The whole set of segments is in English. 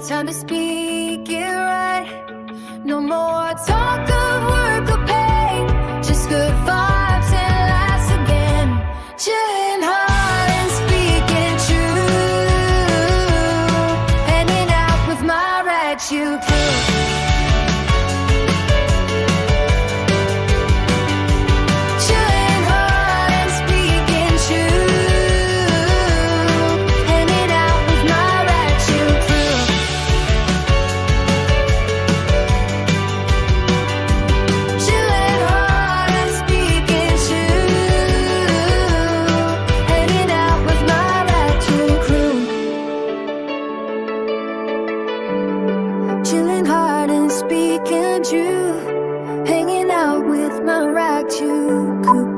time to speak it right. No more talk of work or pay, just good vibes and laughs again. Chilling hard and speaking true, hanging out with my Ragchew crew. Chilling hard and speaking true, hanging out with my Ragchew crew. Chilling hard and speaking true, hanging out with my Ragchew crew. Chilling hard and speaking true, hanging out with my Ragchew crew.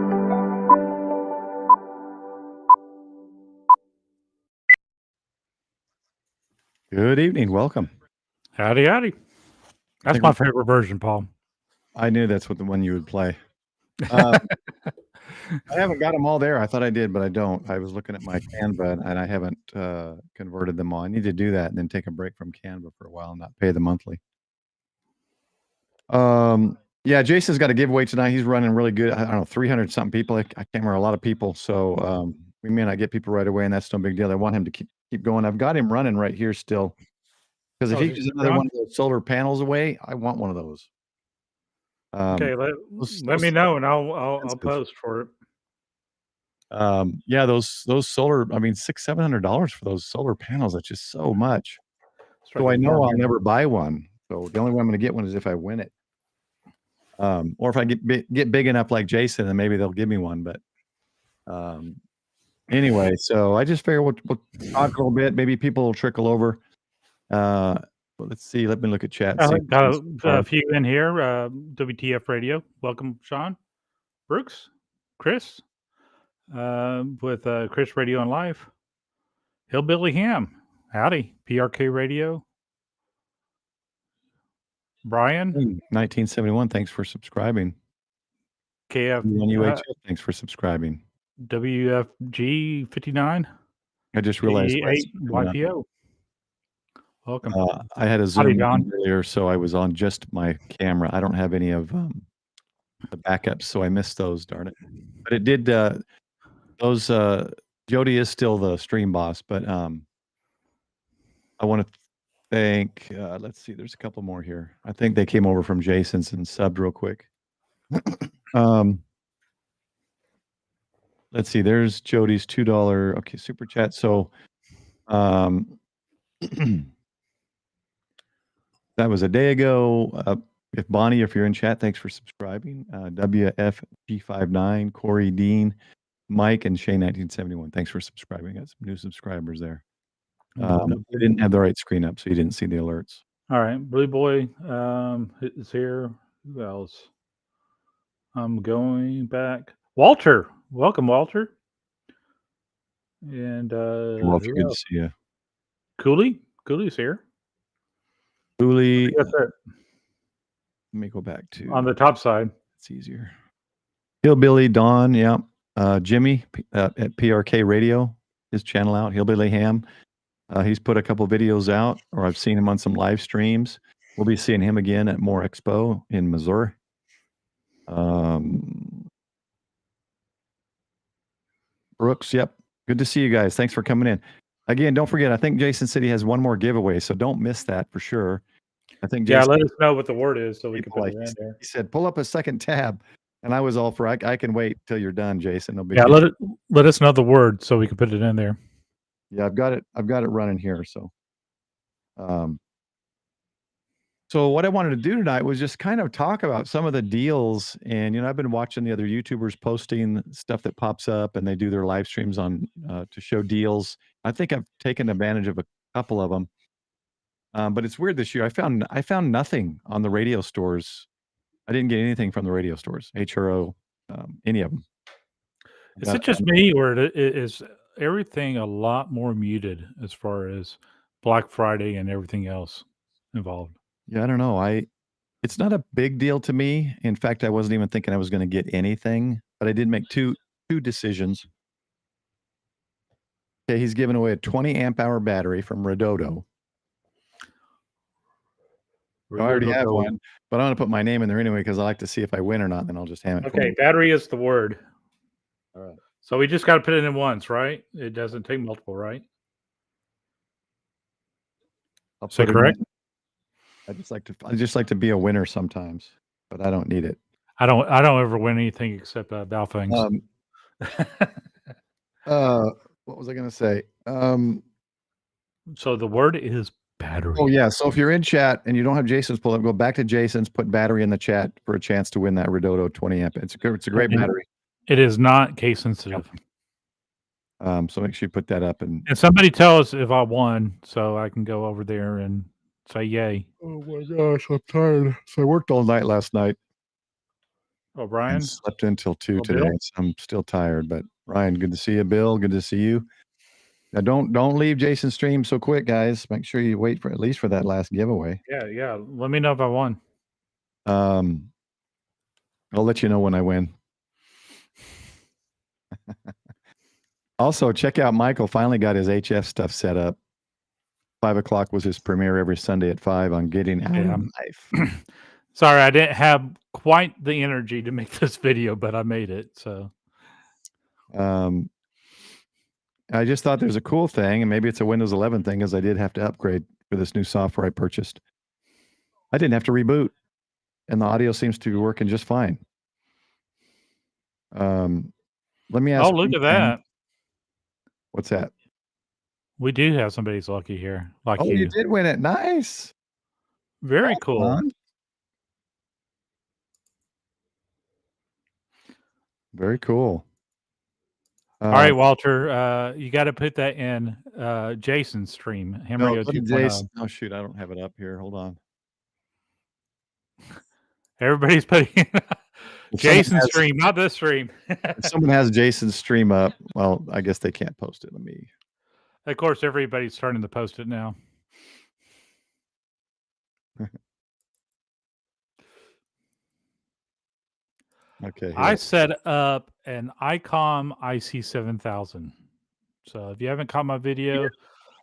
Good evening. Welcome. Howdy, howdy. That's think my we- favorite version, Paul. I knew that's what the one you would play. I haven't got them all there. I thought I did, but I don't. I was looking at my Canva and I haven't converted them all. I need to do that and then take a break from Canva for a while and not pay the monthly. Yeah, Jason's got a giveaway tonight. He's running really good. I don't know, 300 something people. I can't remember, a lot of people. So we may not get people right away, and that's no big deal. I want him to keep going. I've got him running right here still. Because if Oh, he is gives it another on? one of those solar panels away, I want one of those. Okay, let me know and I'll expensive. post for it. Yeah, those solar, I mean, $600-700 for those solar panels. That's just so much. Strike So I a know bargain. I'll never buy one. So the only way I'm going to get one is if I win it. Or if I get big enough like Jason, then maybe they'll give me one. But anyway, so I just figure we'll talk a little bit. Maybe people will trickle over. Well, let's see. Let me look at chat. and see Got who's a few in here. WTF Radio. Welcome, Sean. Brooks. Chris. With Chris Radio on Live. Hillbilly Ham. Howdy. PRK Radio. Brian. 1971. Thanks for subscribing. KF. UHF, thanks for subscribing. WFG 59. I just realized YPO. Welcome. I had a Howdy, Zoom Don. earlier, so I was on just my camera. I don't have any of the backups, so I missed those. Darn it! But it did. Those Jody is still the stream boss, but I want to thank. Let's see. There's a couple more here. I think they came over from Jason's and subbed real quick. Let's see. There's Jody's $2. Okay, super chat. So, that was a day ago. If Bonnie, if you're in chat, thanks for subscribing. WFG59, Corey Dean, Mike, and Shay 1971. Thanks for subscribing. Got some new subscribers there. They didn't have the right screen up, so you didn't see the alerts. All right, Blue Boy is here. Who else? I'm going back. Walter, welcome, Walter. And Walter, good to see you. Cooley's here. Cooley, That's it. let me go back to On the top side. It's easier. Hillbilly Don, yeah. Jimmy at PRK Radio, his channel out. Hillbilly Ham. He's put a couple videos out, or I've seen him on some live streams. We'll be seeing him again at More Expo in Missouri. Brooks, yep. Good to see you guys. Thanks for coming in. Again, don't forget, I think Jason said he has one more giveaway, so don't miss that for sure. I think Jason, let us know what the word is so we can put it in there. he said, pull up a second tab. And I was all for, I can wait till you're done, Jason. No big Yeah, deal. let us know the word so we can put it in there. Yeah, I've got it running here. So, so what I wanted to do tonight was just kind of talk about some of the deals. And, I've been watching the other YouTubers posting stuff that pops up, and they do their live streams on to show deals. I think I've taken advantage of a couple of them. But it's weird this year. I found nothing on the radio stores. I didn't get anything from the radio stores, HRO, any of them. Is it just me, or is everything a lot more muted as far as Black Friday and everything else involved? Yeah, I don't know. It's not a big deal to me. In fact, I wasn't even thinking I was going to get anything, but I did make two decisions. Okay, he's giving away a 20 amp hour battery from Redodo. We're I already good. have Okay. one, but I'm gonna put my name in there anyway because I like to see if I win or not. Then I'll just ham it. Okay, battery is the word. All right. So we just got to put it in once, right? It doesn't take multiple, right? I'll Is that put it correct? in. I just like to be a winner sometimes, but I don't need it. I don't ever win anything except Dow things. What was I gonna say? So the word is battery. Oh yeah. So if you're in chat and you don't have Jason's pulled up, go back to Jason's, put battery in the chat for a chance to win that Redodo 20 amp. It's a great Okay. battery. It is not case sensitive. So make sure you put that up and somebody tell us if I won so I can go over there and say yay. oh my gosh, I'm tired. So I worked all night last night. Oh, Brian? And slept until 2 Oh, today. Bill? So I'm still tired, but Ryan, good to see you. Bill, good to see you. Now don't leave Jason's stream so quick, guys. Make sure you wait for at least for that last giveaway. Yeah. Let me know if I won. I'll let you know when I win. Also, check out Michael. Finally got his HF stuff set up. 5 o'clock was his premiere every Sunday at 5 on Getting Out of Life. Sorry, I didn't have quite the energy to make this video, but I made it. So, I just thought there's a cool thing, and maybe it's a Windows 11 thing, because I did have to upgrade for this new software I purchased. I didn't have to reboot, and the audio seems to be working just fine. Let me ask. oh, look at that. What's that? We do have somebody's lucky here, like Oh, you did win it. Nice. Very cool. Very cool. All right, Walter, you got to put that in Jason's stream. Hamrio 2.0. Oh shoot, I don't have it up here. Hold on. Everybody's putting in Jason's stream, not this stream. If someone has Jason's stream up, well, I guess they can't post it. Let me. Of course, everybody's starting to post it now. Okay. I set up an ICOM IC7000. So if you haven't caught my video,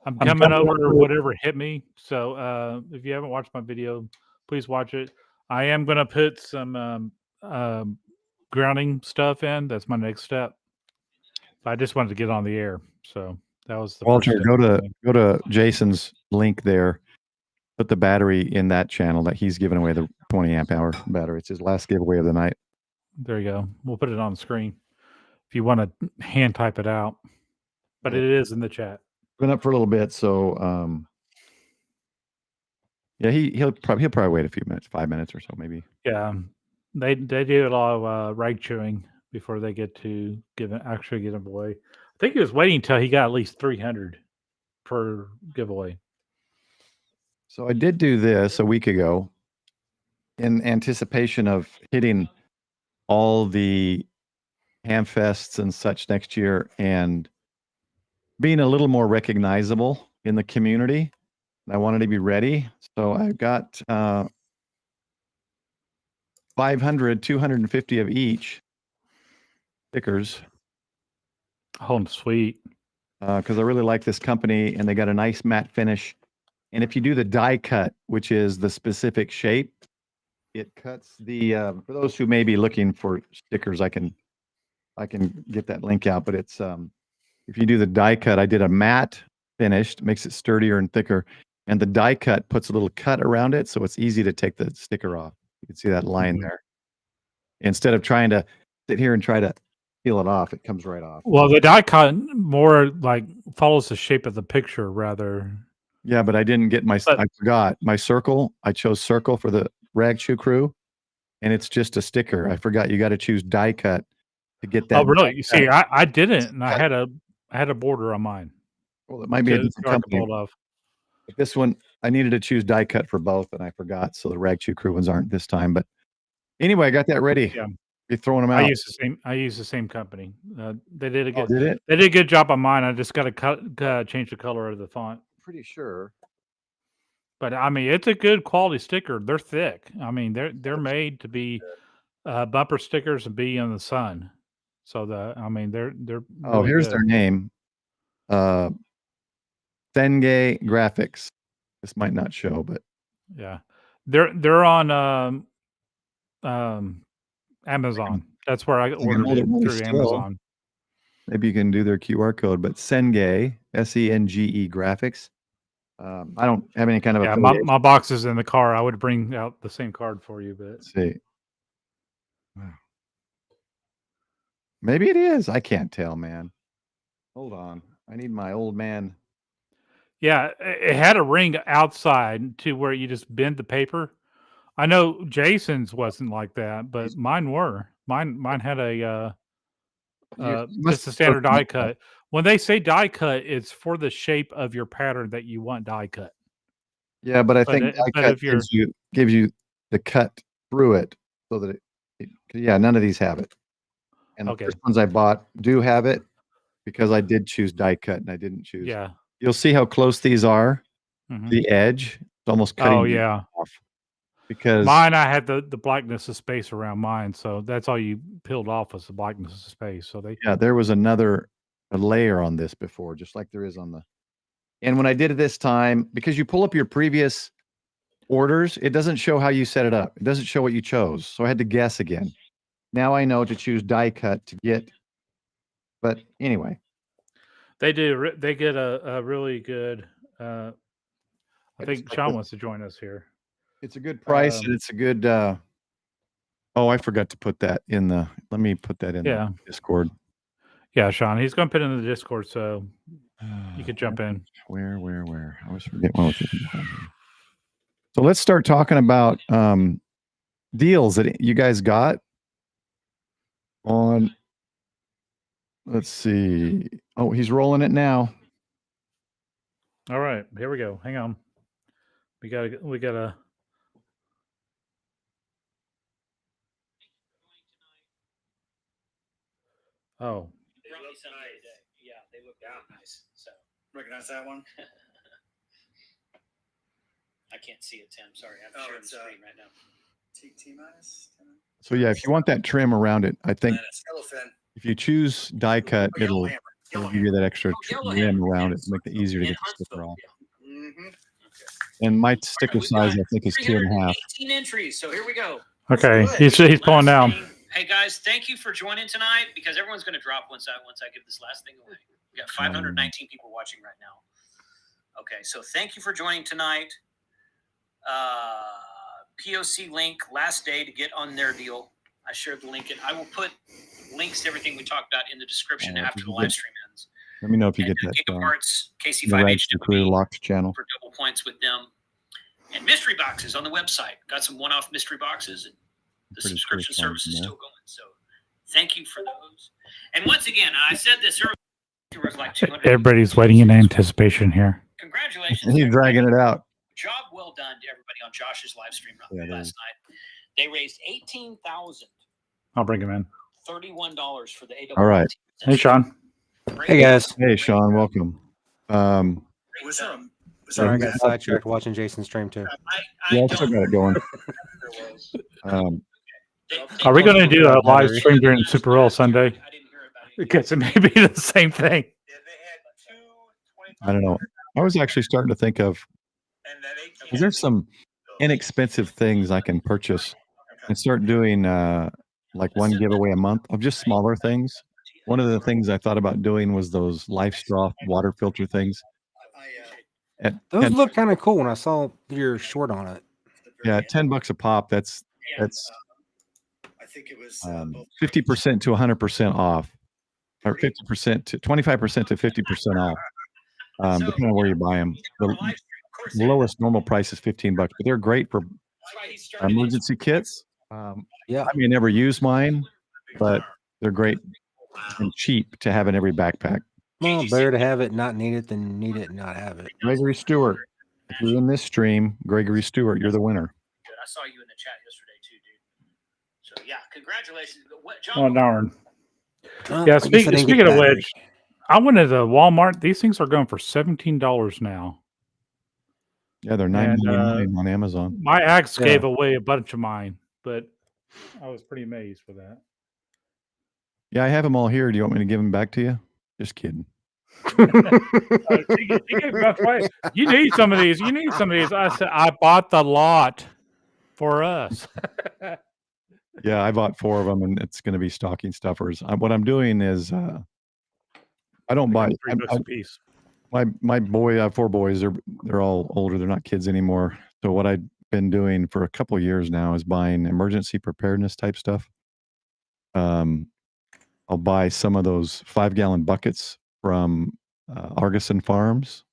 I'm coming over or whatever hit me. So if you haven't watched my video, please watch it. I am going to put some grounding stuff in. That's my next step. I just wanted to get on the air. So that was the Walter, first step. go to Jason's link there. Put the battery in that channel that he's giving away, the 20 amp hour battery. It's his last giveaway of the night. There you go. We'll put it on the screen if you want to hand type it out. But it is in the chat. Been up for a little bit, so yeah, he'll probably wait a few minutes, 5 minutes or so, maybe. Yeah, they do a lot of Ragchewing before they get to actually give them away. I think he was waiting until he got at least 300 per giveaway. So I did do this a week ago in anticipation of hitting all the Hamfests and such next year and being a little more recognizable in the community. I wanted to be ready. So I've got 500, 250 of each stickers. Oh, sweet. Because I really like this company and they got a nice matte finish. And if you do the die cut, which is the specific shape, it cuts the, for those who may be looking for stickers, I can get that link out, but it's, if you do the die cut, I did a matte finished, makes it sturdier and thicker. And the die cut puts a little cut around it. So it's easy to take the sticker off. You can see that line there. Instead of trying to sit here and try to peel it off, it comes right off. Well, the die cut more like follows the shape of the picture rather. Yeah, but I didn't get I forgot my circle. I chose circle for the Ragchew crew, and it's just a sticker. I forgot you got to choose die cut to get that. Oh, really? You see, I didn't, and I had a border on mine. Well, it might be a different company. But this one, I needed to choose die cut for both, and I forgot. So the Ragchew crew ones aren't this time. But anyway, I got that ready. Yeah, you're throwing them out. I use the same company. They did a good. Did it? They did a good job on mine. I just got to change the color of the font. Pretty sure. But I mean, it's a good quality sticker. They're thick. I mean, they're made to be bumper stickers and be in the sun. So they're oh, here's their name. Thenge Graphics. This might not show, but yeah, They're on Amazon. That's where I can ordered hold it it money through still. Amazon. Maybe you can do their QR code, but Senge, Senge Graphics. I don't have any kind of Yeah, affiliation. my box is in the car. I would bring out the same card for you, but Let's see. Wow. Maybe it is. I can't tell, man. Hold on. I need my old man. yeah, it had a ring outside to where you just bend the paper. I know Jason's wasn't like that, but mine were. Mine had a just a standard die cut. When they say die cut, it's for the shape of your pattern that you want die cut. Yeah, but I think die but cut if you're gives you the cut through it so that yeah, none of these have it. And the Okay. first ones I bought do have it because I did choose die cut and I didn't choose. yeah. You'll see how close these are. Mhm. The edge, it's almost cutting Oh it yeah. off. Because Mine, I had the blackness of space around mine, so that's all you peeled off was the blackness of space. So they yeah, there was a layer on this before, just like there is on the. And when I did it this time, because you pull up your previous orders, it doesn't show how you set it up. It doesn't show what you chose. So I had to guess again. Now I know to choose die cut to get. But anyway, they do. They get a really good. I think Sean wants to join us here. it's a good price and it's a good. Oh, I forgot to put that in the. Let me put that in the Discord. Yeah, Sean, he's going to put it in the Discord, so you could jump in. Where? I always forget what I was looking for. So let's start talking about deals that you guys got on. Let's see. Oh, he's rolling it now. All right, here we go. Hang on. We gotta. Oh. Yeah, they look nice. So recognize that one. I can't see it, Tim. Sorry, I'm sharing the screen right now. T minus. So yeah, if you want that trim around it, I think if you choose die cut, it'll give you that extra trim around it to make it easier to get the sticker off. And my sticker size, I think, is 2.5. 18 entries. So here we go. Okay, he's pulling down. Hey guys, thank you for joining tonight because everyone's going to drop once I give this last thing away. We got 519 people watching right now. Okay, so thank you for joining tonight. POC link last day to get on their deal. I shared the link and I will put links to everything we talked about in the description after the live stream ends. Let me know if you get that. Gigaparts, The KC5HW Crew locked channel. for double points with them. And mystery boxes on the website. Got some one-off mystery boxes. And the Pretty subscription cool service is there. still going. So thank you for those. And once again, I said this earlier. There was like 200. Everybody's waiting in anticipation here. Congratulations. He's dragging it out. Job well done to everybody on Josh's live stream Yeah, last night. They raised $18,031 I'll bring him in. for the AWT. All right. Hey, Sean. Hey guys. Hey, Sean, welcome. Sorry, I got sidetracked watching Jason's stream too. Yeah, I still got it going. Are we going to do a live stream during Super Bowl Sunday? Because it may be the same thing. I don't know. I was actually starting to think of, is there some inexpensive things I can purchase and start doing like one giveaway a month of just smaller things? One of the things I thought about doing was those Life Straw water filter things. Those look kind of cool when I saw your short on it. Yeah, $10 a pop. That's I think it was 50% to 100% off, or 50% to 25% to 50% off, depending on where you buy them. The lowest normal price is $15, but they're great for emergency kits. Yeah, I mean, never use mine, but they're great and cheap to have in every backpack. well, better to have it, not need it, than need it and not have it. Gregory Stewart, if you're in this stream, Gregory Stewart, you're the winner. Good. I saw you in the chat yesterday too, dude. So yeah, congratulations. Oh, John, darn. Well, Yeah, I guess I didn't get speaking of the battery. which, I went to the Walmart. These things are going for $17 now. Yeah, they're And, $9.99 on Amazon. My ex Yeah. gave away a bunch of mine, but I was pretty amazed with that. Yeah, I have them all here. Do you want me to give them back to you? Just kidding. She gave a bunch away. You need some of these. You need some of these. I said, I bought the lot. for us. Yeah, I bought 4 of them, and it's going to be stocking stuffers. What I'm doing is I don't buy. $3 a piece. My boy, I have 4 boys. They're all older. They're not kids anymore. So what I've been doing for a couple of years now is buying emergency preparedness type stuff. I'll buy some of those 5-gallon buckets from Artisan Farms,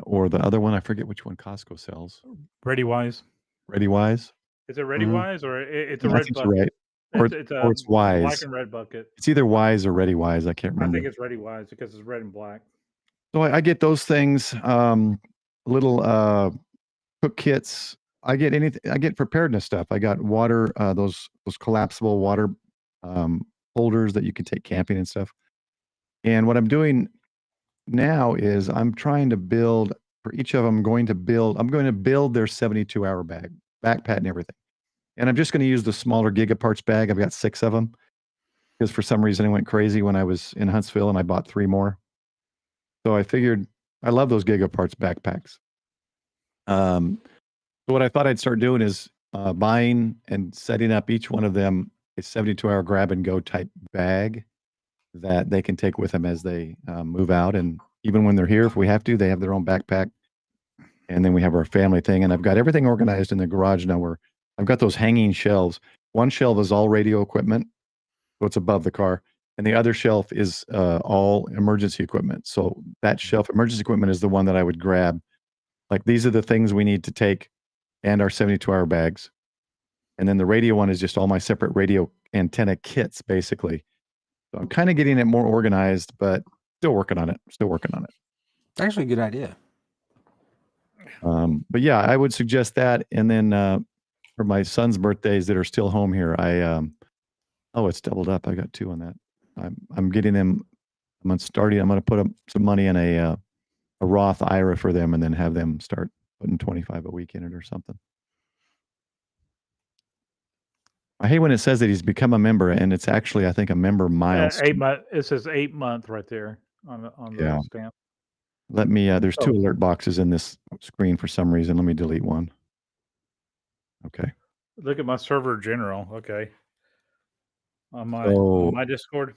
or the other one. I forget which one Costco sells. ReadyWise. ReadyWise. Is it ReadyWise or it's a I red think bucket? you're right. Or It's or it's Wise. black and red bucket. It's either Wise or ReadyWise. I can't I remember. think it's ReadyWise because it's red and black. So I get those things. Little cook kits. I get anything. I get preparedness stuff. I got water. Those collapsible water holders that you can take camping and stuff. And what I'm doing now is I'm trying to build for each of them. I'm going to build their 72-hour backpack and everything. And I'm just going to use the smaller Gigaparts bag. I've got 6 of them because for some reason I went crazy when I was in Huntsville and I bought 3 more. So I figured I love those Gigaparts backpacks. So what I thought I'd start doing is buying and setting up each one of them a 72-hour grab and go type bag that they can take with them as they move out. And even when they're here, if we have to, they have their own backpack. And then we have our family thing. And I've got everything organized in the garage now where I've got those hanging shelves. One shelf is all radio equipment, so it's above the car. And the other shelf is all emergency equipment. So that shelf, emergency equipment, is the one that I would grab. Like, these are the things we need to take and our 72-hour bags. And then the radio one is just all my separate radio antenna kits, basically. So I'm kind of getting it more organized, but still working on it. Actually, a good idea. But yeah, I would suggest that. And then for my son's birthdays that are still home here, it's doubled up. I got 2 on that. I'm getting them. I'm going to put up some money in a Roth IRA for them, and then have them start putting $25 a week in it or something. I hate when it says that he's become a member, and it's actually, I think, a member milestone. 8 month. It says 8 month right there on the stamp. Let me. There's 2 alert boxes in this screen for some reason. Let me delete one. Okay. Look at my server general. Okay. On my Discord.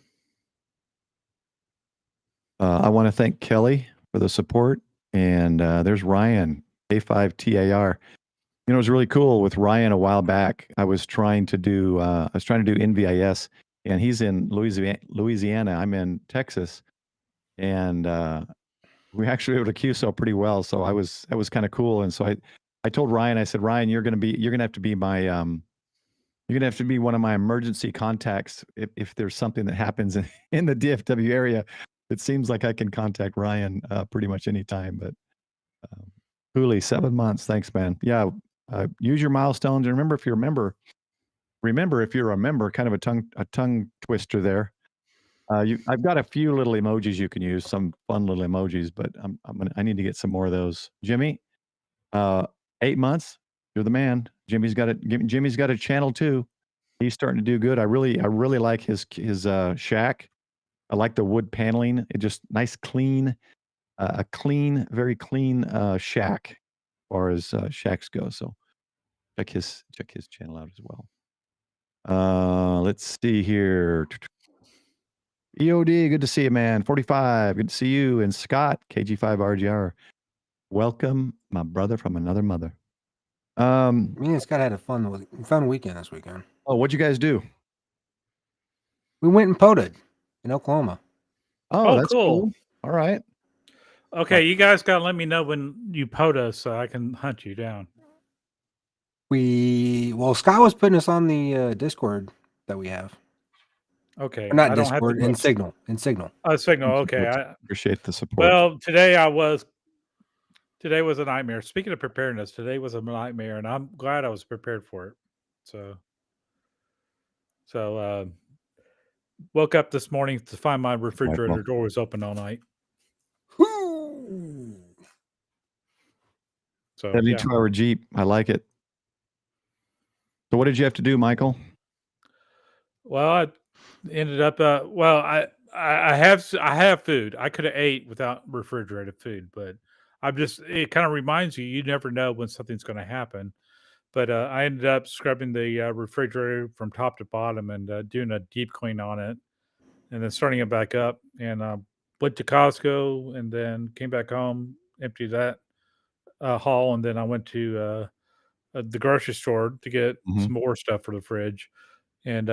I want to thank Kelly for the support, and there's Ryan A5TAR. You know, it was really cool with Ryan a while back. I was trying to do NVIS, and he's in Louisiana. I'm in Texas, and we actually were able to QSO pretty well. So that was kind of cool. And so I told Ryan, I said, Ryan, you're gonna have to be my you're gonna have to be one of my emergency contacts if there's something that happens in the DFW area. It seems like I can contact Ryan pretty much anytime. But Hooley, 7 months. Thanks, man. Yeah. Use your milestones, and remember if you're a member, kind of a tongue twister there. I've got a few little emojis you can use, some fun little emojis, but I need to get some more of those. Jimmy, 8 months. You're the man. Jimmy's got a channel too. He's starting to do good. I really like his shack. I like the wood paneling. It just nice, clean, very clean shack as far as shacks go. So check his channel out as well. Let's see here. EOD, good to see you, man. 45, good to see you. And Scott, KG5RGR, welcome, my brother from another mother. Me and Scott had a fun weekend this weekend. Oh, what'd you guys do? We went and POTA'd in Oklahoma. Oh, that's cool. All right. Okay, you guys got to let me know when you POTA so I can hunt you down. Scott was putting us on the Discord that we have. Okay. Or not Discord, in Signal. Oh, Signal. Okay. I appreciate the support. Well, today was a nightmare. Speaking of preparedness, today was a nightmare, and I'm glad I was prepared for it. So woke up this morning to find my refrigerator door was open all night. So 72-hour Jeep. I like it. So what did you have to do, Michael? Well, I ended up. I have food. I could have ate without refrigerated food, but it kind of reminds you never know when something's going to happen. But I ended up scrubbing the refrigerator from top to bottom and doing a deep clean on it, and then starting it back up. And went to Costco, and then came back home, emptied that haul, and then I went to the grocery store to get Mhm. some more stuff for the fridge. And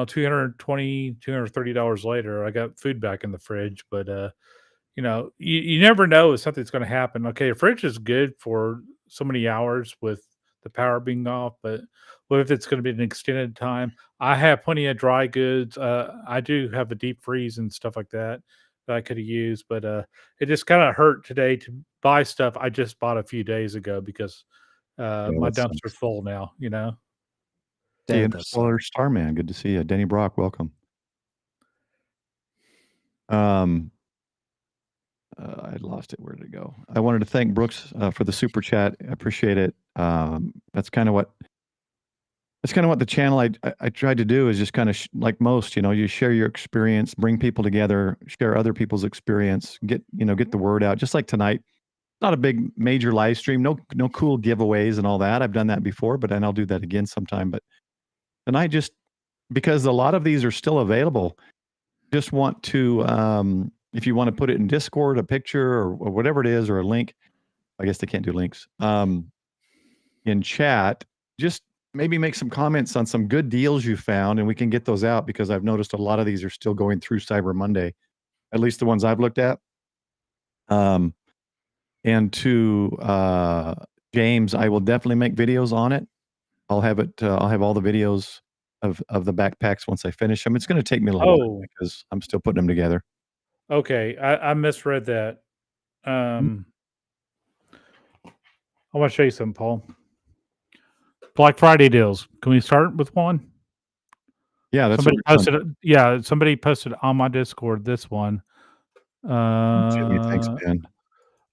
$220, $230 later, I got food back in the fridge. But you never know if something's going to happen. Okay, a fridge is good for so many hours with the power being off, but what if it's going to be an extended time? I have plenty of dry goods. I do have a deep freeze and stuff like that I could have used, but it just kind of hurt today to buy stuff I just bought a few days ago because Yeah, my that dumpster's sucks. full now. The That does suck. Interstellar Starman. Good to see you. Denny Brock, welcome. I lost it. Where did it go? I wanted to thank Brooks for the super chat. I appreciate it. That's kind of what the channel I tried to do is just kind of like most, you share your experience, bring people together, share other people's experience, get the word out. Just like tonight, not a big major live stream, no cool giveaways and all that. I've done that before, and I'll do that again sometime. But tonight, just because a lot of these are still available, just want to, if you want to put it in Discord, a picture or whatever it is, or a link, I guess they can't do links, in chat, just maybe make some comments on some good deals you found, and we can get those out because I've noticed a lot of these are still going through Cyber Monday, at least the ones I've looked at. And to James, I will definitely make videos on it. I'll have all the videos of the backpacks once I finish them. It's going to take me a little while because I'm still putting them together. Okay, I misread that. I want to show you something, Paul. Black Friday deals. Can we start with one? Yeah, that's somebody what we're doing. posted. Yeah, somebody posted on my Discord this one. Jimmy, thanks, man.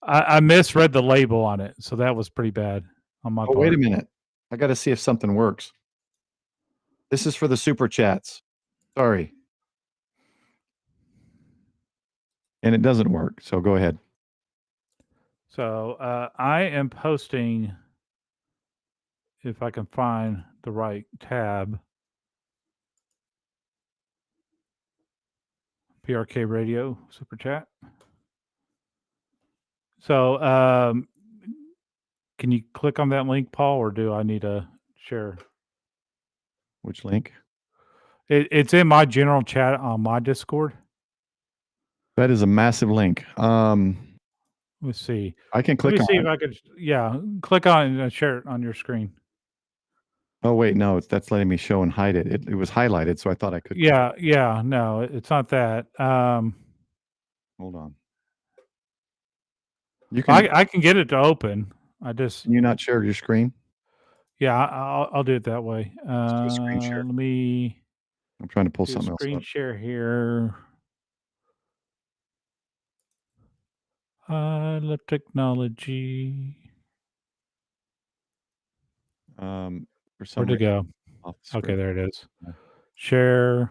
I misread the label on it, so that was pretty bad on my part. Wait a minute. I got to see if something works. This is for the super chats. Sorry. And it doesn't work, so go ahead. So I am posting, if I can find the right tab, PRK Radio Super Chat. So can you click on that link, Paul, or do I need to share? Which link? It's in my general chat on my Discord. That is a massive link. Let's see. I can click on it. Let me see if I could. Yeah, click on it and share it on your screen. Oh wait, no, that's letting me show and hide it. It was highlighted, so I thought I could. Yeah, no, it's not that. Hold on. You can. I can get it to open. Can you not share your screen? Yeah, I'll do it that way. Do a screen share. Let me. I'm trying to pull do something else screen up. share here. I love technology. For some Where'd it go? Okay, there it is. Yeah. Share.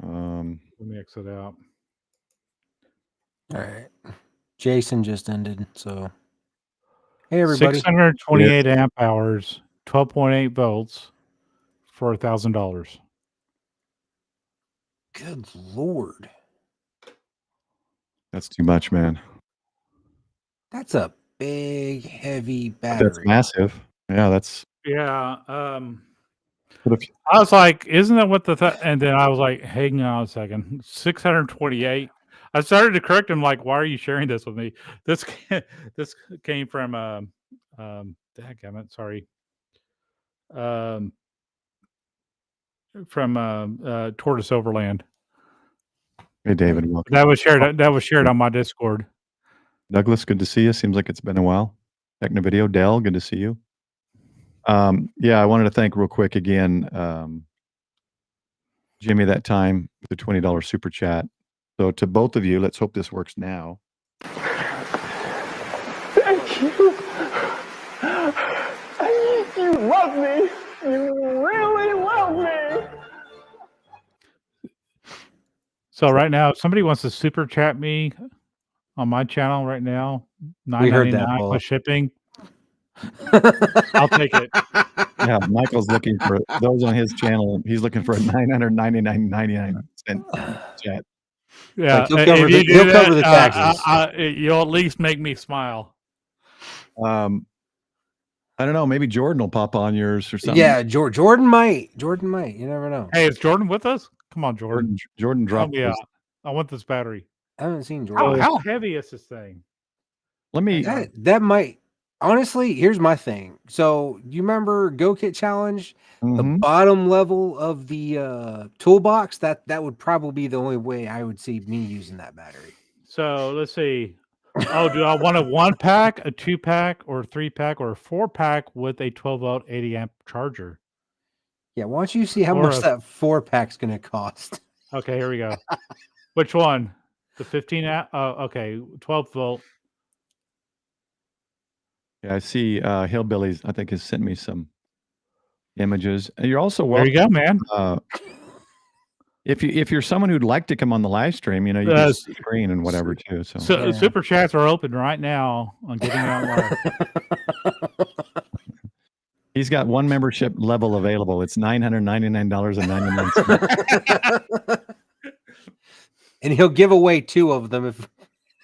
Let me exit out. All right. Jason just ended, so hey everybody. 628 amp hours, 12.8 volts for $1,000. Good Lord. That's too much, man. That's a big, heavy battery. That's massive. Yeah, that's. Yeah. What if I was like, isn't that what and then I was like, hang on a second, 628. I started to correct him, like, why are you sharing this with me? This came from sorry. From Tortoise Overland. Hey David, welcome. That was shared on my Discord. Douglas, good to see you. Seems like it's been a while. Techno Video, Dell, good to see you. Yeah, I wanted to thank real quick again, Jimmy, that time with the $20 super chat. So to both of you, let's hope this works now. Thank you. You love me. You really love me. So right now, if somebody wants to super chat me on my channel right now. We heard that, $9.99 Paul. plus shipping. I'll take it. Yeah, Michael's looking for those on his channel. He's looking for a $999.99 chat. Yeah, Like, he'll cover if the- you do he'll that, cover the taxes. You'll at least make me smile. I don't know. Maybe Jordan will pop on yours or something. Yeah, Jordan might. Jordan might. You never know. Hey, is Jordan with us? Come on, Jordan. Jordan dropped. Yeah, I want this battery. I haven't seen Jordan. How heavy is this thing? Let me. That might. Honestly, here's my thing. So you remember Go Kit Challenge? The bottom level of the toolbox, that would probably be the only way I would see me using that battery. So let's see. Oh, do I want a 1-pack, a 2-pack, or a 3-pack, or a 4-pack with a 12-volt 80-amp charger? Yeah, why don't you see how Or much that 4-pack's going to cost? Okay, here we go. Which one? The 15 amp? Okay, 12 volt. Yeah, I see. Hillbillies, I think, has sent me some images. And you're also There you go, man. If you're someone who'd like to come on the live stream, you know, you can see screen and whatever too. So yeah. Super chats are open right now on Getting Out Live. He's got one membership level available. It's $999.99. And he'll give away 2 of them if.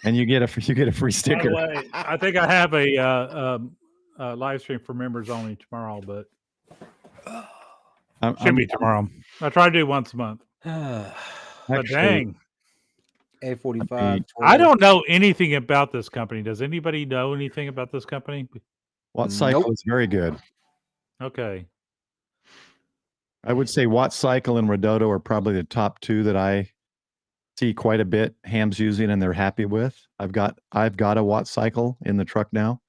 And you get a free sticker. By the way, I think I have a live stream for members only tomorrow, but should be tomorrow. I try to do once a month. But dang. A45. I don't know anything about this company. Does anybody know anything about this company? Watt Cycle is very good. Okay. I would say Watt Cycle and Redodo are probably the top 2 that I see quite a bit hams using and they're happy with. I've got a Watt Cycle in the truck now.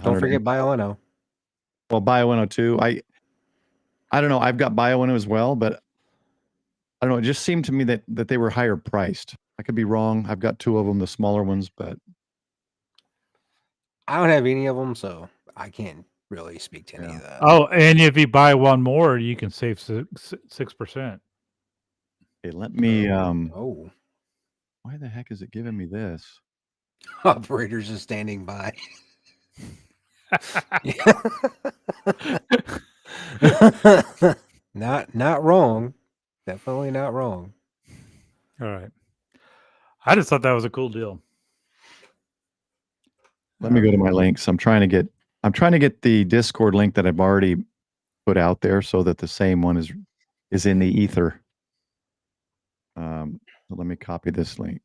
Don't forget Bioenno. Well, Bioenno too. I don't know. I've got Bioenno as well, but I don't know. It just seemed to me that they were higher priced. I could be wrong. I've got 2 of them, the smaller ones, but I don't have any of them, so I can't really speak to any of that. Oh, and if you buy one more, you can save 6%. Okay, let me. Oh, why the heck is it giving me this? Operators is standing by. Not wrong. Definitely not wrong. All right. I just thought that was a cool deal. Let me go to my links. I'm trying to get the Discord link that I've already put out there so that the same one is in the ether. So let me copy this link.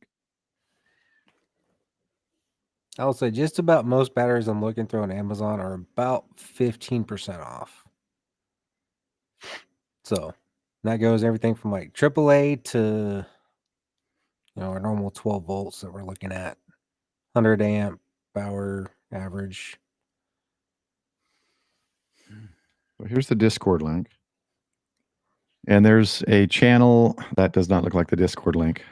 I'll say just about most batteries I'm looking through on Amazon are about 15% off. So that goes everything from like AAA to our normal 12 volts that we're looking at, 100 amp hour average. So here's the Discord link. And there's a channel that does not look like the Discord link.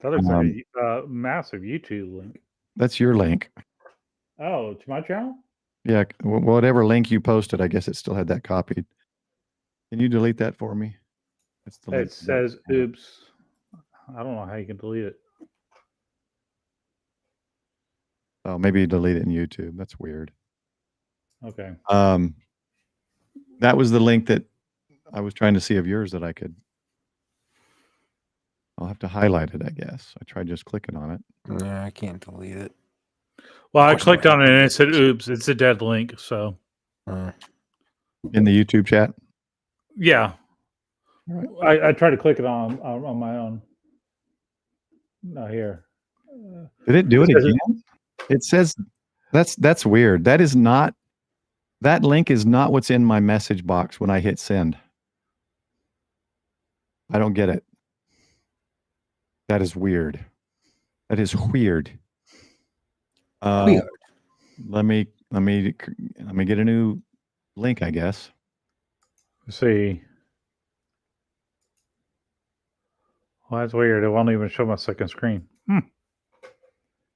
That looks like a massive YouTube link. That's your link. Oh, to my channel? Yeah, whatever link you posted, I guess it still had that copied. Can you delete that for me? That's the link. It says, oops. I don't know how you can delete it. Oh, maybe you delete it in YouTube. That's weird. Okay. That was the link that I was trying to see of yours that I could. I'll have to highlight it, I guess. I tried just clicking on it. Yeah, I can't delete it. Well, I clicked on it and it said, oops, it's a dead link. So, in the YouTube chat? Yeah. Right. I tried to click it on my own. Not here. Did it do it again? It says that's weird. That link is not what's in my message box when I hit send. I don't get it. That is weird. That is weird. Weird. Let me get a new link, I guess. Let's see. Well, that's weird. It won't even show my second screen.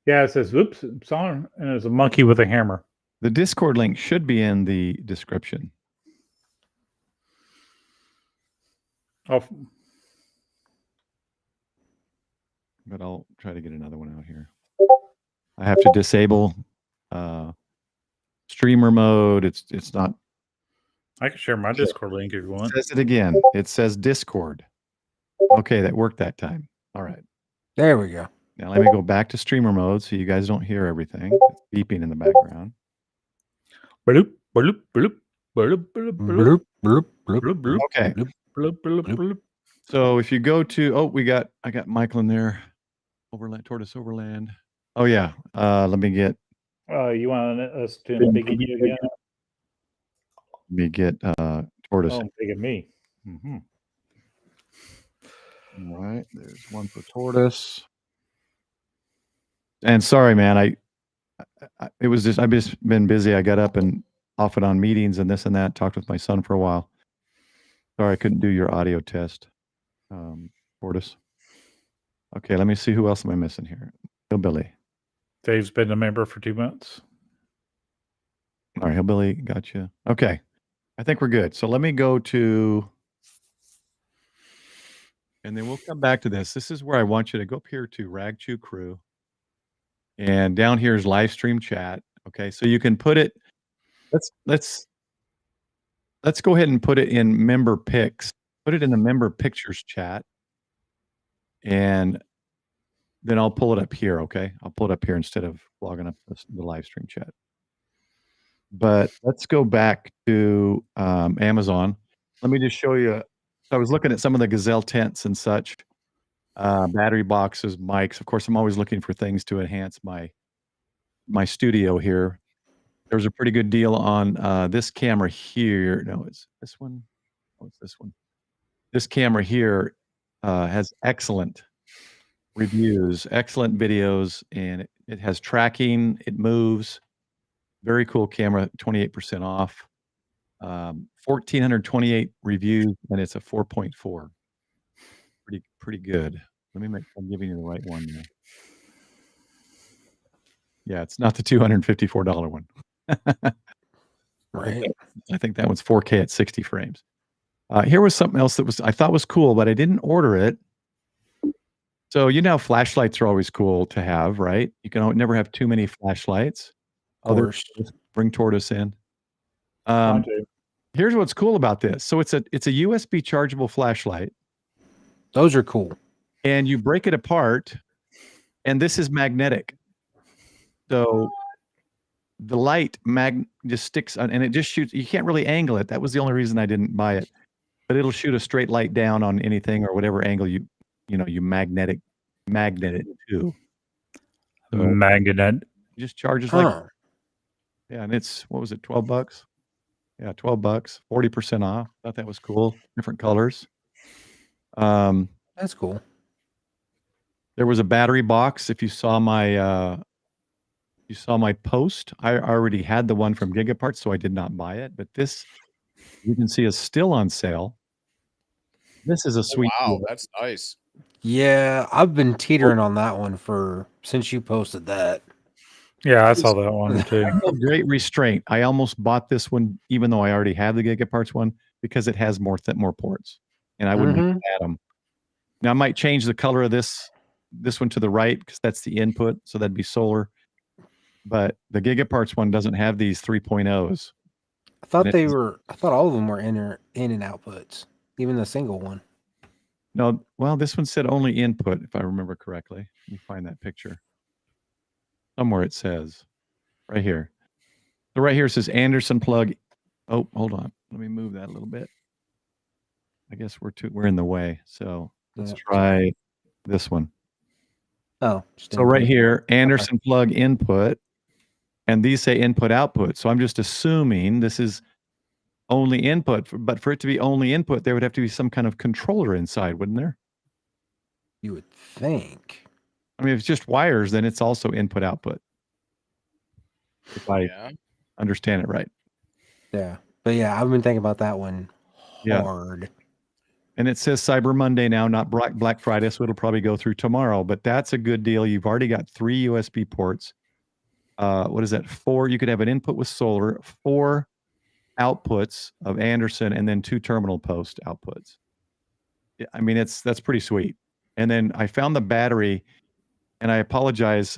Yeah, it says, oops, it's on, and there's a monkey with a hammer. The Discord link should be in the description. Oh. But I'll try to get another one out here. I have to disable streamer mode. It's not. I can share my Discord link if you It want. says it again. It says Discord. Okay, that worked that time. All right. There we go. Now let me go back to streamer mode so you guys don't hear everything. It's beeping in the background. Bloop, bloop, bloop, bloop, bloop, bloop, Bloop, bloop, bloop. bloop, bloop, Okay. bloop, bloop, bloop. So if you go to I got Michael in there. Overland, Tortoise Overland. Oh yeah. Let me get You want us to big at you again? Tortoise. Oh, big at me. Mm-hmm. All right, there's one for Tortoise. And sorry, man, I've just been busy. I got up and off and on meetings and this and that. Talked with my son for a while. Sorry, I couldn't do your audio test, Tortoise. Okay, let me see who else am I missing here. Hillbilly. Dave's been a member for 2 months. All right, Hillbilly, gotcha. Okay, I think we're good. So let me go to, and then we'll come back to this. This is where I want you to go up here to Ragchew Crew. And down here is live stream chat. Okay, so you can put it. Let's go ahead and put it in member pics. Put it in the member pictures chat, and then I'll pull it up here. Okay, I'll pull it up here instead of logging up the live stream chat. But let's go back to Amazon. Let me just show you. I was looking at some of the Gazelle tents and such. Battery boxes, mics. Of course, I'm always looking for things to enhance my studio here. There was a pretty good deal on this camera here. No, it's this one. Oh, it's this one. This camera here has excellent reviews, excellent videos, and it has tracking. It moves. Very cool camera. 28% off. 1,428 reviews, and it's a 4.4. Pretty good. Let me make sure I'm giving you the right one now. Yeah, it's not the $254 one. Right. I think that one's 4K at 60 frames. Here was something else that I thought was cool, but I didn't order it. So you know, flashlights are always cool to have, right? You can never have too many flashlights. Of course. Bring Tortoise in. Mine too. Here's what's cool about this. So it's a USB chargeable flashlight. Those are cool. And you break it apart, and this is magnetic. So the light just sticks on, and it just shoots. You can't really angle it. That was the only reason I didn't buy it. But it'll shoot a straight light down on anything or whatever angle you magnet it to. So Magnet. it just charges like, yeah, and it's, what was it, $12? Yeah, $12, 40% off. Thought that was cool. Different colors. That's cool. There was a battery box. If you saw my post, I already had the one from Gigaparts, so I did not buy it. But this, you can see, is still on sale. This is a sweet Wow, deal. that's nice. Yeah, I've been teetering on that one since you posted that. Yeah, I saw that one too. I feel great restraint. I almost bought this one, even though I already have the Gigaparts one, because it has more ports, and I wouldn't have to add them. Now I might change the color of this one to the right because that's the input, so that'd be solar. But the Gigaparts one doesn't have these 3.0s. I thought all of them were in and outputs, even the single one. No, well, this one said only input, if I remember correctly. Let me find that picture. Somewhere it says, right here. So right here it says Anderson plug. Oh, hold on. Let me move that a little bit. I guess we're in the way. So let's try this one. Oh, so right here, Anderson plug input, and these say input output. So I'm just assuming this is only input, but for it to be only input, there would have to be some kind of controller inside, wouldn't there? You would think. I mean, if it's just wires, then it's also input output. If I understand it right. Yeah. But yeah, I've been thinking about that one hard. And it says Cyber Monday now, not Black Friday, so it'll probably go through tomorrow. But that's a good deal. You've already got 3 USB ports. What is that? 4. You could have an input with solar, 4 outputs of Anderson, and then 2 terminal post outputs. I mean, that's pretty sweet. And then I found the battery, and I apologize.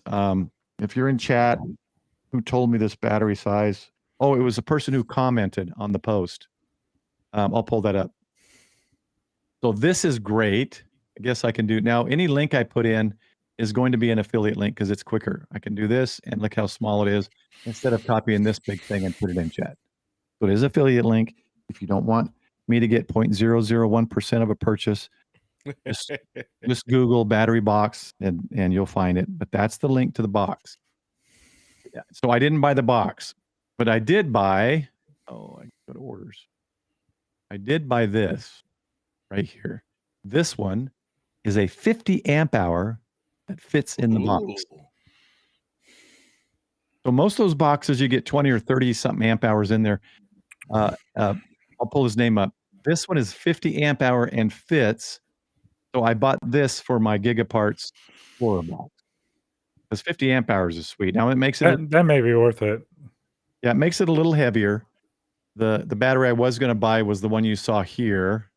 if you're in chat, who told me this battery size? Oh, it was a person who commented on the post. I'll pull that up. So this is great. I guess I can do now. Any link I put in is going to be an affiliate link because it's quicker. I can do this and look how small it is instead of copying this big thing and put it in chat. So it is affiliate link. If you don't want me to get 0.001% of a purchase, just Google battery box and you'll find it. But that's the link to the box. Yeah. So I didn't buy the box, but I did buy. Oh, I go to orders. I did buy this right here. This one is a 50 amp hour that fits in the box. So most of those boxes you get 20 or 30 something amp hours in there. I'll pull his name up. This one is 50 amp hour and fits. So I bought this for my Gigaparts Explorer box. Because 50 amp hours is sweet. Now it makes it that may be worth it. Yeah, it makes it a little heavier. The battery I was going to buy was the one you saw here.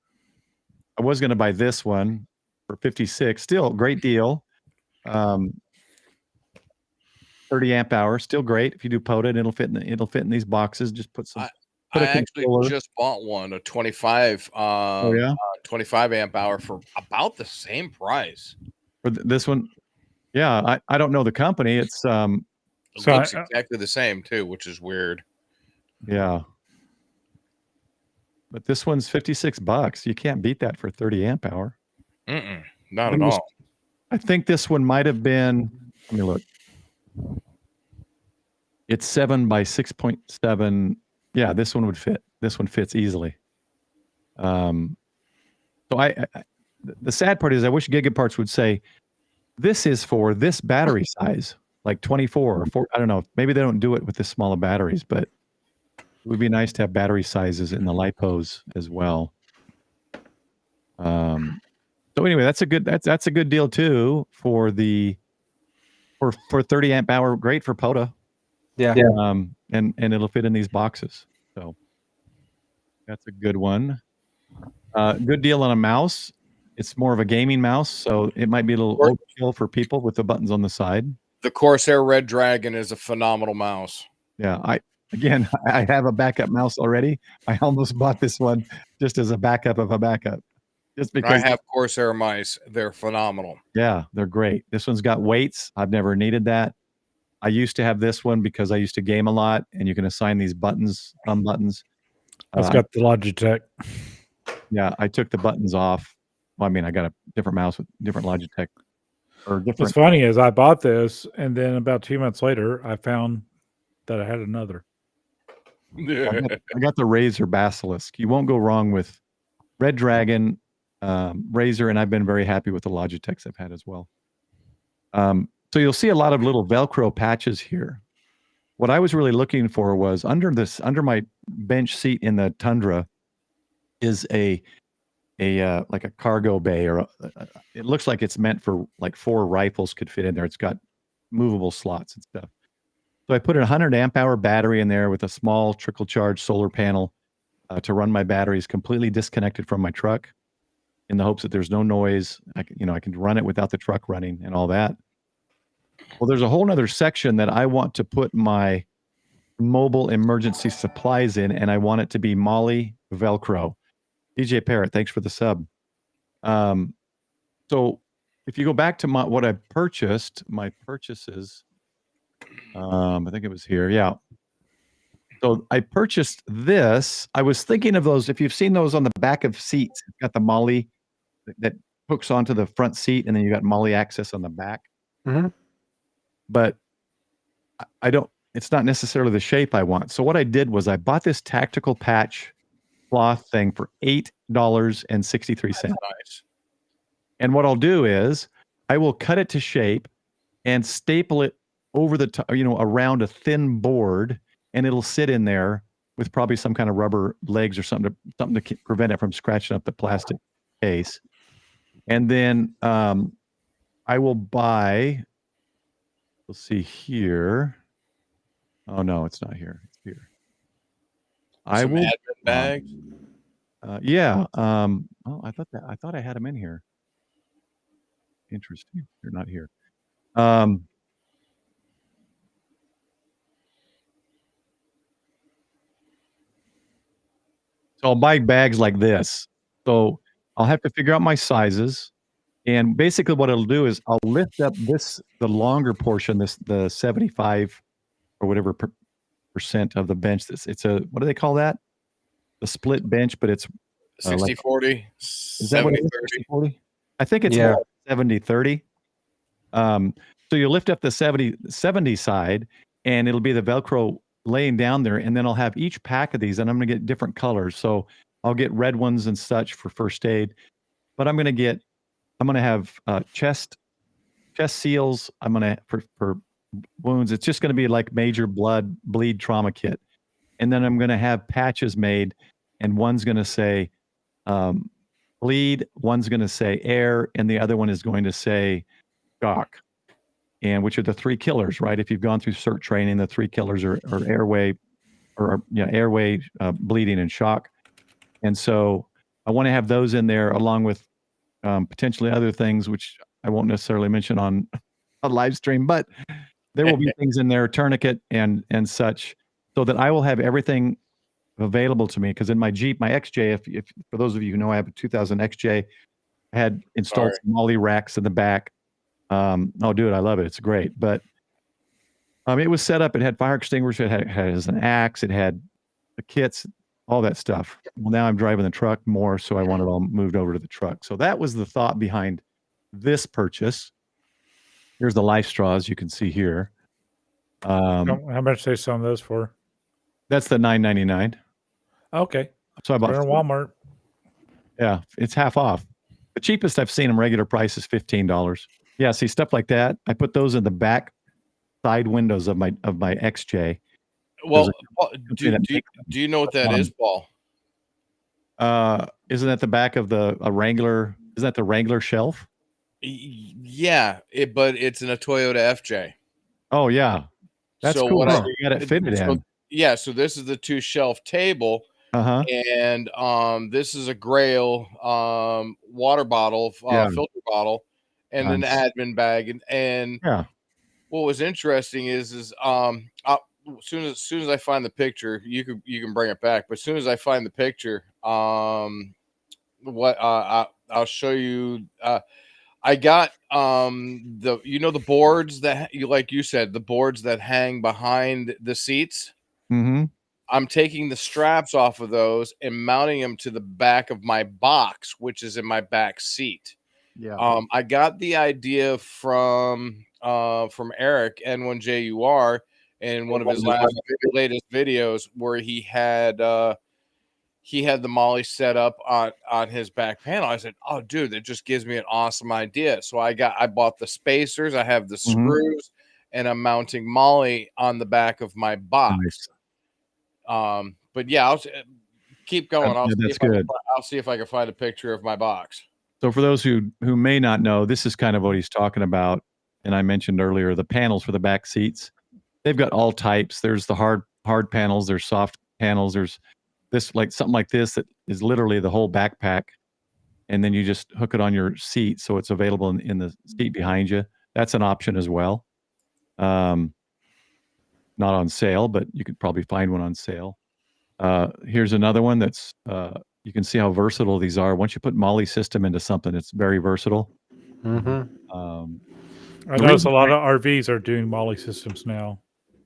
I was going to buy this one for 56. Still great deal. 30 amp hour, still great. If you do POTA, it'll fit in these boxes. Just put some. I actually just bought one, a 25 25 amp hour for about the same price. For this one, yeah, I don't know the company. It's It looks exactly the same too, which is weird. Yeah. But this one's $56. You can't beat that for 30 amp hour. Not at all. I think this one might have been, let me look. It's 7 by 6.7. Yeah, this one would fit. This one fits easily. So the sad part is I wish Gigaparts would say, this is for this battery size, like 24 or 4. I don't know. Maybe they don't do it with this smaller batteries, but it would be nice to have battery sizes in the LiPos as well. So anyway, that's a good deal too for 30 amp hour. Great for POTA. Yeah. And it'll fit in these boxes. So that's a good one. Good deal on a mouse. It's more of a gaming mouse, so it might be a little overkill for people with the buttons on the side. The Corsair Red Dragon is a phenomenal mouse. Yeah, I have a backup mouse already. I almost bought this one just as a backup of a backup. Just because I have Corsair mice. They're phenomenal. Yeah, they're great. This one's got weights. I've never needed that. I used to have this one because I used to game a lot, and you can assign these buttons, thumb buttons. It's got the Logitech. Yeah, I took the buttons off. Well, I mean, I got a different mouse with different Logitech. Or different. What's funny is I bought this, and then about 2 months later, I found that I had another. I got the Razer Basilisk. You won't go wrong with Red Dragon, Razer, and I've been very happy with the Logitechs I've had as well. So you'll see a lot of little Velcro patches here. What I was really looking for was under my bench seat in the Tundra is a like a cargo bay, or it looks like it's meant for like 4 rifles could fit in there. It's got movable slots and stuff. So I put a 100 amp hour battery in there with a small trickle charge solar panel to run my batteries completely disconnected from my truck, in the hopes that there's no noise. I can run it without the truck running and all that. Well, there's a whole nother section that I want to put my mobile emergency supplies in, and I want it to be Molly Velcro. DJ Parrott, thanks for the sub. So if you go back to what I purchased, my purchases, I think it was here. Yeah. So I purchased this. I was thinking of those. If you've seen those on the back of seats, it's got the Molly that hooks onto the front seat, and then you got Molly access on the back. Mm-hmm. But I don't, it's not necessarily the shape I want. So what I did was I bought this tactical patch cloth thing for $8.63. Nice. And what I'll do is I will cut it to shape and staple it over the around a thin board, and it'll sit in there with probably some kind of rubber legs or something to prevent it from scratching up the plastic case. And then I will buy, we'll see here. Oh no, it's not here. It's here. I will admin bags. Yeah. Oh, I thought I had them in here. Interesting. They're not here. So I'll buy bags like this. So I'll have to figure out my sizes. And basically what it'll do is I'll lift up the longer portion, the 75 or whatever percent of the bench. It's a, what do they call that? The split bench, but it's 60-40, is that what it is? 60-40? I think it's more 70-30. So you lift up the 70 side and it'll be the Velcro laying down there. And then I'll have each pack of these and I'm going to get different colors. So I'll get red ones and such for first aid, but I'm going to have chest seals. I'm going to, for wounds, it's just going to be like major bleed trauma kit. And then I'm going to have patches made and one's going to say bleed, one's going to say air, and the other one is going to say shock. And which are the 3 killers, right? If you've gone through CERT training, the 3 killers are airway, airway, bleeding, and shock. And so I want to have those in there along with potentially other things, which I won't necessarily mention on a live stream, but there will be things in there, tourniquet and such, so that I will have everything available to me. Because in my Jeep, my XJ, if for those of you who know, I have a 2000 XJ, I had installed some MOLLE racks in the back. Oh, dude, I love it. It's great. But it was set up. It had fire extinguisher. It has an axe. It had the kits, all that stuff. Well, now I'm driving the truck more, so I want it all moved over to the truck. So that was the thought behind this purchase. Here's the life straws you can see here. How much they selling those for? That's the $9.99. Okay. So I bought Walmart. Yeah, it's half off. The cheapest I've seen them regular price is $15. Yeah, see stuff like that. I put those in the back side windows of my XJ. Well, do you know what that is, Paul? Isn't that the back of a Wrangler? Is that the Wrangler shelf? Yeah, but it's in a Toyota FJ. Oh yeah, that's so cool. What you got it fitted in. Yeah, so this is the 2 shelf table. And this is a Grail water bottle, filter bottle, and an admin bag. And what was interesting is as soon as I find the picture, you can bring it back. But as soon as I find the picture, I'll show you. I got the boards that you said, the boards that hang behind the seats. Mm-hmm. I'm taking the straps off of those and mounting them to the back of my box, which is in my back seat. Yeah. I got the idea from Eric N1JUR in one of his latest videos where he had the MOLLE set up on his back panel. I said, "Oh, dude, that just gives me an awesome idea." So I bought the spacers. I have the screws, and I'm mounting MOLLE on the back of my box. Nice. But yeah, I'll keep going. I'll see if I can find a picture of my box. So for those who may not know, this is kind of what he's talking about. And I mentioned earlier the panels for the back seats. They've got all types. There's the hard panels. There's soft panels. There's this something like this that is literally the whole backpack, and then you just hook it on your seat so it's available in the seat behind you. That's an option as well. Not on sale, but you could probably find one on sale. Here's another one that's you can see how versatile these are. Once you put MOLLE system into something, it's very versatile. I notice a lot of RVs are doing MOLLE systems now.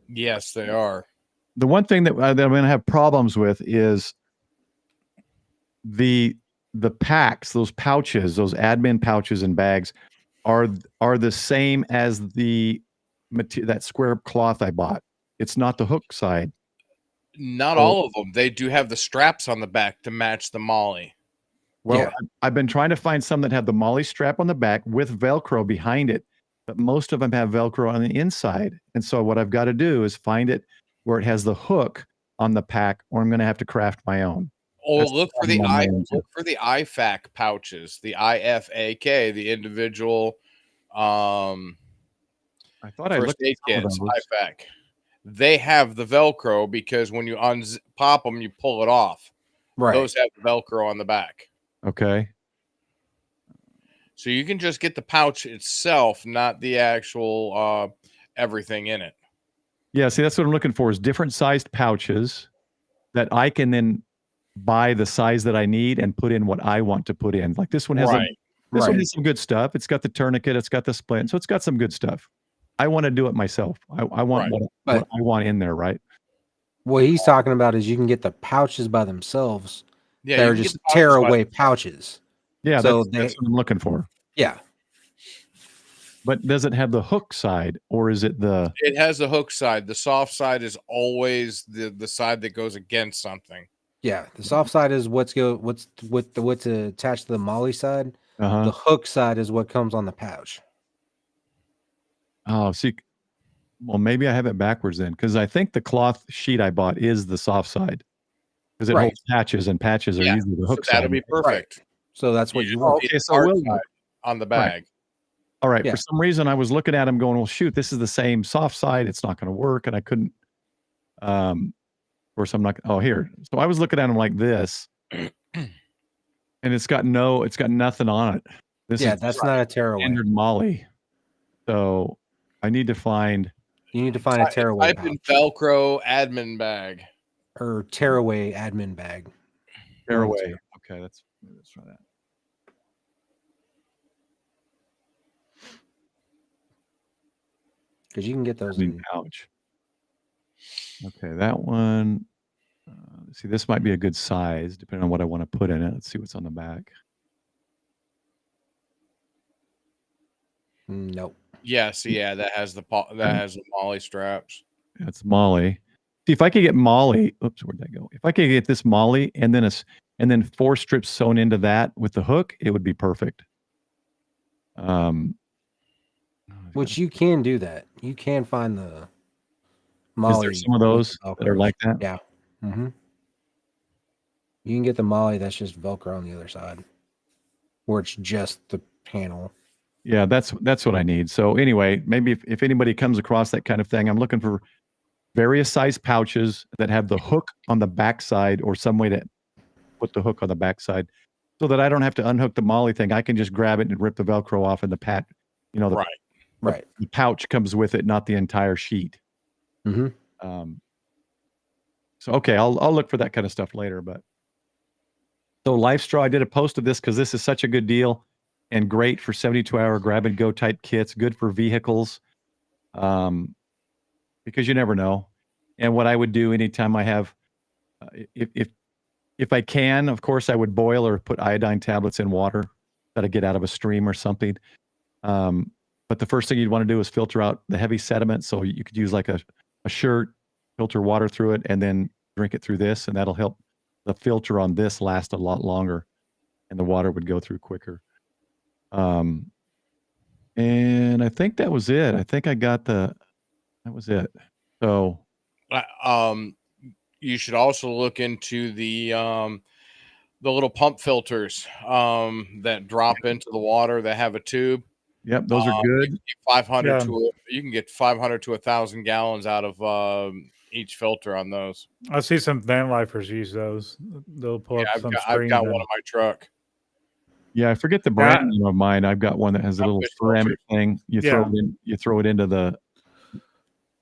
Yes, they are. The one thing that I'm going to have problems with is the packs, those pouches, those admin pouches and bags are the same as that square cloth I bought. It's not the hook side. Not all of them. They do have the straps on the back to match the MOLLE. Well, I've been trying to find some that have the MOLLE strap on the back with Velcro behind it, but most of them have Velcro on the inside. And so what I've got to do is find it where it has the hook on the pack, or I'm going to have to craft my own. Oh, look for the IFAK pouches, the IFAK, the individual. I thought I looked at kits, IFAK. They have the Velcro because when you pop them, you pull it off. Right. Those have the Velcro on the back. Okay. So you can just get the pouch itself, not the actual everything in it. Yeah, see, that's what I'm looking for is different sized pouches that I can then buy the size that I need and put in what I want to put in. Like this one has Right. this one Right. has some good stuff. It's got the tourniquet, it's got the splint, so it's got some good stuff. I want to do it myself. I want Right. what I want in there, right? What he's talking about is you can get the pouches by themselves. Yeah, They're you can get just the pouches by tearaway themselves. pouches. Yeah, So that's what I'm looking for. Yeah. But does it have the hook side or is it the It has the hook side. The soft side is always the side that goes against something. Yeah. The soft side is what's attached to the molly side. uh-huh. The hook side is what comes on the pouch. Oh, see, well, maybe I have it backwards then, because I think the cloth sheet I bought is the soft side, because it Right. holds patches, and patches are Yeah, usually the So hook that'll side. be perfect. So that's what You you just want. need Okay, the so hard we'll side on the Right. bag. All right. Yeah. For some reason, I was looking at them going, well, shoot, this is the same soft side. It's not going to work. And I couldn't, of course, I'm not, oh, here. So I was looking at them like this, and it's got nothing on it. This Yeah, is that's not a tearaway. standard Molly. So I need to find, You need to find a tearaway Type in pouch Velcro admin bag. or tearaway admin bag. tearaway. Okay, let's try that. Because you can get those Admin in. pouch. Okay, that one. See, this might be a good size, depending on what I want to put in it. Let's see what's on the back. Nope. Yes, yeah, that has the Molly straps. That's Molly. See, if I could get Molly, oops, where'd that go? If I could get this Molly and then 4 strips sewn into that with the hook, it would be perfect. Which you can do that. You can find the Is molly. there some of those that are like that? Yeah. Mm-hmm. You can get the molly that's just Velcro on the other side, where it's just the panel. Yeah, that's what I need. So anyway, maybe if anybody comes across that kind of thing, I'm looking for various size pouches that have the hook on the backside or some way to put the hook on the backside so that I don't have to unhook the Molly thing. I can just grab it and rip the Velcro off and the Right. the pouch comes with it, not the entire sheet. Mm-hmm. So okay, I'll look for that kind of stuff later. But so LifeStraw, I did a post of this because this is such a good deal and great for 72-hour grab and go type kits. Good for vehicles, because you never know. And what I would do anytime I have, if I can, of course, I would boil or put iodine tablets in water that I get out of a stream or something. But the first thing you'd want to do is filter out the heavy sediment. So you could use like a shirt, filter water through it, and then drink it through this, and that'll help the filter on this last a lot longer, and the water would go through quicker. And I think that was it. I think I got that was it. So You should also look into the little pump filters that drop into the water that have a tube. Yep, those are good. 500 you can get 500 to 1,000 gallons out of each filter on those. I see some van lifers use those. They'll pull up some I've got one on my truck. Yeah, I forget the brand name of mine. I've got one that has a little ceramic thing. You throw it into the.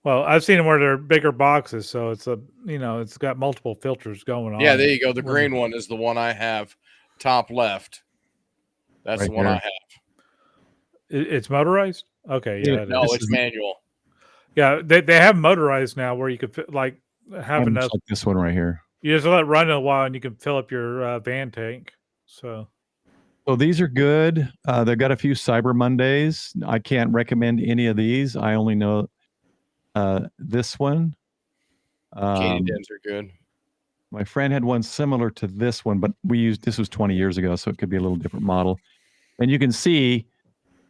Well, I've seen them where they're bigger boxes, so it's it's got multiple filters going on. Yeah, there you go. The green one is the one I have, top left. That's Right the one there. I have. It's motorized. Okay, yeah. No, it's manual. Yeah, they have motorized now where you could have enough. Like this one right here. You just let it run a while, and you can fill up your van tank. So these are good. They've got a few Cyber Mondays. I can't recommend any of these. I only know this one. Katie Dens are good. My friend had one similar to this one, but this was 20 years ago, so it could be a little different model. And you can see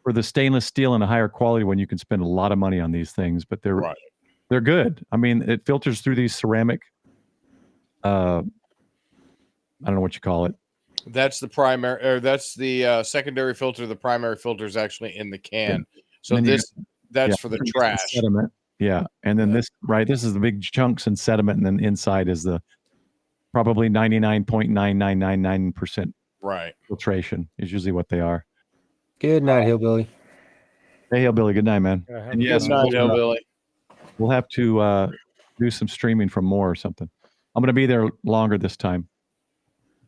for the stainless steel and a higher quality one, you can spend a lot of money on these things, but they're good. I mean, it filters through these ceramic. I don't know what you call it. That's the primary, or that's the secondary filter. The primary filter is actually in the can. So that's for the trash. Sediment. Yeah. And then this is the big chunks and sediment. And then inside is the probably 99.9999% filtration is usually what they are. Good night, Hillbilly. Hey, Hillbilly. Good night, man. And yes, Hillbilly. We'll have to do some streaming from more or something. I'm going to be there longer this time.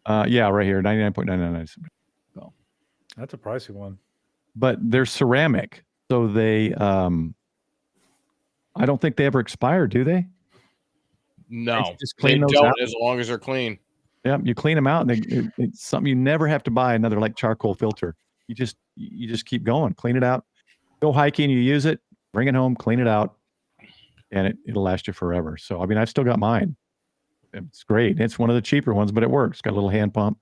Yeah, right here, 99.99. That's a pricey one. But they're ceramic, so they I don't think they ever expire, do they? No, just they clean those don't out? as long as they're clean. Yeah, you clean them out, and it's something you never have to buy another like charcoal filter. You just keep going, clean it out. Go hiking, you use it, bring it home, clean it out, and it'll last you forever. So I mean, I've still got mine. It's great. It's one of the cheaper ones, but it works. Got a little hand pump.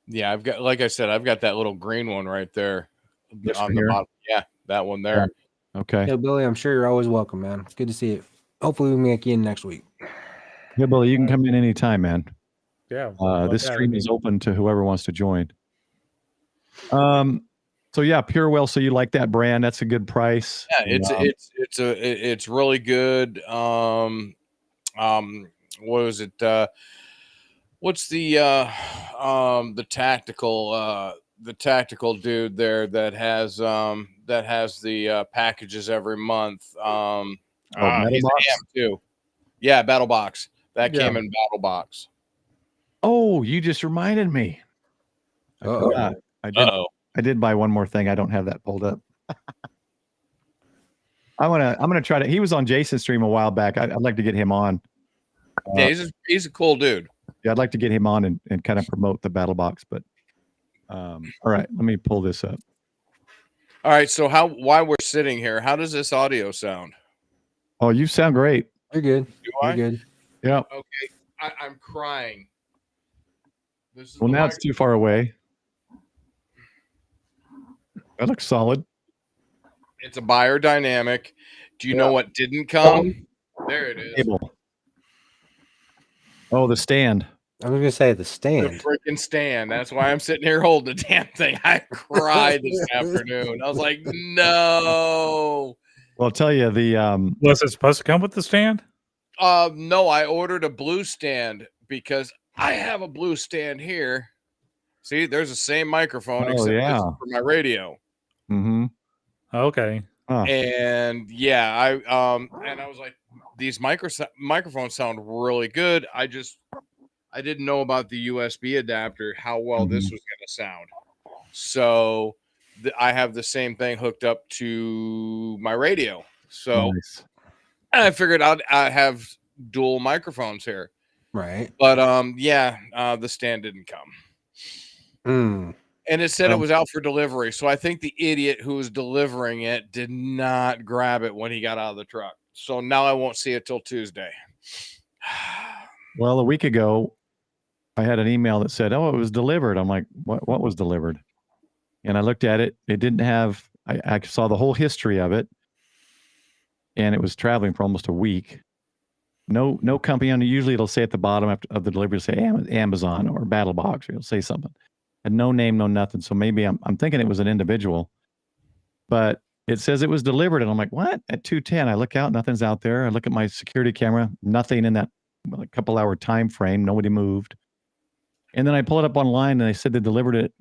Yeah, I've got, like I said, I've got that little green one right there This on one the here? bottom. Yeah, that one there. Okay. Yeah, Billy, I'm sure you're always welcome, man. It's good to see you. Hopefully we make you in next week. Yeah, Billy, you can come in anytime, man. Yeah. This stream is open to whoever wants to join. So yeah, Pure Well. So you like that brand? That's a good price. Yeah, it's really good. What was it? What's the tactical dude there that has the packages every month? He's Battle a Box? ham too. Yeah, Battle Box. That Yeah. came in Battle Box. Oh, you just reminded me. I Uh-oh. forgot. Uh-oh. I did buy one more thing. I don't have that pulled up. I'm gonna try to. He was on Jason's stream a while back. I'd like to get him on. Yeah, he's a cool dude. Yeah, I'd like to get him on and kind of promote the Battle Box. But all right, let me pull this up. All right, so while we're sitting here, how does this audio sound? Oh, you sound great. You're good. Do You're I? good. Yeah. Okay, I'm crying. This is Well, the now it's too far away. That looks solid. It's a biodynamic. Do you know what didn't come? There it is. Table. Oh, the stand. I was gonna say the The stand. freaking stand. That's why I'm sitting here holding the damn thing. I cried this afternoon. I was like, no. Well, I'll tell you the Was it supposed to come with the stand? No, I ordered a blue stand because I have a blue stand here. See, there's the same microphone except this is for my radio. Mm-hmm. Okay. Huh. And yeah, I was like, these microphones sound really good. I didn't know about the USB adapter, how well this was going to sound. So I have the same thing hooked up to my radio. So Nice. I figured I have dual microphones here. Right. But the stand didn't come. And it said it was out for delivery. So I think the idiot who was delivering it did not grab it when he got out of the truck. So now I won't see it till Tuesday. Well, a week ago, I had an email that said, "Oh, it was delivered." I'm like, "What was delivered?" And I looked at it. It didn't have. I saw the whole history of it, and it was traveling for almost a week. No company on it. Usually, it'll say at the bottom of the delivery, it'll say Amazon or Battle Box, or it'll say something. And no name, no nothing. So maybe I'm thinking it was an individual, but it says it was delivered. And I'm like, what? At 2:10, I look out, nothing's out there. I look at my security camera, nothing in that couple hour time frame. Nobody moved. And then I pull it up online and they said they delivered it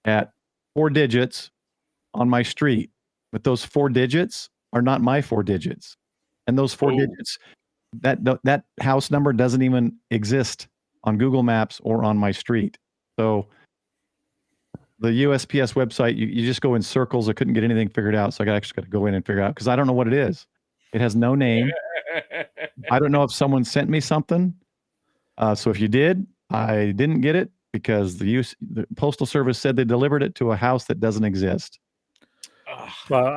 at 4 digits on my street. But those 4 digits are not my 4 digits. And those 4 digits, that house number doesn't even exist on Google Maps or on my street. So the USPS website, you just go in circles. I couldn't get anything figured out. So I actually got to go in and figure out because I don't know what it is. It has no name. I don't know if someone sent me something. So if you did, I didn't get it because the Postal Service said they delivered it to a house that doesn't exist. Well,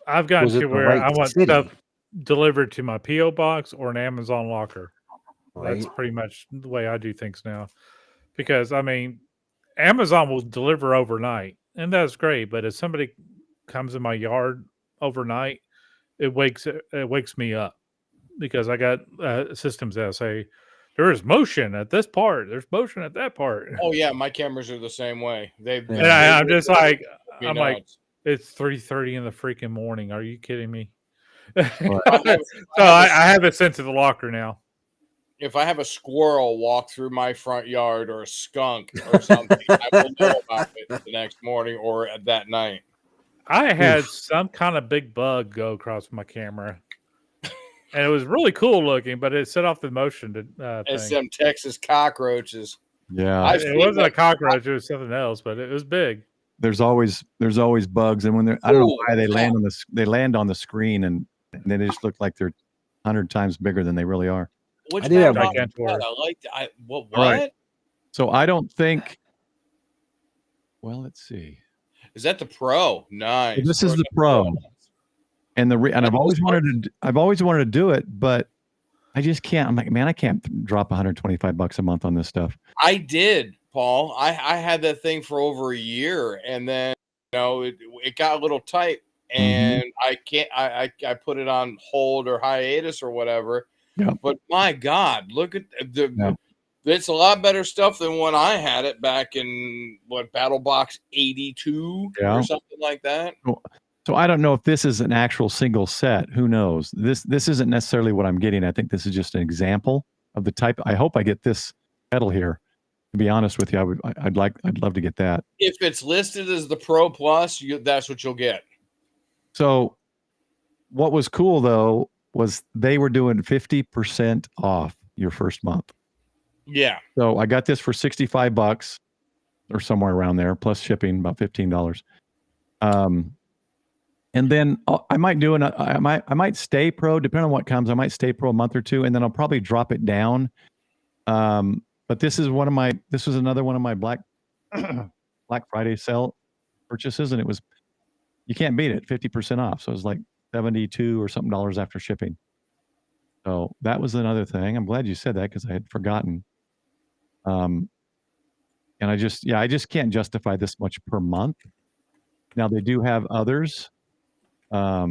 I've gotten to where I want stuff delivered to my P.O. box or an Amazon locker. Right. That's pretty much the way I do things now. Because, I mean, Amazon will deliver overnight, and that's great. But if somebody comes in my yard overnight, it wakes me up because I got systems that say there is motion at this part, there's motion at that part. Oh yeah, my cameras are the same way. I'm just like, it's 3:30 in the freaking morning. Are you kidding me? So I have it sent to the locker now. If I have a squirrel walk through my front yard or a skunk or something, I will know about it the next morning or that night. I had some kind of big bug go across my camera, and it was really cool looking, but it set off the motion. It's them Texas cockroaches. Yeah. I've It seen wasn't a that- cockroach; it was something else, but it was big. There's always bugs, and when they're I don't know Ooh, why they yeah. land on the screen, and they just look like they're 100 times bigger than they really are. Which I did have battle box one. was that? I liked. What? Right. So I don't think. Well, let's see. Is that the Pro? Nice. This is the Pro. And I've always wanted to do it, but I just can't. I'm like, man, I can't drop $125 a month on this stuff. I did, Paul. I had that thing for over a year, and then it got a little tight, and I can't. I put it on hold or hiatus or whatever. Yeah. But my God, look at the. Yeah. It's a lot better stuff than when I had it back in Battle Box 82 or something like that. So I don't know if this is an actual single set. Who knows? This isn't necessarily what I'm getting. I think this is just an example of the type. I hope I get this pedal here. To be honest with you, I'd love to get that. If it's listed as the Pro Plus, that's what you'll get. So what was cool though was they were doing 50% off your first month. Yeah. So I got this for $65 or somewhere around there, plus shipping, about $15. And then I might I might stay Pro, depending on what comes. I might stay Pro a month or two, and then I'll probably drop it down. But this was another one of my Black Friday sale purchases, and you can't beat it, 50% off. So it was like $72 or something after shipping. So that was another thing. I'm glad you said that because I had forgotten. And I just can't justify this much per month. Now they do have others. I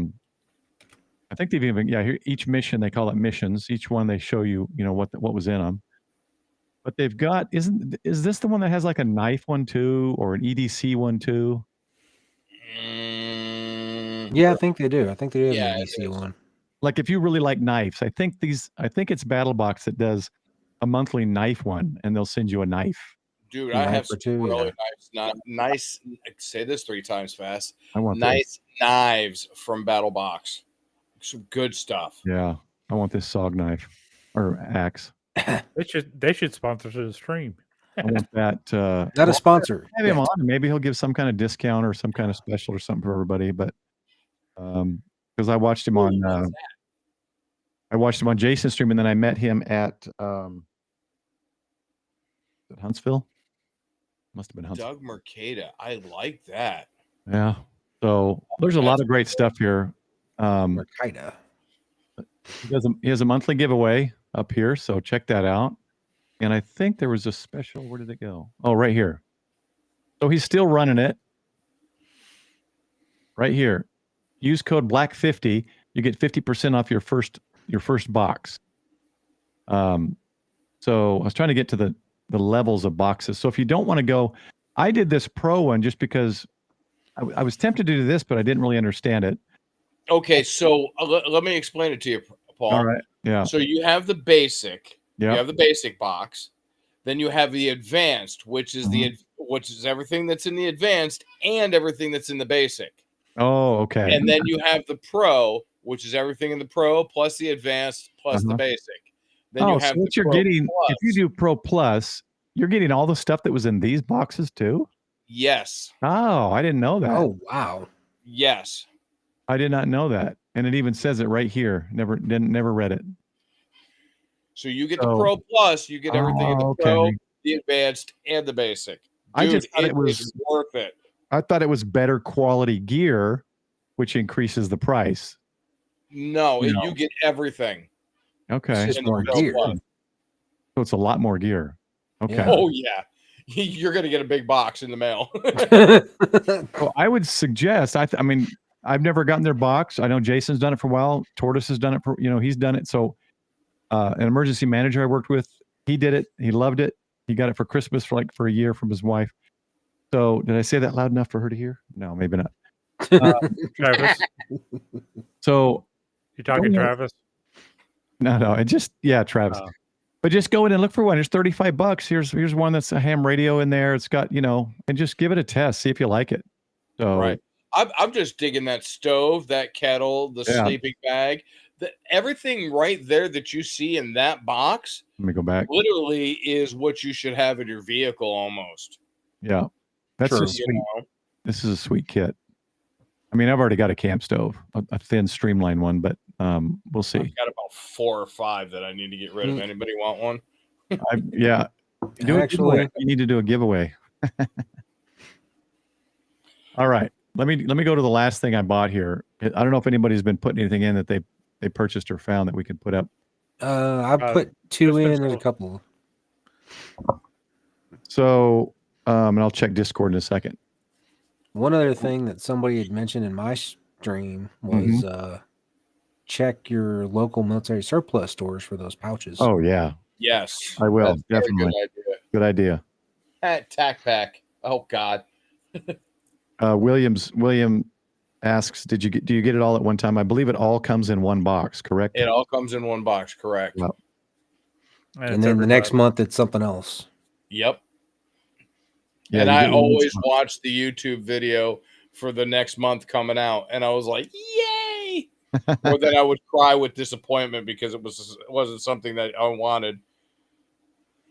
think they've even here, each mission, they call it missions. Each one they show you, what was in them. But they've got is this the one that has like a knife one too, or an EDC one too? Yeah, I think they do. I think they do have Yeah, an EDC one. Like if you really like knives, I think it's BattleBox that does a monthly knife one, and they'll send you a knife. Dude, Yeah, I have for some two, really nice. Say this 3 times fast. I want nice knives from BattleBox. Some good stuff. Yeah, I want this SOG knife or axe. They should sponsor the stream. I want that. Not a sponsor. Have him on. Maybe he'll give some kind of discount or some kind of special or something for everybody. But because I watched him on Jason's stream, and then I met him at Huntsville. Must have been Huntsville. Doug Mercada. I like that. Yeah. So there's a lot of great stuff here. Mercada. He has a monthly giveaway up here, so check that out. And I think there was a special. Where did it go? Oh, right here. So he's still running it. Right here. Use code BLACK50. You get 50% off your first box. So I was trying to get to the levels of boxes. So if you don't want to go, I did this Pro one just because I was tempted to do this, but I didn't really understand it. Okay, so let me explain it to you, Paul. All right. Yeah. So you have the basic. Yeah. You have the basic box. Then you have the advanced, which is which is everything that's in the advanced and everything that's in the basic. Oh, okay. And then you have the Pro, which is everything in the Pro plus the advanced plus the basic. Then you have so what you're getting, if you do Pro Plus, you're getting all the stuff that was in these boxes too? Yes. Oh, I didn't know that. Oh, wow. Yes. I did not know that. And it even says it right here. Never read it. So you get the Pro Plus, you get everything in the Pro, the advanced, and the basic. Dude, I just thought it was worth it. I thought it was better quality gear, which increases the price. No, you get everything. Okay. It's just more gear. So it's a lot more gear. Okay. Yeah. Oh yeah. You're gonna get a big box in the mail. Well, I would suggest. I mean, I've never gotten their box. I know Jason's done it for a while. Tortoise has done it for he's done it. So, an emergency manager I worked with, he did it. He loved it. He got it for Christmas for a year from his wife. So, did I say that loud enough for her to hear? No, maybe not. Travis, So, you talking Travis? no, it just Travis. Oh. But just go in and look for one. There's $35. Here's one that's a ham radio in there. It's got, and just give it a test. See if you like it. So Right. I'm just digging that stove, that kettle, the sleeping bag. everything right there that you see in that box Let me go back. literally is what you should have in your vehicle almost. Yeah, that's True. a sweet. This is a sweet kit. I mean, I've already got a camp stove, a thin, streamlined one, but we'll see. I've got about 4 or 5 that I need to get rid of. Anybody want one? Yeah, Actually, you need to do a giveaway. All right, let me go to the last thing I bought here. I don't know if anybody's been putting anything in that they purchased or found that we could put up. I put 2 in and a couple. So, and I'll check Discord in a second. One other thing that somebody had mentioned in my stream was check your local military surplus stores for those pouches. Oh yeah, Yes, I will That's a very definitely. Good idea. Tac pack. Oh God. William asks, do you get it all at one time? I believe it all comes in one box, correct? It all comes in one box, correct? Yep. And then the next month it's something else. Yep. Yeah, and you I get one always each month. watch the YouTube video for the next month coming out, and I was like, "Yay!" Or then I would cry with disappointment because it wasn't something that I wanted.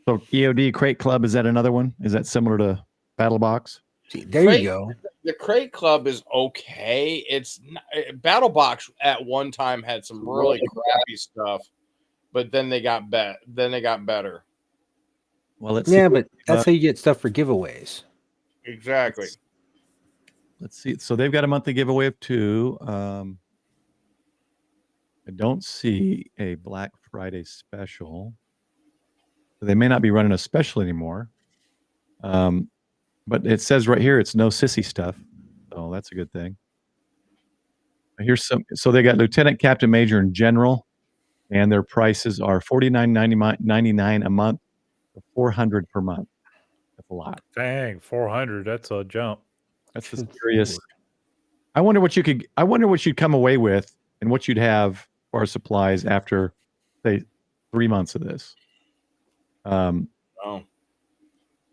So EOD Crate Club, is that another one? Is that similar to Battle Box? See, there you go. The Crate Club is okay. It's not, Battle Box at one time had some really crappy stuff, but then they got better. Well, let's Yeah, see. but that's how you get stuff for giveaways. Exactly. Let's see. So they've got a monthly giveaway of 2. I don't see a Black Friday special. They may not be running a special anymore. But it says right here it's no sissy stuff. So that's a good thing. Here's some. So they got Lieutenant, Captain, Major, and General, and their prices are $49.99 a month, $400 per month. That's a lot. Dang, 400. That's a jump. That's the serious. I wonder what you'd come away with and what you'd have for our supplies after, say, 3 months of this.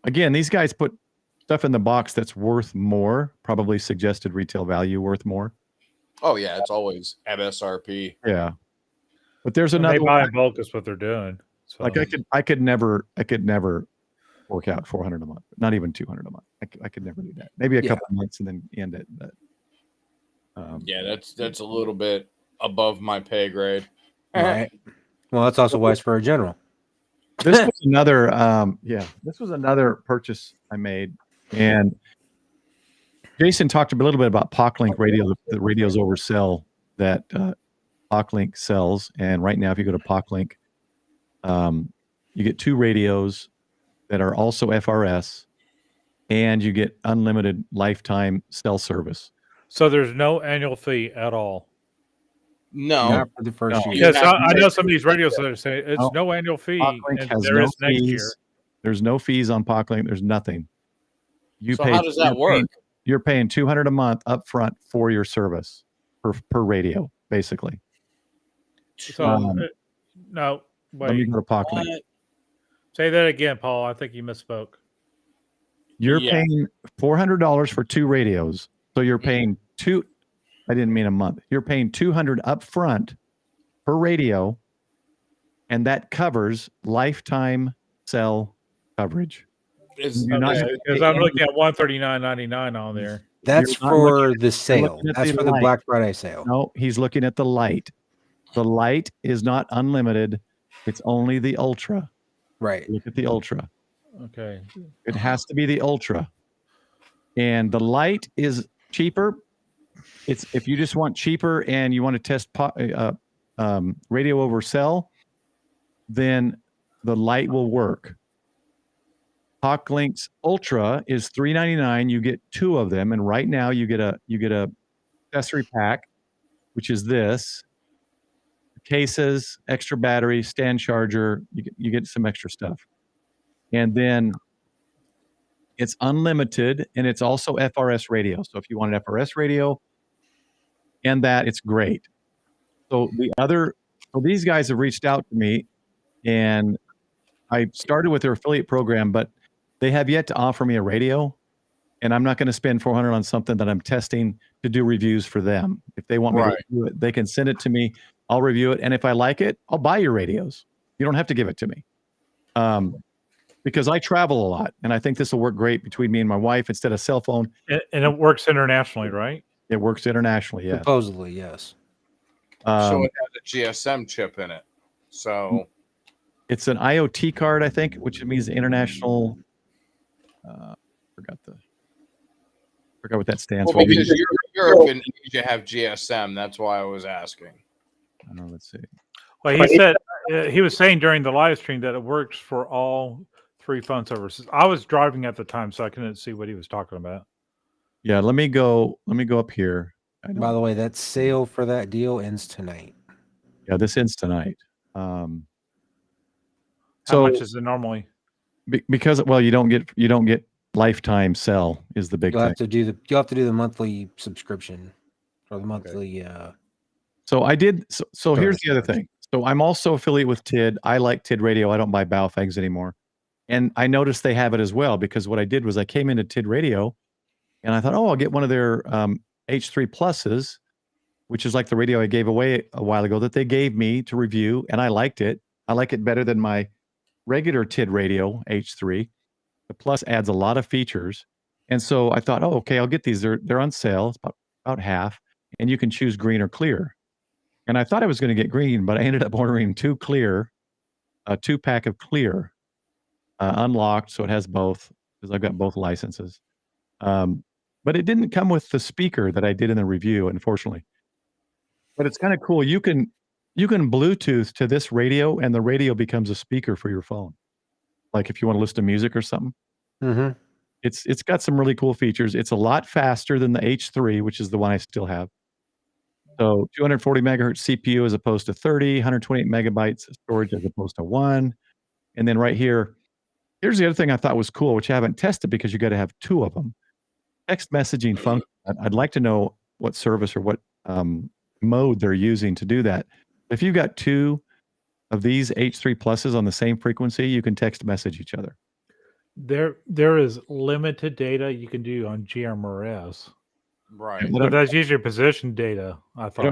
Again, these guys put stuff in the box that's worth more, probably suggested retail value worth more. Oh yeah, it's always MSRP. Yeah, but there's And another they buy one. in bulk is what they're doing. So. Like I could never work out $400 a month, not even $200 a month. I could never do that. Maybe a couple months and then end it. But yeah, that's a little bit above my pay grade. Right. Well, that's also why it's for a general. This was another this was another purchase I made, and Jason talked a little bit about POClink radio, the radios oversell that POClink sells. And right now, if you go to POClink, you get 2 radios that are also FRS, and you get unlimited lifetime cell service. So there's no annual fee at all. No, Not for the first No. year. Because I know some of these radios that are saying it's no annual fee, POClink and has there no is next fees. year. There's no fees on POClink. There's nothing. So how does that work? You're paying $200 a month up front for your service per radio, basically. So no, Let me wait. go to POClink. Say that again, Paul. I think you misspoke. You're Yeah. paying $400 for 2 radios. So you're paying I didn't mean a month. You're paying $200 up front per radio, and that covers lifetime cell coverage. You're not gonna Because pay I'm any- looking at $139.99 on there. That's You're not for looking the sale. looking at That's the for the light. Black Friday sale. No, he's looking at the light. The light is not unlimited. It's only the ultra. Right. Look at the ultra. Okay. It has to be the ultra. And the light is cheaper. It's if you just want cheaper and you want to test radio over cell, then the light will work. POClink's Ultra is $399. You get 2 of them, and right now you get a accessory pack, which is this: cases, extra battery, stand charger. You get some extra stuff, and then it's unlimited, and it's also FRS radio. So if you want an FRS radio, and that, it's great. So these guys have reached out to me, and I started with their affiliate program, but they have yet to offer me a radio, and I'm not going to spend $400 on something that I'm testing to do reviews for them. If they want me to do it, they can send it to me. I'll review it, and if I like it, I'll buy your radios. You don't have to give it to me, because I travel a lot, and I think this will work great between me and my wife instead of cell phone. And it works internationally, right? It works internationally, yeah. Supposedly, yes. So it has a GSM chip in it. So it's an IoT card, I think, which means international. Forgot what that stands for. because Europe and Asia have GSM. That's why I was asking. Let's see. Well, he said he was saying during the live stream that it works for all 3 phone services. I was driving at the time, so I couldn't see what he was talking about. Yeah, let me go up here. By the way, that sale for that deal ends tonight. Yeah, this ends tonight. How So much is it normally? because you don't get lifetime sell is the big You'll thing. have to do the monthly subscription or the monthly. So I did. So here's the other thing. So I'm also affiliate with TID. I like TID Radio. I don't buy Baofangs anymore. And I noticed they have it as well, because what I did was I came into TID Radio and I thought, I'll get one of their H3 Pluses, which is like the radio I gave away a while ago that they gave me to review. And I liked it. I like it better than my regular TID Radio H3. The Plus adds a lot of features. And so I thought, okay, I'll get these. They're on sale. It's about half. And you can choose green or clear. And I thought I was going to get green, but I ended up ordering 2 clear, a 2-pack of clear, unlocked. So it has both, because I've got both licenses. But it didn't come with the speaker that I did in the review, unfortunately. But it's kind of cool. You can Bluetooth to this radio, and the radio becomes a speaker for your phone. Like if you want to listen to music or something. Mm-hmm. It's got some really cool features. It's a lot faster than the H3, which is the one I still have. So 240 megahertz CPU as opposed to 30, 128 megabytes of storage as opposed to 1. And then right here, here's the other thing I thought was cool, which I haven't tested because you got to have 2 of them. Text messaging function. I'd like to know what service or what mode they're using to do that. If you've got 2 of these H3 Pluses on the same frequency, you can text message each other. There is limited data you can do on GMRS. Right. But that's usually position data. I thought.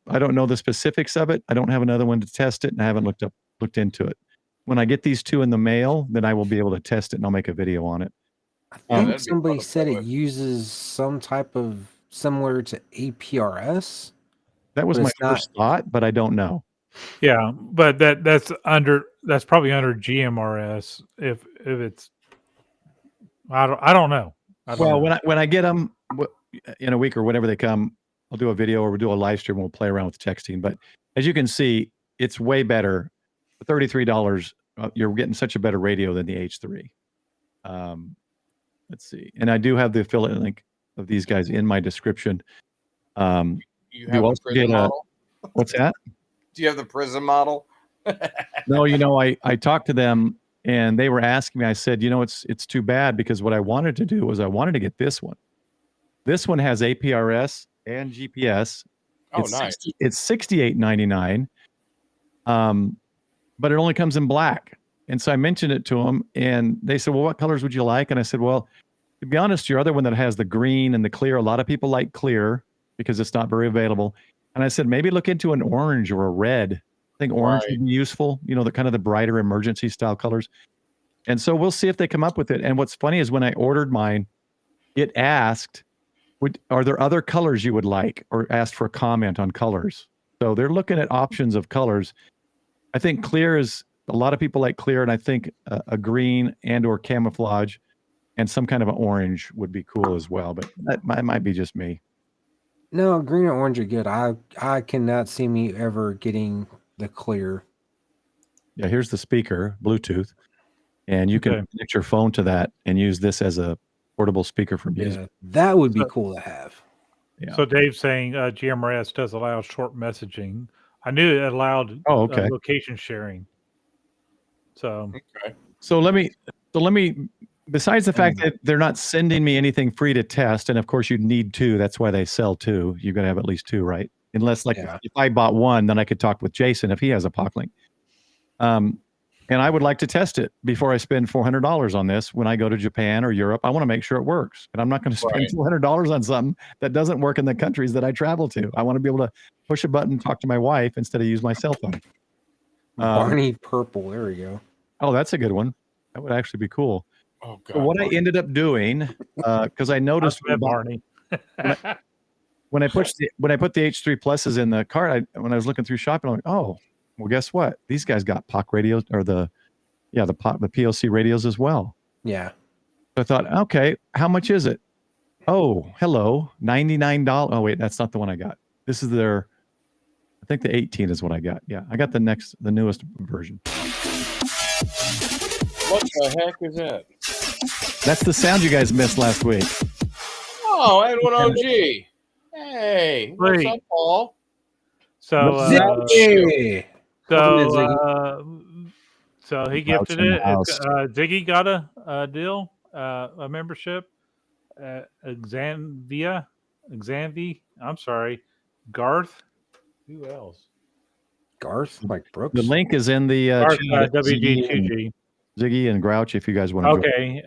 I don't know the specifics of it. I don't have another one to test it, and I haven't looked into it. When I get these 2 in the mail, then I will be able to test it, and I'll make a video on it. I think somebody said it uses some type of similar to APRS. That was my first thought, but I don't know. Yeah, but that's probably under GMRS. If it's, I don't know. When I get them in a week or whenever they come, I'll do a video or we'll do a live stream. We'll play around with texting. But as you can see, it's way better. For $33, you're getting such a better radio than the H3. Let's see. And I do have the affiliate link of these guys in my description. You have a Prism model? What's that? Do you have the Prism model? No, I talked to them and they were asking me, I said, it's too bad, because what I wanted to do was I wanted to get this one. This one has APRS and GPS. Oh, nice. It's $68.99. But it only comes in black. And so I mentioned it to them and they said, well, what colors would you like? And I said, well, to be honest, your other one that has the green and the clear, a lot of people like clear because it's not very available. And I said, maybe look into an orange or a red. I think orange would be useful, the kind of the brighter emergency style colors. And so we'll see if they come up with it. And what's funny is when I ordered mine, it asked, are there other colors you would like, or asked for a comment on colors. So they're looking at options of colors. I think clear is, a lot of people like clear, and I think a green and or camouflage and some kind of an orange would be cool as well. But that might be just me. No, green or orange are good. I cannot see me ever getting the clear. Yeah, here's the speaker, Bluetooth, and you can connect your phone to that and use this as a portable speaker for music. Yeah, that would be cool to have. Yeah. So Dave's saying GMRS does allow short messaging. I knew it allowed location sharing. So let me besides the fact that they're not sending me anything free to test, and of course you need 2, that's why they sell 2. You're going to have at least 2, right? Unless if I bought 1, then I could talk with Jason if he has a POC link. And I would like to test it before I spend $400 on this when I go to Japan or Europe. I want to make sure it works. And I'm not going to spend $400 on something that doesn't work in the countries that I travel to. I want to be able to push a button, talk to my wife instead of use my cell phone. Barney Purple. There we go. Oh, that's a good one. That would actually be cool. Oh God. So what I ended up doing, because I noticed Barney. when I put the H3 pluses in the cart, when I was looking through shopping, I'm like, oh, well, guess what? These guys got POC radios or the POC radios as well. Yeah. So I thought, okay, how much is it? Oh, hello, $99. Oh, wait, that's not the one I got. This is I think the 18 is what I got. Yeah, I got the newest version. What the heck is that? That's the sound you guys missed last week. Oh, Edwin OG. Hey, what's Wait. up, Paul? So, Hey. so he Grouch gifted in the it. house. Ziggy got a deal, a membership. Xanvi. I'm sorry, Garth. Who else? Garth, like Brooks. The link is in the Garth, chat. WG2G. Ziggy and Grouch, if you guys want to join. Okay,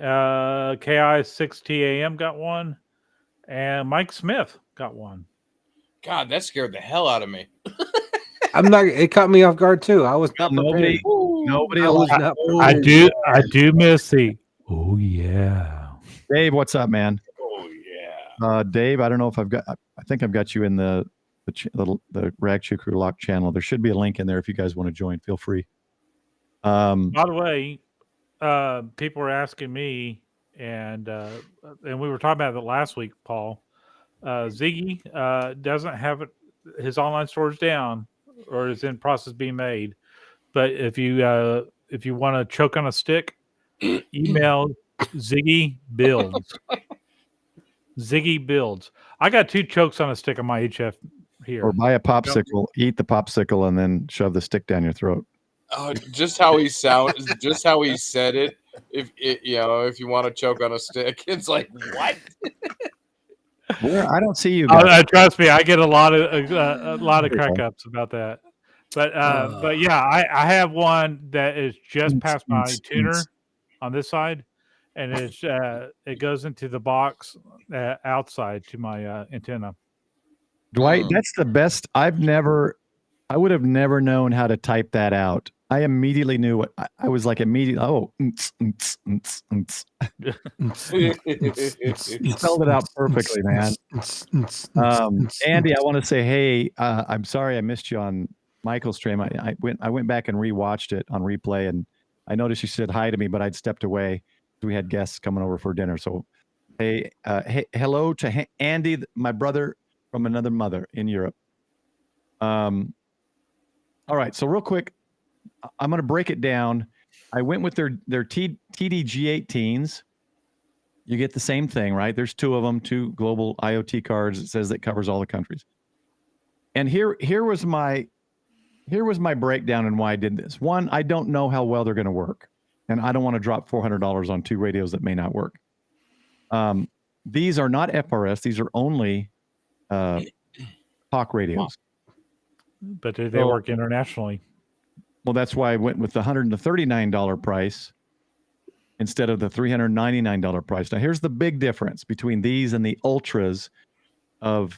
KI6TAM got one, and Mike Smith got one. God, that scared the hell out of me. I'm not. It caught me off guard too. I was not Nobody I was not I prepared. do miss the. Oh yeah. Dave, what's up, man? Oh yeah. Dave, I don't know if I think I've got you in the Ragchew Crew Lock channel. There should be a link in there if you guys want to join. Feel free. By the way, people were asking me, and we were talking about it last week, Paul. Ziggy doesn't have his online storage down, or is in process of being made. But if you want to choke on a stick, email Ziggy Builds. Ziggy Builds. I got 2 chokes on a stick on my HF here. Or buy a popsicle, eat the popsicle, and then shove the stick down your throat. Oh, just how he sounds, just how he said it. If you want to choke on a stick, it's like what? I don't see you guys. Trust me, I get a lot of crack ups about that. But yeah, I have one that is just past my tuner on this side, and it goes into the box outside to my antenna. Dwight, that's the best. I would have never known how to type that out. I immediately knew what I was like. Immediately, spelled it out perfectly, man. Andy, I want to say, hey, I'm sorry I missed you on Michael's stream. I went back and rewatched it on replay, and I noticed you said hi to me, but I'd stepped away. We had guests coming over for dinner. So, hey, hello to Andy, my brother from another mother in Europe. All right, so real quick, I'm going to break it down. I went with their TDG18s. You get the same thing, right? There's 2 of them, 2 global IoT cards. It says that covers all the countries. And here was my breakdown and why I did this. One, I don't know how well they're going to work, and I don't want to drop $400 on 2 radios that may not work. These are not FRS. These are only POC radios. But they work internationally. Well, that's why I went with the $139 price instead of the $399 price. Now, here's the big difference between these and the Ultras. Of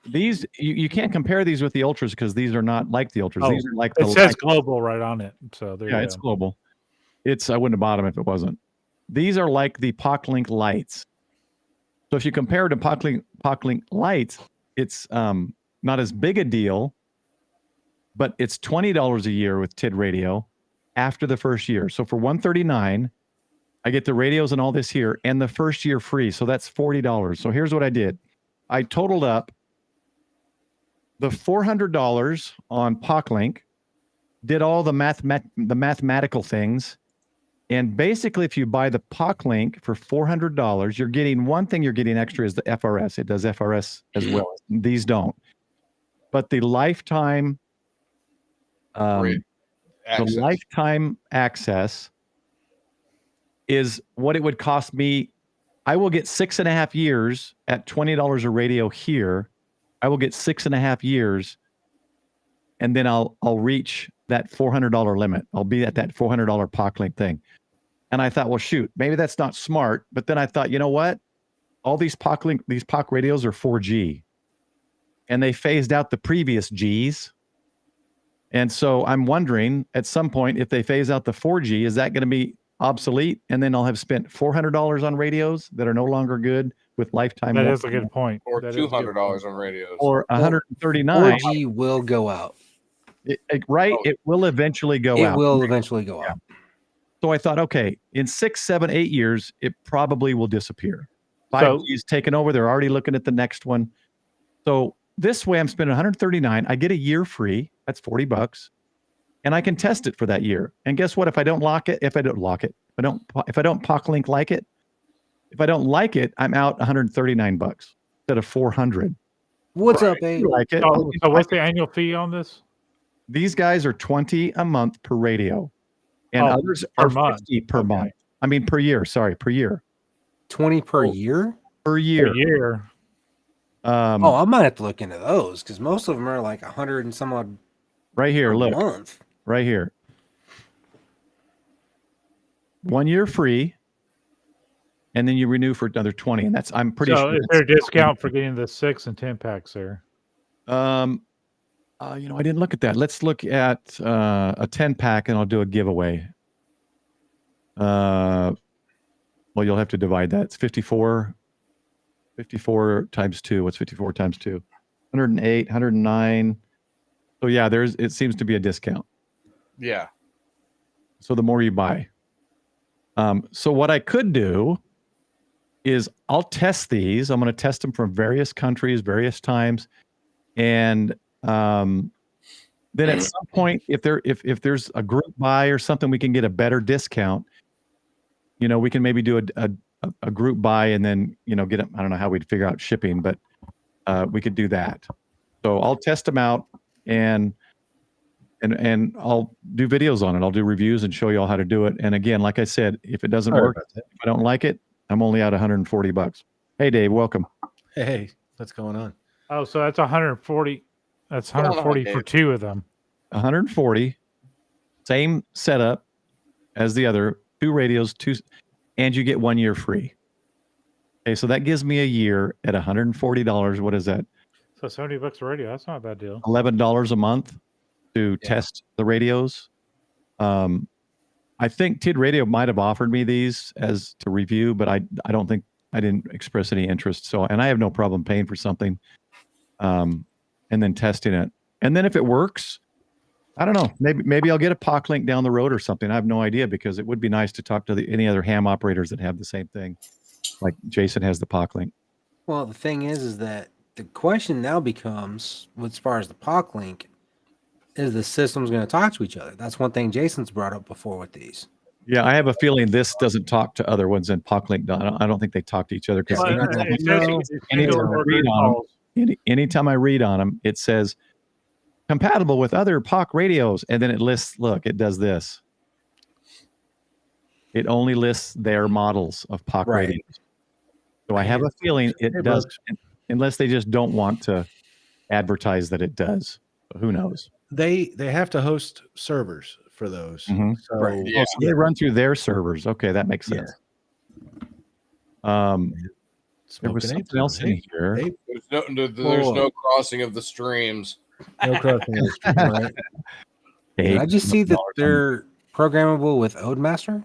these, you can't compare these with the Ultras because these are not like the Ultras. These are like it says global right on it. So there you go. It's global. I wouldn't have bought them if it wasn't. These are like the POClink lights. So if you compare to POClink lights, it's not as big a deal, but it's $20 a year with TID radio after the first year. So for $139, I get the radios and all this here, and the first year free. So that's $40. So here's what I did. I totaled up the $400 on POClink, did all the mathematical things, and basically if you buy the POClink for $400, you're getting one thing you're getting extra is the FRS. It does FRS as well. These don't. But the lifetime access is what it would cost me. I will get 6.5 years at $20 a radio here. I will get 6.5 years and then I'll reach that $400 limit. I'll be at that $400 POC-Link thing. And I thought, well, shoot, maybe that's not smart. But then I thought, you know what? All these POC radios are 4G, and they phased out the previous Gs. And so I'm wondering at some point, if they phase out the 4G, is that going to be obsolete? And then I'll have spent $400 on radios that are no longer good with lifetime. That is a good point. Or That is a good $200 point. on radios. Or 139. 4G will go out. Right? Oh. It will eventually go It out. will eventually go out. So I thought, okay, in 6, 7, 8 years, it probably will disappear. So- 5G's taken over. They're already looking at the next one. So this way I'm spending $139. I get a year free. That's $40. And I can test it for that year. And guess what? If I don't if I don't POC-Link like it, if I don't like it, I'm out $139 instead of $400. What's up, Abe? Like it. So what's the annual fee on this? These guys are $20 a month per radio, and Oh, others per are month. $50 per Okay. month. I mean, per year. Sorry, per year. 20 per year? Per year. A year. Oh, I might have to look into those because most of them are like 100 and some odd right here. a Look, month. right here. 1 year free, and then you renew for another 20. And that's I'm pretty So sure. is there a discount for getting the 6 and 10 packs there? I didn't look at that. Let's look at a 10-pack, and I'll do a giveaway. Well, you'll have to divide that. It's 54. 54 times 2. What's 54 times 2? 108, 109. So yeah, it seems to be a discount. Yeah. So the more you buy. So what I could do is I'll test these. I'm going to test them from various countries, various times. And then at some point, if there's a group buy or something, we can get a better discount. We can maybe do a group buy and then, get them. I don't know how we'd figure out shipping, but we could do that. So I'll test them out and I'll do videos on it. I'll do reviews and show you all how to do it. And again, like I said, if it doesn't work, if I don't like it, I'm only out $140. Hey, Dave, welcome. Hey, what's going on? Oh, so that's 140. That's Hold on, 140 for Dave. 2 of them. 140, same setup as the other, 2 radios, and you get 1 year free. Okay, so that gives me a year at $140. What is that? So $70 a radio. That's not a bad deal. $11 a month to test the radios. I think TID Radio might have offered me these as to review, but I don't think I didn't express any interest. So, and I have no problem paying for something, and then testing it. And then if it works, I don't know, maybe I'll get a POC-Link down the road or something. I have no idea, because it would be nice to talk to any other ham operators that have the same thing, like Jason has the POC-Link. Well, the thing is that the question now becomes, as far as the POC-Link, is the systems going to talk to each other? That's one thing Jason's brought up before with these. Yeah, I have a feeling this doesn't talk to other ones, and POC-Link, I don't think they talk to each other. Because anytime I read on them, it says compatible with other POC radios, and then it lists, look, it does this. It only lists their models of POC radios. So I have a feeling it does, unless they just don't want to advertise that it does. But who knows? They have to host servers for those. Mhm. So Yeah. So they run through their servers. Okay, that makes sense. There was Smoking something else in here. Hey, There's no crossing of the streams. no crossing of the stream, right? Did I just see that they're programmable with Odemaster?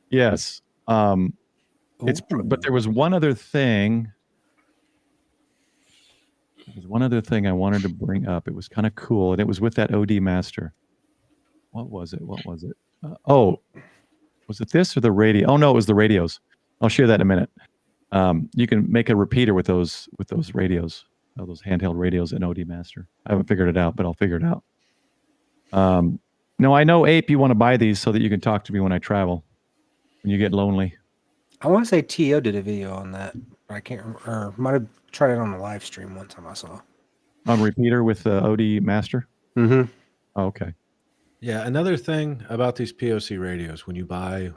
Yes. But there was one other thing. There's one other thing I wanted to bring up. It was kind of cool, and it was with that OD Master. What was it? Was it this or the radio? Oh no, it was the radios. I'll share that in a minute. You can make a repeater with those radios, those handheld radios in OD Master. I haven't figured it out, but I'll figure it out. No, I know, Ape, you want to buy these so that you can talk to me when I travel, when you get lonely. I want to say T.O. did a video on that, but I can't remember. Or might have tried it on a live stream one time I saw. On repeater with the OD Master? Mm-hmm. Oh, okay. Yeah, another thing about these POC radios, when you buy,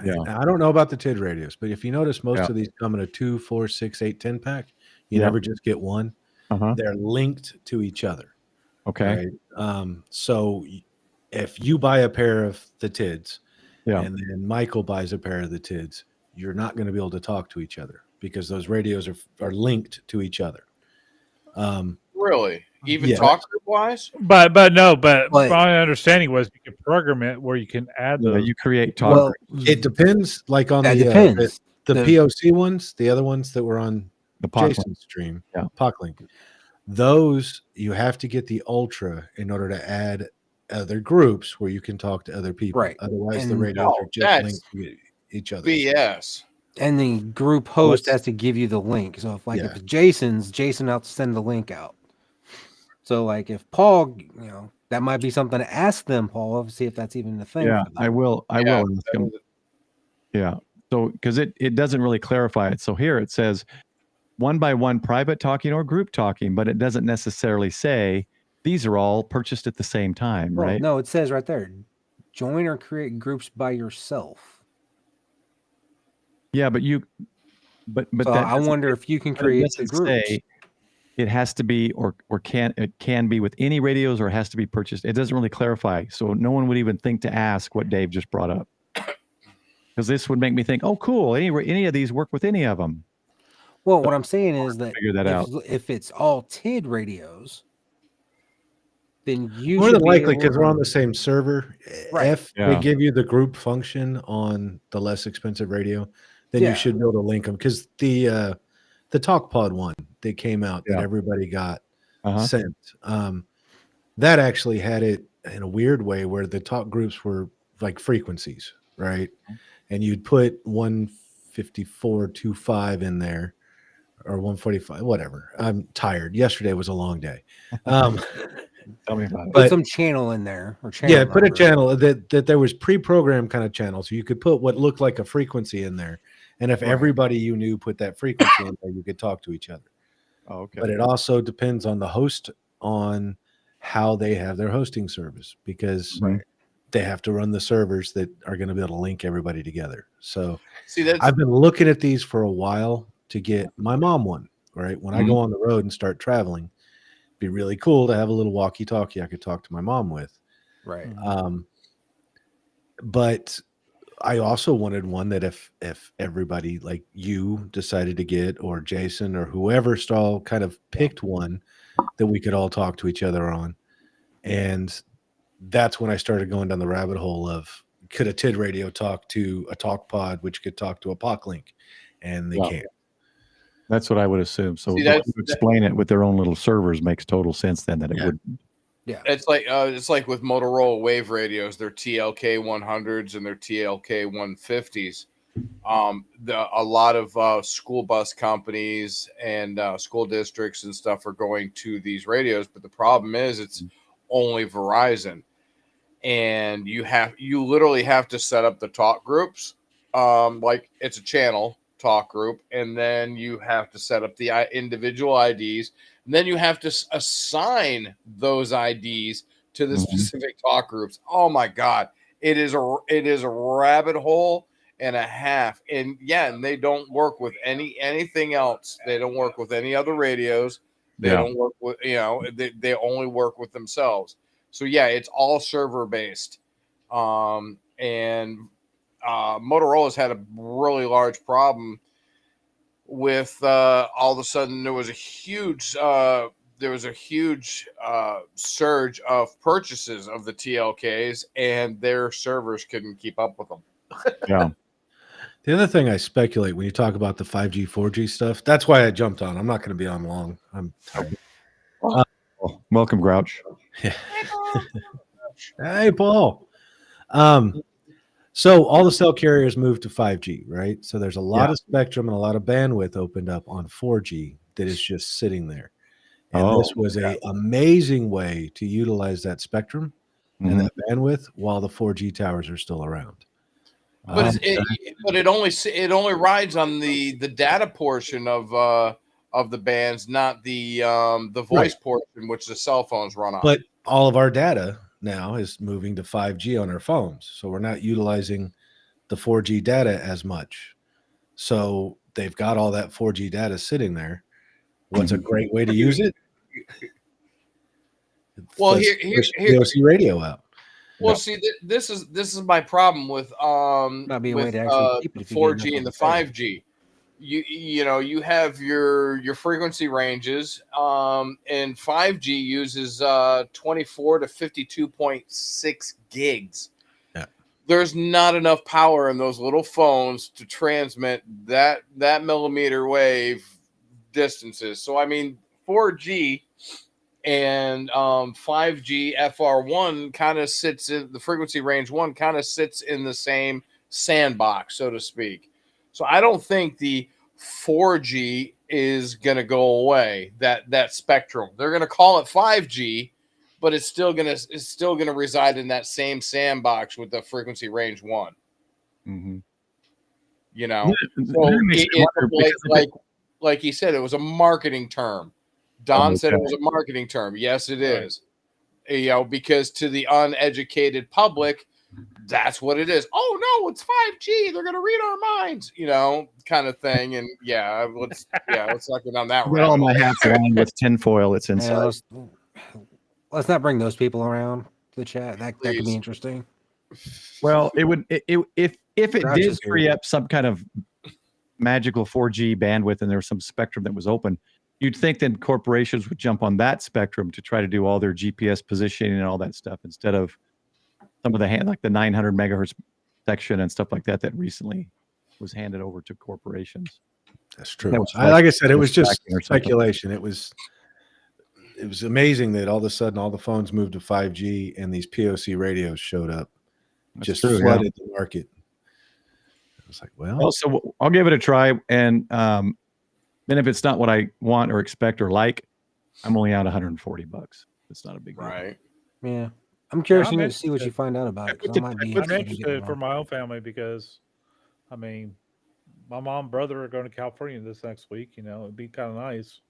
Yeah. I don't know about the TID radios, but if you notice, most Yeah. of these come in a 2, 4, 6, 8, 10 pack. You Yeah. never just get one. Uh-huh. They're linked to each other. Okay. Right? So if you buy a pair of the TIDs, Yeah. and then Michael buys a pair of the TIDs, you're not going to be able to talk to each other because those radios are linked to each other. Really? Even Yeah. talk group wise? But But- my understanding was you can program it where you can add Yeah, those. you create talk. Well, It depends, like on that the depends. the The- POC ones, the other ones that were on the POC. Jason's stream, Yeah. POClink. Those you have to get the Ultra in order to add other groups where you can talk to other people. Right. Otherwise, the And- radios are just that's linked to each other. BS. And the group host let's- has to give you the link. So if Yeah. if it's Jason's, Jason has to send the link out. So like if Paul, that might be something to ask them, Paul, to see if that's even a thing. Yeah, for them. I will Yeah, ask him. Yeah. So because it doesn't really clarify it. So here it says one by one private talking or group talking, but it doesn't necessarily say these are all purchased at the same time, Well, right? no, it says right there, join or create groups by yourself. Yeah, but So that I doesn't- wonder if you can but it create the doesn't groups. say it has to be or it can be with any radios or it has to be purchased. It doesn't really clarify. So no one would even think to ask what Dave just brought up. Because this would make me think, oh, cool. Any of these work with any of them. Well, what I'm saying is that, Figure that out. if it's all TID radios, then you More should than be likely able because we're to- on the same server. Right. If Yeah. they give you the group function on the less expensive radio, then Yeah. you should be able to link them because the TalkPod one that came out that Yeah. everybody got Uh-huh. sent, that actually had it in a weird way where the talk groups were like frequencies, right? And you'd put 154.25 in there or 145, whatever. I'm tired. Yesterday was a long day. Tell me about it. put but- some channel in there or channel. Yeah, put a number. channel that there was pre-programmed kind of channel, so you could put what looked like a frequency in there, and if Right. everybody you knew put that frequency in there, you could talk to each other. Oh, okay. But it also depends on the host on how they have their hosting service because Right. they have to run the servers that are going to be able to link everybody together. So See, that's I've been looking at these for a while to get my mom one. Right when I go on the road and start traveling, it'd be really cool to have a little walkie-talkie I could talk to my mom with. Right. But I also wanted one that if everybody like you decided to get or Jason or whoever all kind of picked one that we could all talk to each other on. And that's when I started going down the rabbit hole of could a TID radio talk to a talk pod, which could talk to a POClink, and they Yeah. can't. That's what I would assume. So See, the way that's- you explain it with their own little servers makes total sense then that it Yeah. would. Yeah. it's like with Motorola wave radios, their TLK 100s and their TLK 150s. A lot of school bus companies and school districts and stuff are going to these radios, but the problem is it's only Verizon, and you literally have to set up the talk groups, like it's a channel talk group, and then you have to set up the individual IDs, and then you have to assign those IDs to the specific talk groups. Oh my God, it is a rabbit hole and a half. And yeah, and they don't work with anything else. They don't work with any other radios. They don't work with they only work with themselves. So yeah, it's all server based. And Motorola's had a really large problem with all of a sudden there was a huge surge of purchases of the TLKs, and their servers couldn't keep up with them. Yeah. The other thing I speculate when you talk about the 5G, 4G stuff, that's why I jumped on. I'm not going to be on long. I'm tired. Welcome, Grouch. Hey, Paul. So all the cell carriers moved to 5G, right? So there's a lot of spectrum and a lot of bandwidth opened up on 4G that is just sitting there. And this was a amazing way to utilize that spectrum and that bandwidth while the 4G towers are still around. But it only rides on the data portion of the bands, not the voice portion, which the cell phones run on. But all of our data now is moving to 5G on our phones. So we're not utilizing the 4G data as much. So they've got all that 4G data sitting there. What's a great way to use it? Well, Let's here, push here, POC radio out. well, see, this is my problem with Not be a way to actually keep it the if you get enough 4G on and the the cable. 5G. You know, you have your frequency ranges, and 5G uses 24 to 52.6 gigs. Yeah. There's not enough power in those little phones to transmit that millimeter wave distances. So I mean, 4G and 5G FR1 kind of sits in the frequency range one, kind of sits in the same sandbox, so to speak. So I don't think the 4G is going to go away, that spectrum. They're going to call it 5G, but it's still going to reside in that same sandbox with the frequency range one. Mm-hmm. You know, That so makes me wonder, because like he said, it was a marketing term. Don said it was a marketing term. Yes, it is. You know, because to the uneducated public, that's what it is. Oh no, it's 5G. They're gonna read our minds, you know, kind of thing. And let's not go down that I've got all road. my hats lined with tinfoil. It's inside. Let's not bring those people around the chat. That could Please. be interesting. Well, it would if it Grouch did is free here. up some kind of magical 4G bandwidth and there was some spectrum that was open, you'd think then corporations would jump on that spectrum to try to do all their GPS positioning and all that stuff instead of some of the like the 900 megahertz section and stuff like that recently was handed over to corporations. That's true. That was Like I said, it was just tracking or something. speculation. It was amazing that all of a sudden all the phones moved to 5G and these POC radios showed up, That's just true, flooded the market. I was like, well, So I'll give it a try, and then if it's not what I want or expect or like, I'm only out $140. It's not a big deal. Right. Yeah. I'm curious I'm to see what interested. you find out about it. 'Cause I might be I'm interested in interested getting for one. my own family because, I mean, my mom and brother are going to California this next week. You know, it'd be kind of nice.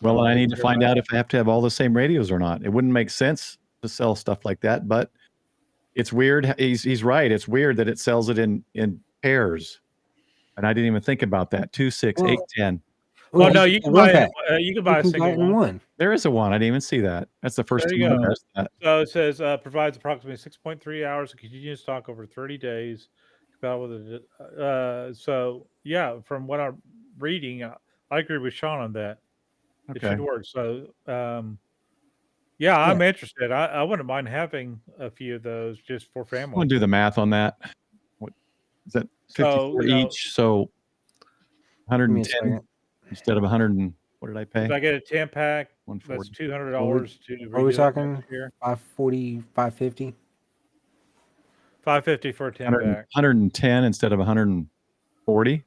Well, I need to Figure find out- out if I have to have all the same radios or not. It wouldn't make sense to sell stuff like that, but it's weird. He's right. It's weird that it sells it in pairs, and I didn't even think about that. 2, 6, 8, 10. Well, Ooh, no, you can one buy pack. you can buy a You can buy single it in one. one. There is a one. I didn't even see that. That's the first There time you I go. noticed that. So it says provides approximately 6.3 hours of continuous talk over 30 days. So yeah, from what I'm reading, I agree with Sean on that. It Okay. should work. So yeah, I'm interested. I wouldn't mind having a few of those just for I'm family. gonna do the math on that. What is that? 54 So, you know- each. So Give me a 110 second. instead of 100. And what did I If pay? I get a 10-pack, 140. that's $200 to Are we redo it talking next year. 540, 550? $550 for a 10-pack. 110 instead of 140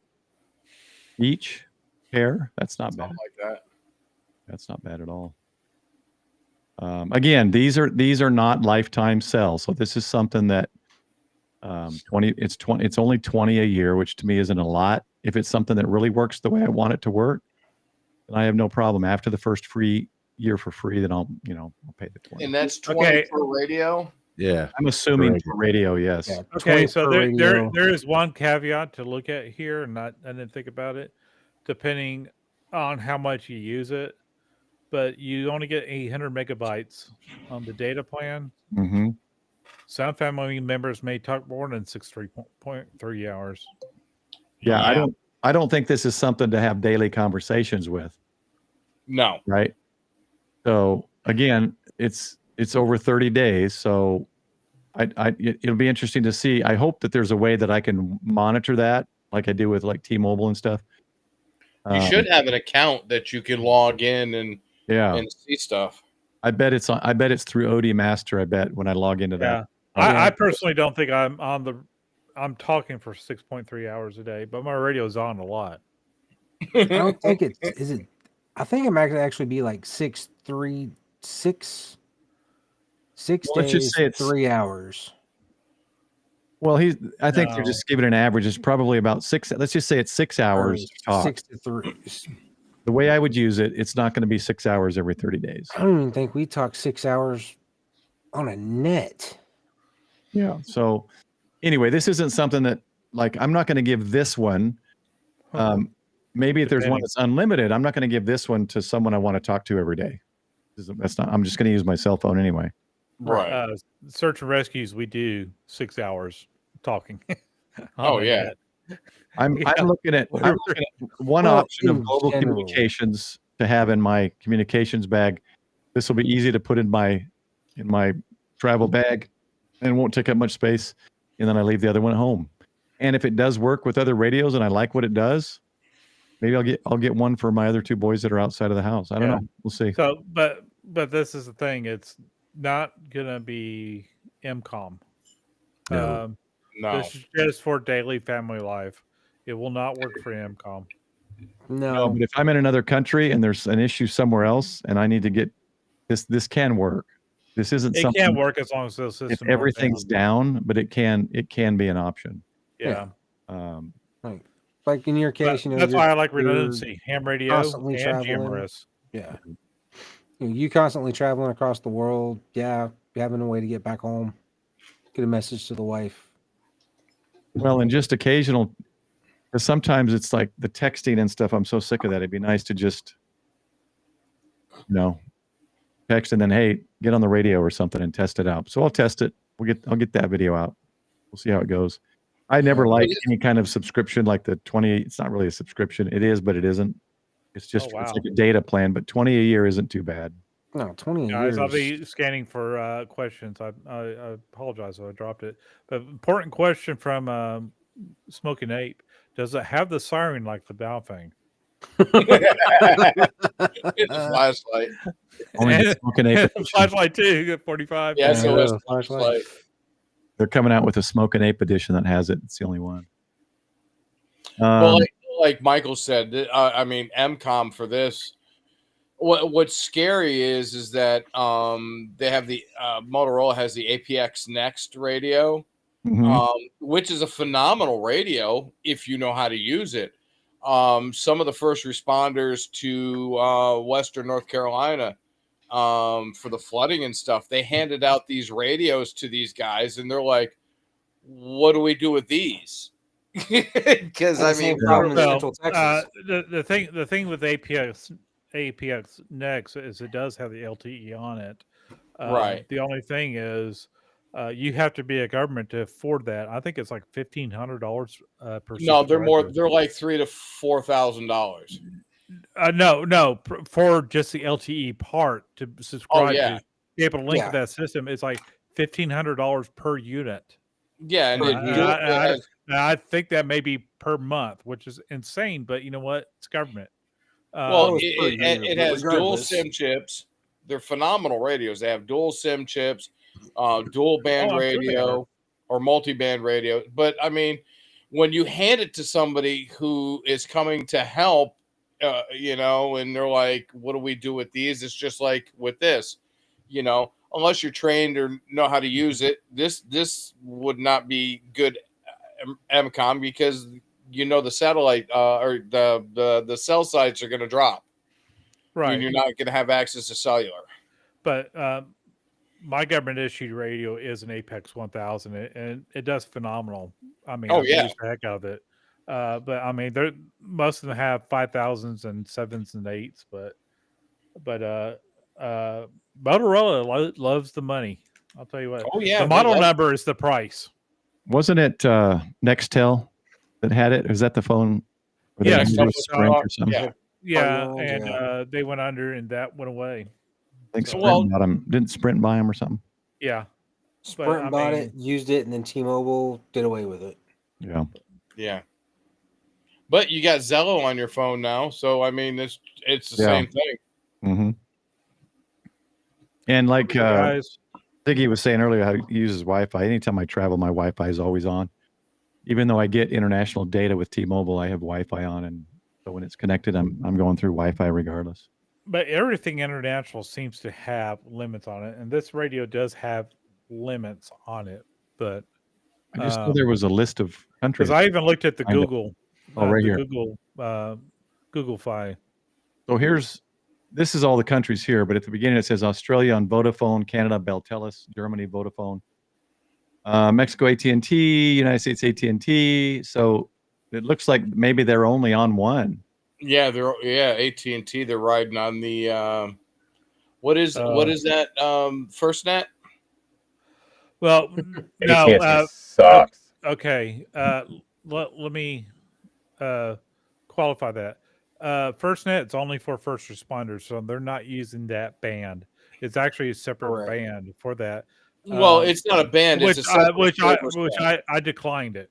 each pair. That's not bad. Something like that. That's not bad at all. Again, these are not lifetime sales. So this is something that 20. It's only 20 a year, which to me isn't a lot. If it's something that really works the way I want it to work, then I have no problem. After the first free year for free, then I'll pay the 20. And that's 20 Okay. per radio. yeah. I'm assuming Radio. for radio, yes. Yeah, Okay, 20 so per there radio. is one caveat to look at here, and I didn't think about it, depending on how much you use it. But you only get 800 megabytes on the data plan. Mm-hmm. Some family members may talk more than 6.3 hours. Yeah, I don't think this is something to have daily conversations with, No. right? So again, it's over 30 days. So it'll be interesting to see. I hope that there's a way that I can monitor that, like I do with like T-Mobile and stuff. You should have an account that you can log in and see stuff. I bet it's through OD Master. I bet when I log into that. I personally don't think I'm talking for 6.3 hours a day, but my radio's on a lot. I don't think it is it. I think it might actually be like 6 Well, days, let's just say it's 3 hours. Well, I think they're No. just giving an average. It's probably about 6. Let's just say it's 6 hours talk. 6 to 3. The way I would use it, it's not going to be 6 hours every 30 days. I don't even think we talk 6 hours on a net. Yeah. So anyway, this isn't something that like I'm not going to give this one. Maybe if there's one Depending. that's unlimited, I'm not going to give this one to someone I want to talk to every day. That's not. I'm just going to use my cell phone anyway. Right. Search and rescues, we do 6 hours talking. Oh, yeah. I'm looking at one option of global communications to have in my communications bag. This will be easy to put in my travel bag and won't take up much space. And then I leave the other one at home. And if it does work with other radios and I like what it does, maybe I'll get one for my other two boys that are outside of the house. I don't know. We'll see. So, but this is the thing. It's not gonna be MCOM. No. No. This is just for daily family life. It will not work for MCOM. No, but if I'm in another country and there's an issue somewhere else and I need to get this can work. This isn't something. It can work as long as the system. If everything's down, but it can be an option. Yeah. Like in your case, that's why I like redundancy. Ham radio constantly and traveling. GMRS. Yeah. You constantly traveling across the world. Yeah. Having a way to get back home. Get a message to the wife. Well, and just occasional, because sometimes it's like the texting and stuff. I'm so sick of that. It'd be nice to just, text and then, hey, get on the radio or something and test it out. So I'll test it. I'll get that video out. We'll see how it goes. I never liked any kind of subscription like the 20. It's not really a subscription. It is, but it isn't. It's just it's like a data plan. But 20 a year isn't too bad. No, 20 Guys, years. I'll be scanning for questions. I apologize if I dropped it. But important question from Smoking Ape: does it have the siren like the Baofeng? It's a flashlight. Only the Smoking Ape. Flashlight too. 45. Yeah, so it's a flashlight. They're coming out with a Smoking Ape edition that has it. It's the only one. Well, like Michael said, I mean, MCOM for this. What's scary is that they have the Motorola has the APX Next radio, which is a phenomenal radio if you know how to use it. Some of the first responders to Western North Carolina for the flooding and stuff, they handed out these radios to these guys, and they're like, "What do we do with these?" Because I mean, the thing with APX Next is it does have the LTE on it. Right. The only thing is you have to be a government to afford that. I think it's like $1,500 per. No, they're more. They're like $3,000 to $4,000. No, for just the LTE part to subscribe to be able to link to that system, it's like $1,500 per unit. Yeah, and I think that may be per month, which is insane. But you know what? It's government. Well, it has dual SIM chips. They're phenomenal radios. They have dual SIM chips, dual band radio, or multi-band radio. But I mean, when you hand it to somebody who is coming to help, and they're like, "What do we do with these?" It's just like with this, unless you're trained or know how to use it, this would not be good MCOM because the satellite or the cell sites are going to drop, right? And you're not going to have access to cellular. But my government issued radio is an Apex 1000, and it does phenomenal. I mean, I use the heck out of it. But I mean, most of them have 5,000s and 7s and 8s, but Motorola loves the money. I'll tell you what. Oh yeah, the model number is the price. Wasn't it Nextel that had it? Was that the phone? Yeah, Sprint or something? Yeah, they went under and that went away. I think Sprint bought them. Didn't Sprint buy them or something? Yeah, Sprint bought it, used it, and then T-Mobile did away with it. Yeah. But you got Zello on your phone now, so I mean, it's the same thing. Mm-hmm. And like Ziggy was saying earlier, how he uses Wi-Fi. Anytime I travel, my Wi-Fi is always on. Even though I get international data with T-Mobile, I have Wi-Fi on, and so when it's connected, I'm going through Wi-Fi regardless. But everything international seems to have limits on it, and this radio does have limits on it. But I just know there was a list of countries. Because I even looked at the Google. Right here. Google Fi. So this is all the countries here, but at the beginning it says Australia on Vodafone, Canada Beltelis, Germany Vodafone, Mexico AT&T, United States AT&T. So it looks like maybe they're only on one. Yeah, AT&T. They're riding on the What is that? FirstNet? Well, no. AT&T sucks. Okay. Let me qualify that. FirstNet is only for first responders, so they're not using that band. It's actually a separate Correct. band for that. Well, it's not a band. It's which a separate service. I declined it.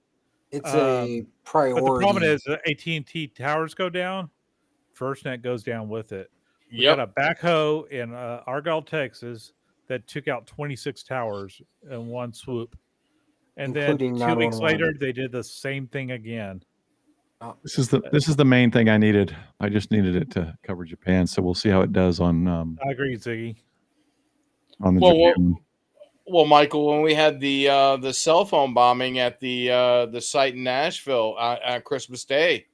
It's a priority. But the problem is the AT&T towers go down, FirstNet goes down with it. We got a backhoe in Argyle, Texas, that took out 26 towers in one swoop, and Including then 2 weeks 911. later they did the same thing again. This is the main thing I needed. I just needed it to cover Japan, so we'll see how it does on I agree, Ziggy. on the Japan. Well, Michael, when we had the cell phone bombing at the site in Nashville on Christmas Day,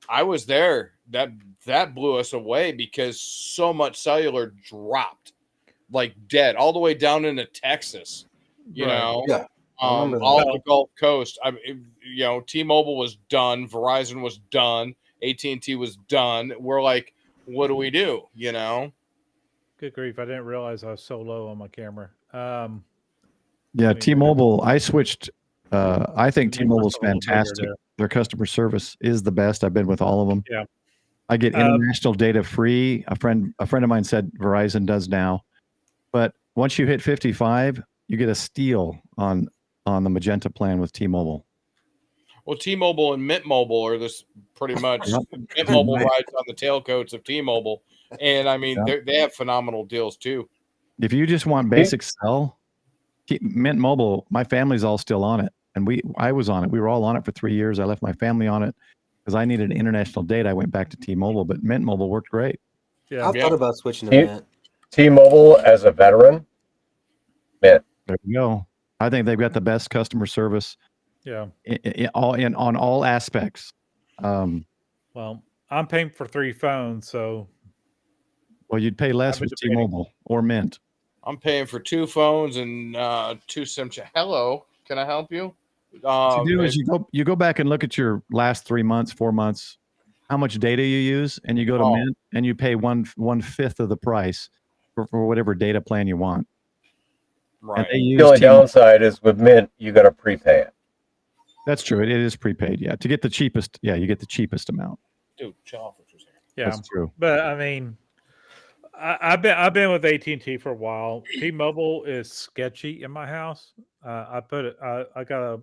I was there. That blew us away because so much cellular dropped, like dead, all the way down into Texas. You know, Yeah. all the Gulf Coast. T-Mobile was done, Verizon was done, AT&T was done. We're like, what do we do? You know. Good grief! I didn't realize I was so low on my camera. Yeah, T-Mobile. I switched. I think T-Mobile's a little bigger fantastic. there. Their customer service is the best. I've been with all of them. Yeah. I get international data free. A friend of mine said Verizon does now, but once you hit 55, you get a steal on the Magenta plan with T-Mobile. Well, T-Mobile and Mint Mobile are this pretty much. Mint Mobile rides on the tailcoats of T-Mobile, and I mean they have phenomenal deals too. If you just want basic cell, Mint Mobile, my family's all still on it, and I was on it. We were all on it for 3 years. I left my family on it because I needed international data. I went back to T-Mobile, but Mint Mobile worked great. Yeah, I thought about switching to Mint. T-Mobile as a veteran, Mint. There you go. I think they've got the best customer service. Yeah. On all aspects. Well, I'm paying for 3 phones, so. Well, you'd pay less with T-Mobile or Mint. I'm paying for 2 phones and 2 SIM. Hello, can I help you? What you do is you go back and look at your last 3 months, 4 months, how much data you use, and you go to Mint and you pay one fifth of the price for whatever data plan you want. Right. The only downside is with Mint, you got to prepay it. That's true. It is prepaid. Yeah, to get the cheapest. Yeah, you get the cheapest amount. Dude, chill off what you're saying. Yeah, that's true. But I mean, I've been with AT&T for a while. T-Mobile is sketchy in my house. I got a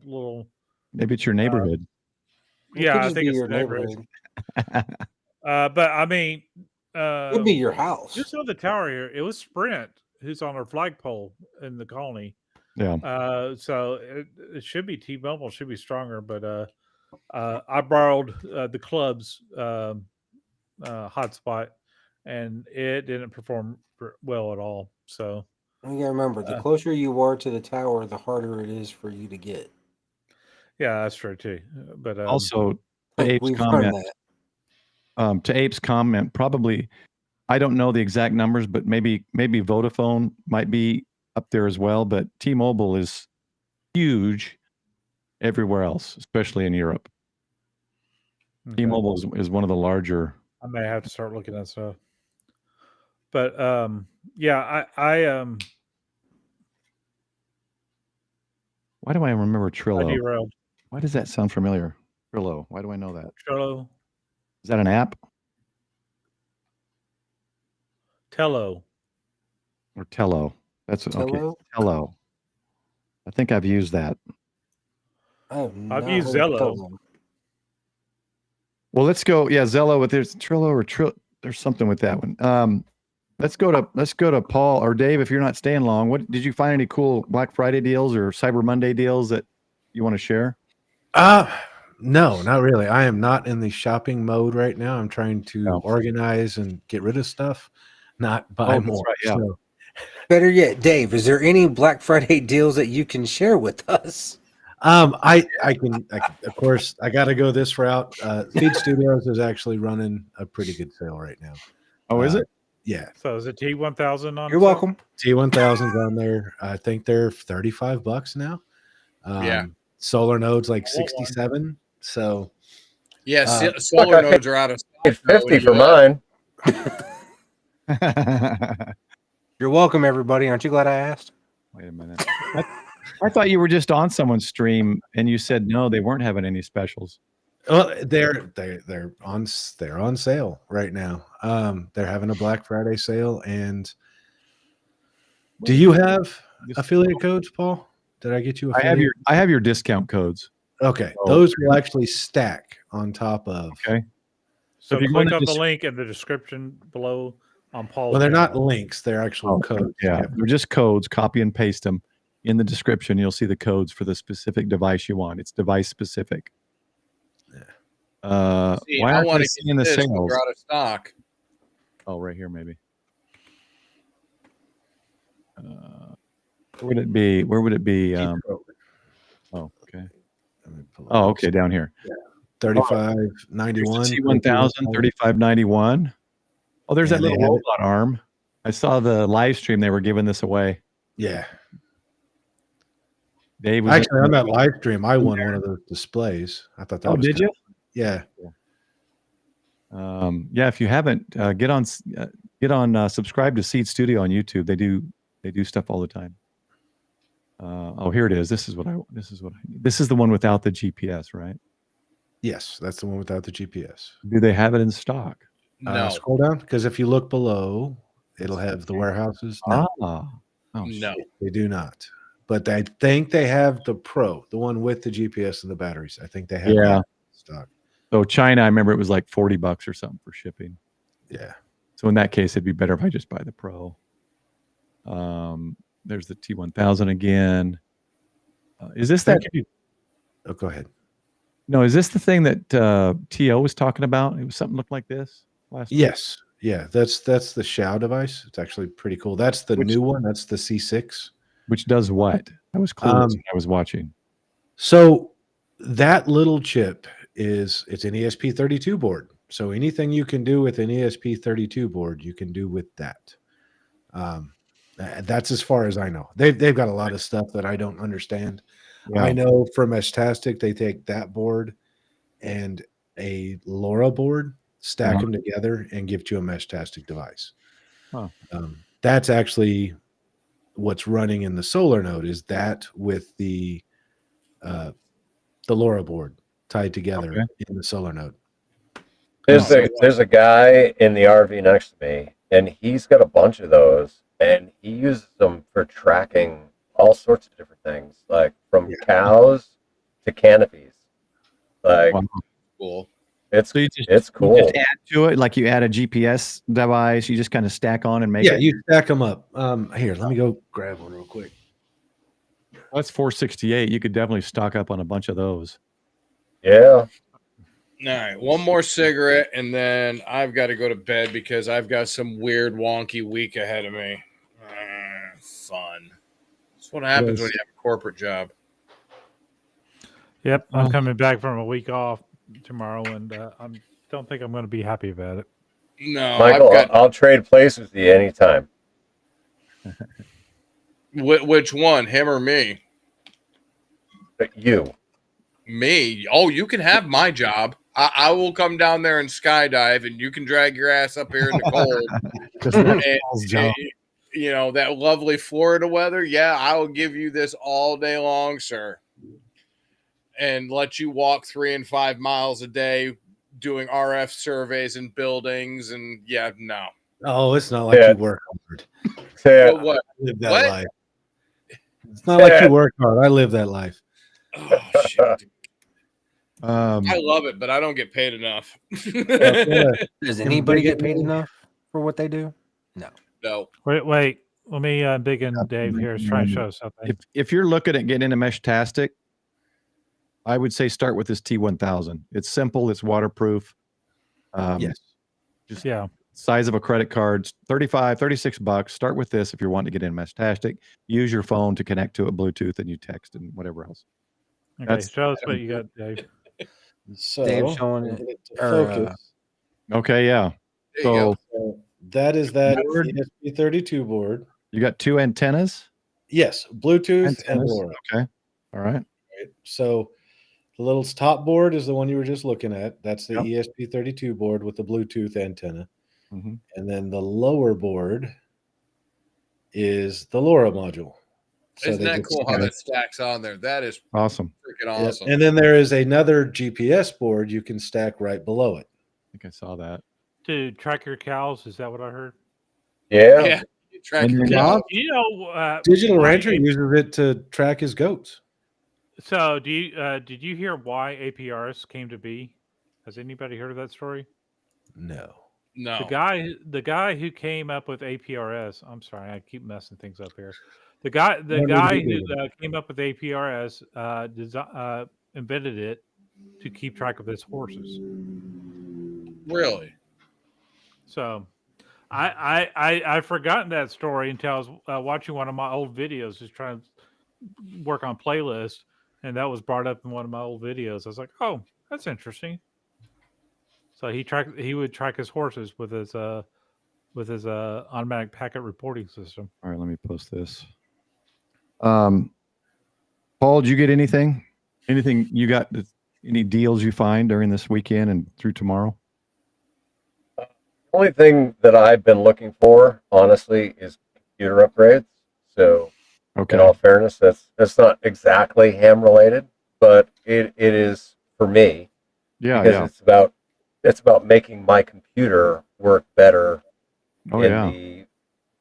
little. Maybe it's your neighborhood. Yeah, I think it's the neighborhood. But I mean, it would be your house. Just on the tower here, it was Sprint who's on our flagpole in the colony. Yeah. So it should be T-Mobile should be stronger, but I borrowed the club's hotspot, and it didn't perform well at all. So you gotta remember, the closer you are to the tower, the harder it is for you to get. Yeah, that's true too. But also, to Ape's comment, probably, I don't know the exact numbers, but maybe Vodafone might be up there as well. But T-Mobile is huge everywhere else, especially in Europe. Okay. T-Mobile is one of the larger. I may have to start looking at stuff. But yeah, I why do I remember Trillo? I derailed. Why does that sound familiar? Trillo. Why do I know that? Trello. Is that an app? Tello. Or Tello. That's okay. Tello. I think I've used that. I've used Zello. Well, let's go. Yeah, Zello. With there's Trillo or there's something with that one. Let's go to Paul or Dave. If you're not staying long, what did you find any cool Black Friday deals or Cyber Monday deals that you want to share? No, not really. I am not in the shopping mode right now. I'm trying to organize and get rid of stuff, not buy more. Right, yeah. So. Better yet, Dave, is there any Black Friday deals that you can share with us? I can of course I got to go this route. Feed Studios is actually running a pretty good sale right now. Oh, is it? Yeah. So is it T1000 on? You're welcome. T1000's on there. I think they're $35 now. Yeah. Solar nodes like 67. So yeah, solar nodes are out of stock. 50 for mine. You're welcome, everybody. Aren't you glad I asked? Wait a minute. I thought you were just on someone's stream and you said no, they weren't having any specials. Well, they're on sale right now. They're having a Black Friday sale. And do you have affiliate codes, Paul? Did I get you affiliate? I have your discount codes. Okay, those will actually stack on top of. Okay. So if you're click going on to the link in the description below on Paul's. Well, they're not channel. links; they're actual codes. Yeah, they're just codes. Copy and paste them in the description. You'll see the codes for the specific device you want. It's device specific. See, Why I aren't want they to seeing get the this, but sales? they're out of stock. Oh, right here, maybe. Where would it be? Where would it be? Oh, okay. Oh, okay, down here. Yeah. 3591. T1000, 3591. Oh, there's that little robot arm. I saw the live stream. They were giving this away. Yeah. Dave was Actually, on that live stream, I won one of those displays. I thought that was did you? Yeah. Yeah, if you haven't, get on subscribe to Seed Studio on YouTube. They do stuff all the time. Oh, here it is. This is the one without the GPS, right? Yes, that's the one without the GPS. Do they have it in stock? No. Scroll down, because if you look below, it'll have the warehouses. No, Oh, No. they do not. But I think they have the Pro, the one with the GPS and the batteries. I think they have that in stock. So China, I remember it was like $40 or something for shipping. Yeah. So in that case, it'd be better if I just buy the Pro. There's the T1000 again. Is this that? Oh, go ahead. No, is this the thing that TO was talking about? It was something looked like this last week? Yes. Yeah, that's the Xiao device. It's actually pretty cool. That's the new one. That's the C6. Which does what? That was cool. I was watching. So that little chip it's an ESP32 board. So anything you can do with an ESP32 board, you can do with that. That's as far as I know. They've got a lot of stuff that I don't understand. Yeah. I know from Meshtastic, they take that board and a LoRa board, stack them together, and give you a Meshtastic device. Huh. That's actually what's running in the solar node, is that with the LoRa board tied together in the solar node. There's a guy in the RV next to me, and he's got a bunch of those, and he uses them for tracking all sorts of different things, like from cows to canopies. Like, cool. It's cool. You just add to it, like you add a GPS device. You just kind of stack on and make it. Yeah, you stack them up. Here, let me go grab one real quick. That's 468. You could definitely stock up on a bunch of those. Yeah. All right, one more cigarette, and then I've got to go to bed because I've got some weird, wonky week ahead of me. Fun. That's what happens when you have a corporate job. Yep, I'm coming back from a week off tomorrow, and I don't think I'm going to be happy about it. No, Michael, I'll trade places with you anytime. Which one, him or me? You. Me? Oh, you can have my job. I will come down there and skydive, and you can drag your ass up here in the cold. and, you know, that lovely Florida weather. Yeah, I will give you this all day long, sir. And let you walk 3 and 5 miles a day doing RF surveys in buildings. And yeah, no. Oh, it's not like you work hard. What? I live that life. It's not like you work hard. I live that life. Oh, shit. I love it, but I don't get paid enough. Does anybody get paid enough for what they do? No. Wait. Let me dig in. Dave here is trying to show us something. If you're looking at getting into Meshtastic, I would say start with this T1000. It's simple. It's waterproof. Yes. Just size of a credit card, $36. Start with this if you're wanting to get in Meshtastic. Use your phone to connect to it, Bluetooth, and you text and whatever else. Okay, show us what you got, Dave. So Dave showing it. Focus. Okay, yeah. So that is that ESP32 board. You got 2 antennas? Yes, Bluetooth and LoRa. Okay. All right. So the little top board is the one you were just looking at. That's the ESP32 board with the Bluetooth antenna. Mm-hmm. And then the lower board is the LoRa module. So Isn't they that just cool how kinda- that stacks on there? That is Awesome. freaking yeah. awesome. And then there is another GPS board you can stack right below it. I think I saw that. To track your cows, is that what I heard? Yeah. Yeah, you track And your you're cows. not- You know, Digital why Rancher A- uses it to track his goats. So, did you hear why APRS came to be? Has anybody heard of that story? No. No. The guy who came up with APRS. I'm sorry, I keep messing things up here. The guy What did who he do? came up with APRS invented it to keep track of his horses. Really? So, I've forgotten that story until I was watching one of my old videos, just trying to work on playlist, and that was brought up in one of my old videos. I was like, oh, that's interesting. So he would track his horses with his automatic packet reporting system. All right, let me post this. Paul, did you get anything? Anything you got? Any deals you find during this weekend and through tomorrow? The only thing that I've been looking for, honestly, is computer upgrades. So, Okay. in all fairness, that's not exactly ham related, but it is for me Yeah, because yeah. it's about making my computer work better Oh, in yeah. the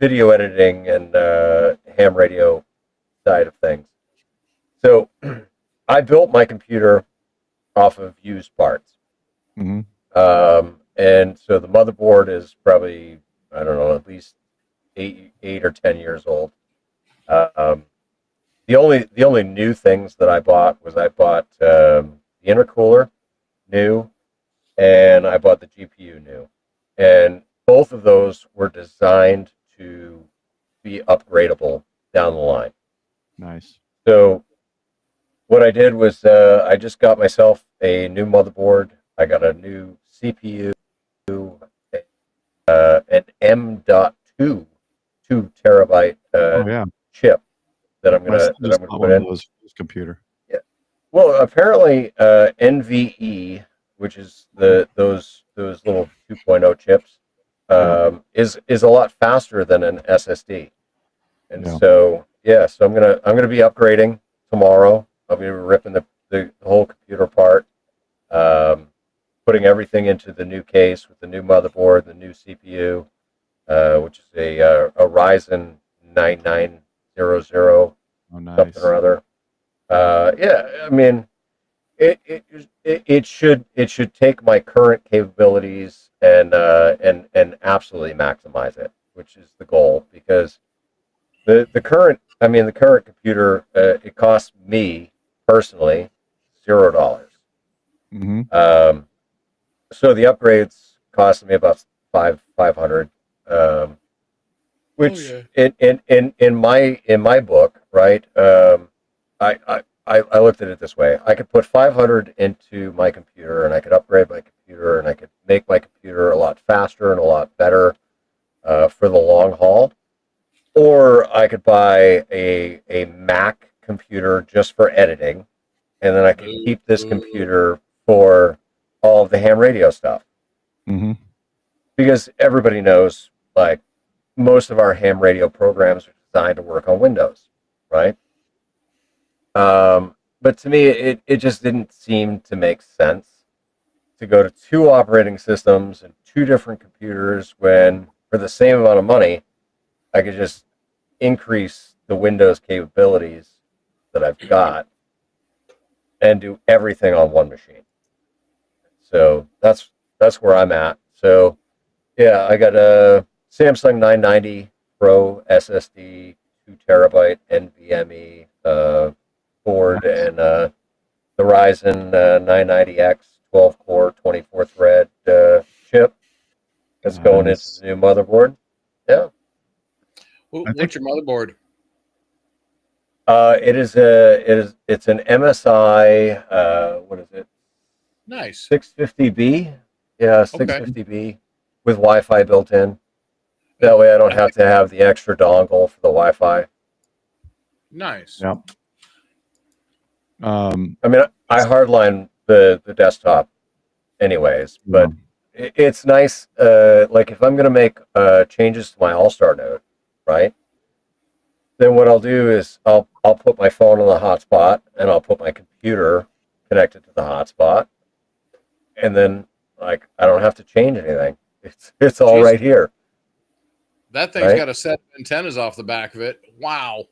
video editing and ham radio side of things. So I built my computer off of used parts. Hmm. And so the motherboard is probably, I don't know, at least eight or 10 years old. The only new things that I bought was the intercooler new, and I bought the GPU new. And both of those were designed to be upgradable down the line. Nice. So what I did was I just got myself a new motherboard. I got a new CPU, an M.2 2 terabyte Oh, yeah. chip that I'm My gonna son just bought put one of in. those for his computer. Well, apparently NVE, which is those little 2.0 chips, is a lot faster than an SSD. And Yeah. so I'm gonna be upgrading tomorrow. I'm gonna be ripping the whole computer apart, putting everything into the new case with the new motherboard, the new CPU, which is a Ryzen 9900 Oh, nice. something or other. I mean, it should take my current capabilities and absolutely maximize it, which is the goal. Because the current computer, it costs me personally $0. Hmm. So the upgrades cost me about $500. Which in my book, right? I looked at it this way: I could put $500 into my computer, and I could upgrade my computer, and I could make my computer a lot faster and a lot better for the long haul. Or I could buy a Mac computer just for editing, and then I could keep this computer for all of the ham radio stuff. Hmm. Because everybody knows, like, most of our ham radio programs are designed to work on Windows, right? But to me, it just didn't seem to make sense to go to two operating systems and two different computers when, for the same amount of money, I could just increase the Windows capabilities that I've got and do everything on one machine. So that's where I'm at. So yeah, I got a Samsung 990 Pro SSD, 2 terabyte NVMe board, and the Ryzen 990X 12 core 24 thread chip that's going into Nice. the new motherboard. Yeah. What's your motherboard? It's an MSI. What is it? Nice. 650B. Yeah, 650B with Wi-Fi built in. That way, I don't have to have the extra dongle for the Wi-Fi. Nice. Yep. I mean, I hardline the desktop, anyways, but it's nice. Like if I'm gonna make changes to my All-Star node, right? then what I'll do is I'll put my phone on the hotspot, and I'll put my computer connected to the hotspot, and then like I don't have to change anything. It's all right here. That thing's Right? got a set of antennas off the back of it. Wow.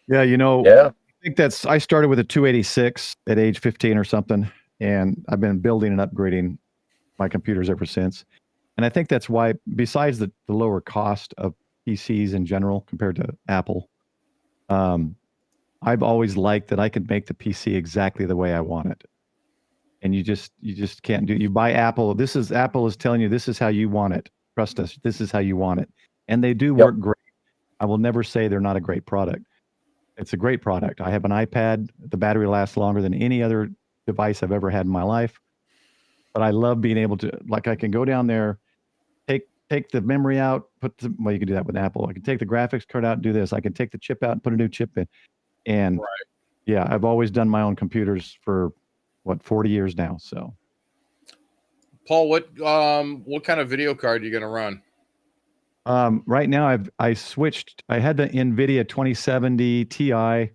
Yeah, Yeah. I think I started with a 286 at age 15 or something, and I've been building and upgrading my computers ever since. And I think that's why, besides the lower cost of PCs in general compared to Apple, I've always liked that I could make the PC exactly the way I want it. And you just can't do. You buy Apple. Apple is telling you this is how you want it. Trust us. This is how you want it, and they do work great. I will never say they're not a great product. It's a great product. I have an iPad. The battery lasts longer than any other device I've ever had in my life. But I love being able to, like, I can go down there, take the memory out, well, you can do that with Apple. I can take the graphics card out and do this. I can take the chip out and put a new chip in. And yeah, I've always done my own computers for 40 years now. So, Paul, what kind of video card are you going to run? Right now I switched. I had the NVIDIA 2070 Ti, and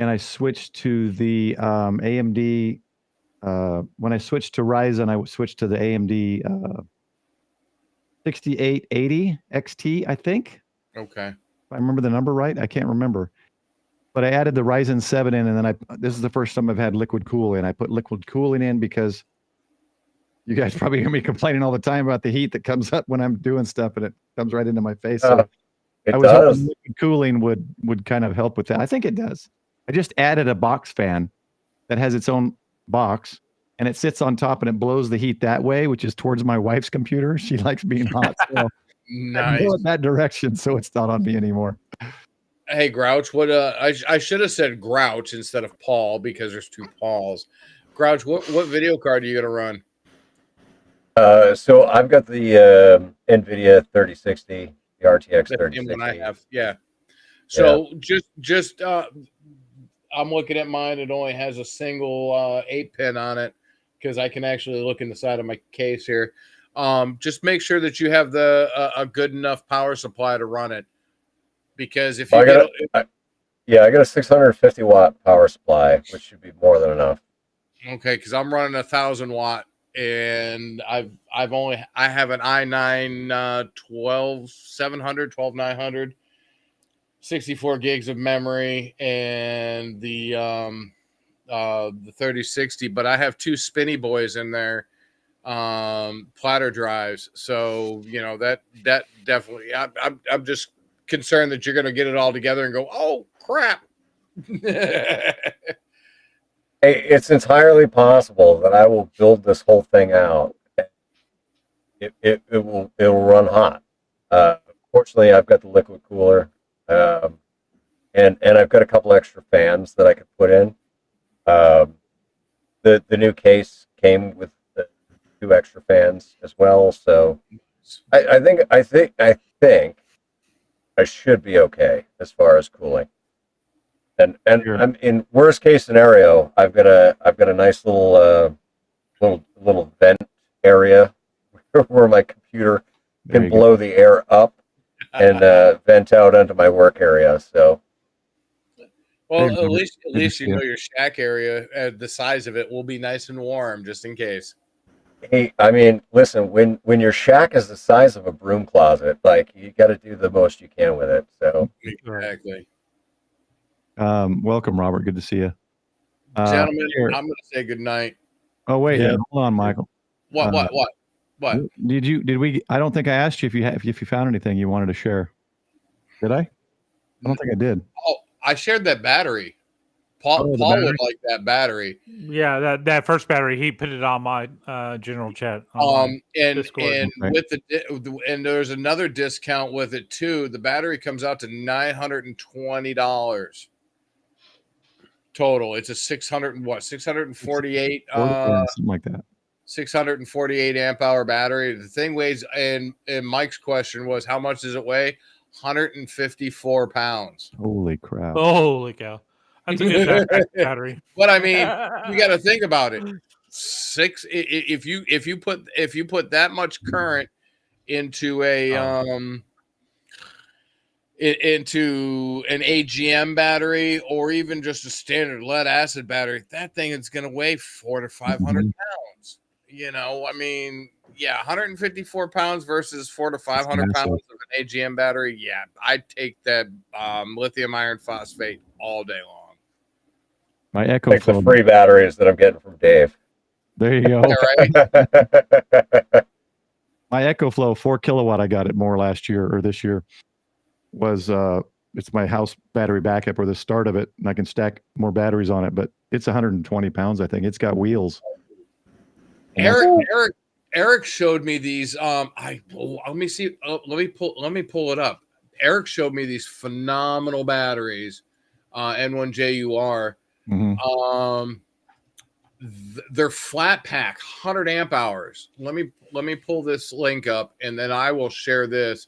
I switched to the AMD. When I switched to Ryzen, I switched to the AMD 6880 XT, I think. Okay. If I remember the number right, I can't remember. But I added the Ryzen 7 in, and then this is the first time I've had liquid cooling. I put liquid cooling in because you guys probably hear me complaining all the time about the heat that comes up when I'm doing stuff, and it comes right into my face. So I was hoping liquid cooling would kind of help with that. I think it does. I just added a box fan that has its own box, and it sits on top, and it blows the heat that way, which is towards my wife's computer. She likes being hot. So nice. I go in that direction, so it's not on me anymore. Hey, Grouch, what I should have said Grouch instead of Paul because there's two Pauls. Grouch, what video card are you going to run? So I've got the NVIDIA 3060, the RTX 3060. One I have, yeah. So just I'm looking at mine. It only has a single 8-pin on it because I can actually look in the side of my case here. Just make sure that you have a good enough power supply to run it. Because if you I got a 650 watt power supply, which should be more than enough. Okay, because I'm running 1,000 watt, and I have an i9 12900, 64 gigs of memory, and the 3060. But I have two spinny boys in there, platter drives. So that definitely. I'm just concerned that you're going to get it all together and go, oh crap. It's entirely possible that I will build this whole thing out. It'll run hot. Fortunately, I've got the liquid cooler, and I've got a couple extra fans that I could put in. The new case came with the 2 extra fans as well, so I think I should be okay as far as cooling. And I'm in worst case scenario, I've got a nice little vent area where my computer can blow the air up and vent out onto my work area. So, well, at least your shack area, the size of it will be nice and warm, just in case. Hey, I mean, listen, when your shack is the size of a broom closet, like you got to do the most you can with it. So exactly. Welcome, Robert. Good to see you. Gentlemen, I'm going to say good night. Oh, wait. Yeah. Hold on, Michael. What? Did we? I don't think I asked you if you found anything you wanted to share. Did I? I don't think I did. Oh, I shared that battery. Paul would like that battery. Yeah, that first battery, he put it on my general chat. And with and there's another discount with it too. The battery comes out to $920 total. It's a 648 something like that. 648 amp hour battery. The thing weighs, and Mike's question was, how much does it weigh? 154 pounds. Holy crap! Holy cow! That's a good battery. But I mean, you got to think about it. If you put that much current into a into an AGM battery or even just a standard lead acid battery, that thing is going to weigh 400 to 500 pounds. You know, I mean, yeah, 154 pounds versus 400 to 500 pounds of an AGM battery. Yeah, I'd take that lithium iron phosphate all day long. My Echo Like the Flow. free batteries that I'm getting from Dave. There you go. Right? My Echo Flow 4 kilowatt, I got it more last year or this year, was it's my house battery backup or the start of it, and I can stack more batteries on it, but it's 120 pounds, I think. It's got wheels. Eric showed me these. Let me see. Let me pull it up. Eric showed me these phenomenal batteries, N1JUR. They're flat pack, 100 amp hours. Let me pull this link up, and then I will share this.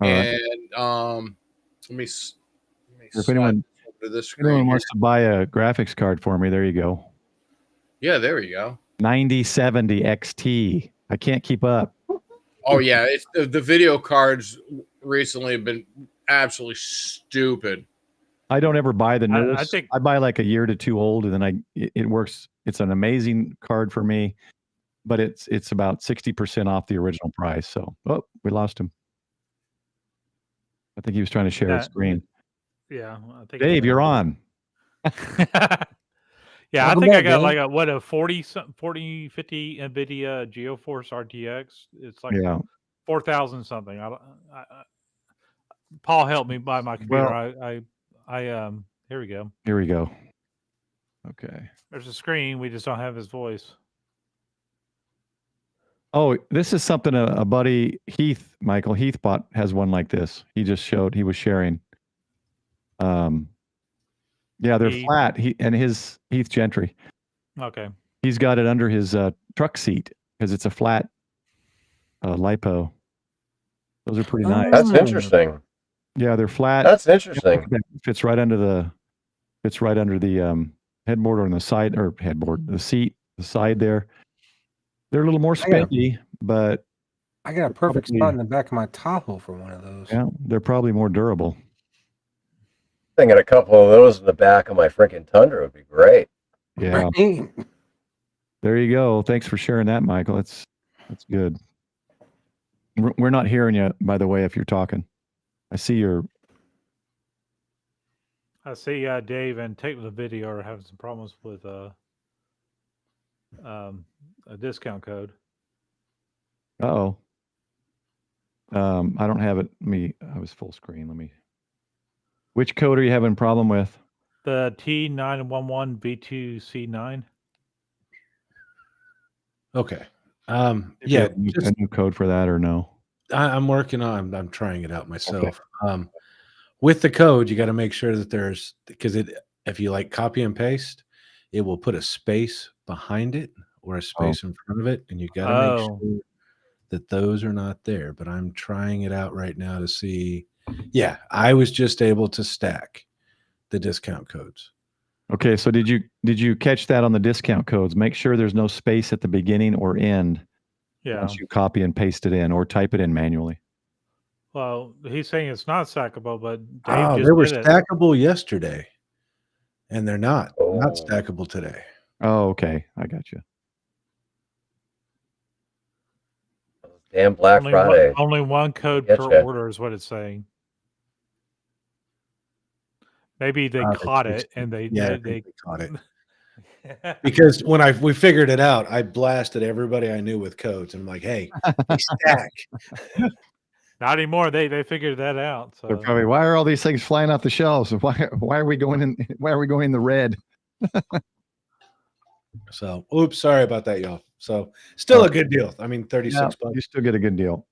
And let me if anyone wants to buy a graphics card for me, there you go. Yeah, there we go. 9070 XT. I can't keep up. Oh yeah, it's the video cards recently have been absolutely stupid. I don't ever buy the newest. I buy like a year to two old, and then it works. It's an amazing card for me, but it's about 60% off the original price. So, we lost him. I think he was trying to share his screen. Yeah, I think Dave, you're on. Yeah, I think I got like a 40, 50 NVIDIA GeoForce RTX. It's like 4,000 something. Paul helped me buy my computer. Well, here we go. Here we go. Okay. There's a screen. We just don't have his voice. Oh, this is something a buddy Michael Heath has one like this. He just showed. He was sharing. Yeah, they're flat. Heath Gentry. Okay. He's got it under his truck seat because it's a flat lipo. Those are pretty nice. That's interesting. Yeah, they're flat. That's interesting. Fits right under the headboard on the side the seat, the side there. They're a little more spendy, but I got a perfect spot in the back of my Tahoe for one of those. Yeah, they're probably more durable. Thinking a couple of those in the back of my freaking Tundra would be great. Yeah. There you go. Thanks for sharing that, Michael. That's good. We're not hearing you, by the way, if you're talking. I see Dave and Technical Video are having some problems with a discount code. Uh-oh. I don't have it. I was full screen. Which code are you having a problem with? The T911B2C9. Okay. Yeah. A new code for that or no? I'm working on. I'm trying it out myself. Okay. With the code, you got to make sure that because if you like copy and paste, it will put a space behind it or a space in front of it, and you got to make sure that those are not there. But I'm trying it out right now to see. Yeah, I was just able to stack the discount codes. Okay, so did you catch that on the discount codes? Make sure there's no space at the beginning or end. Yeah. Once you copy and paste it in or type it in manually. Well, he's saying it's not stackable, but Dave they were stackable yesterday, and they're not stackable today. Oh, okay, I got you. Damn Black Friday! Only one code per order is what it's saying. Maybe they caught it and they caught it. Because when we figured it out, I blasted everybody I knew with codes, and I'm like, "Hey, they stack." Not anymore. They figured that out. So they're probably, why are all these things flying off the shelves? Why are we going in? Why are we going in the red? So, oops, sorry about that, y'all. So, still a good deal. I mean, $36. You still get a good deal.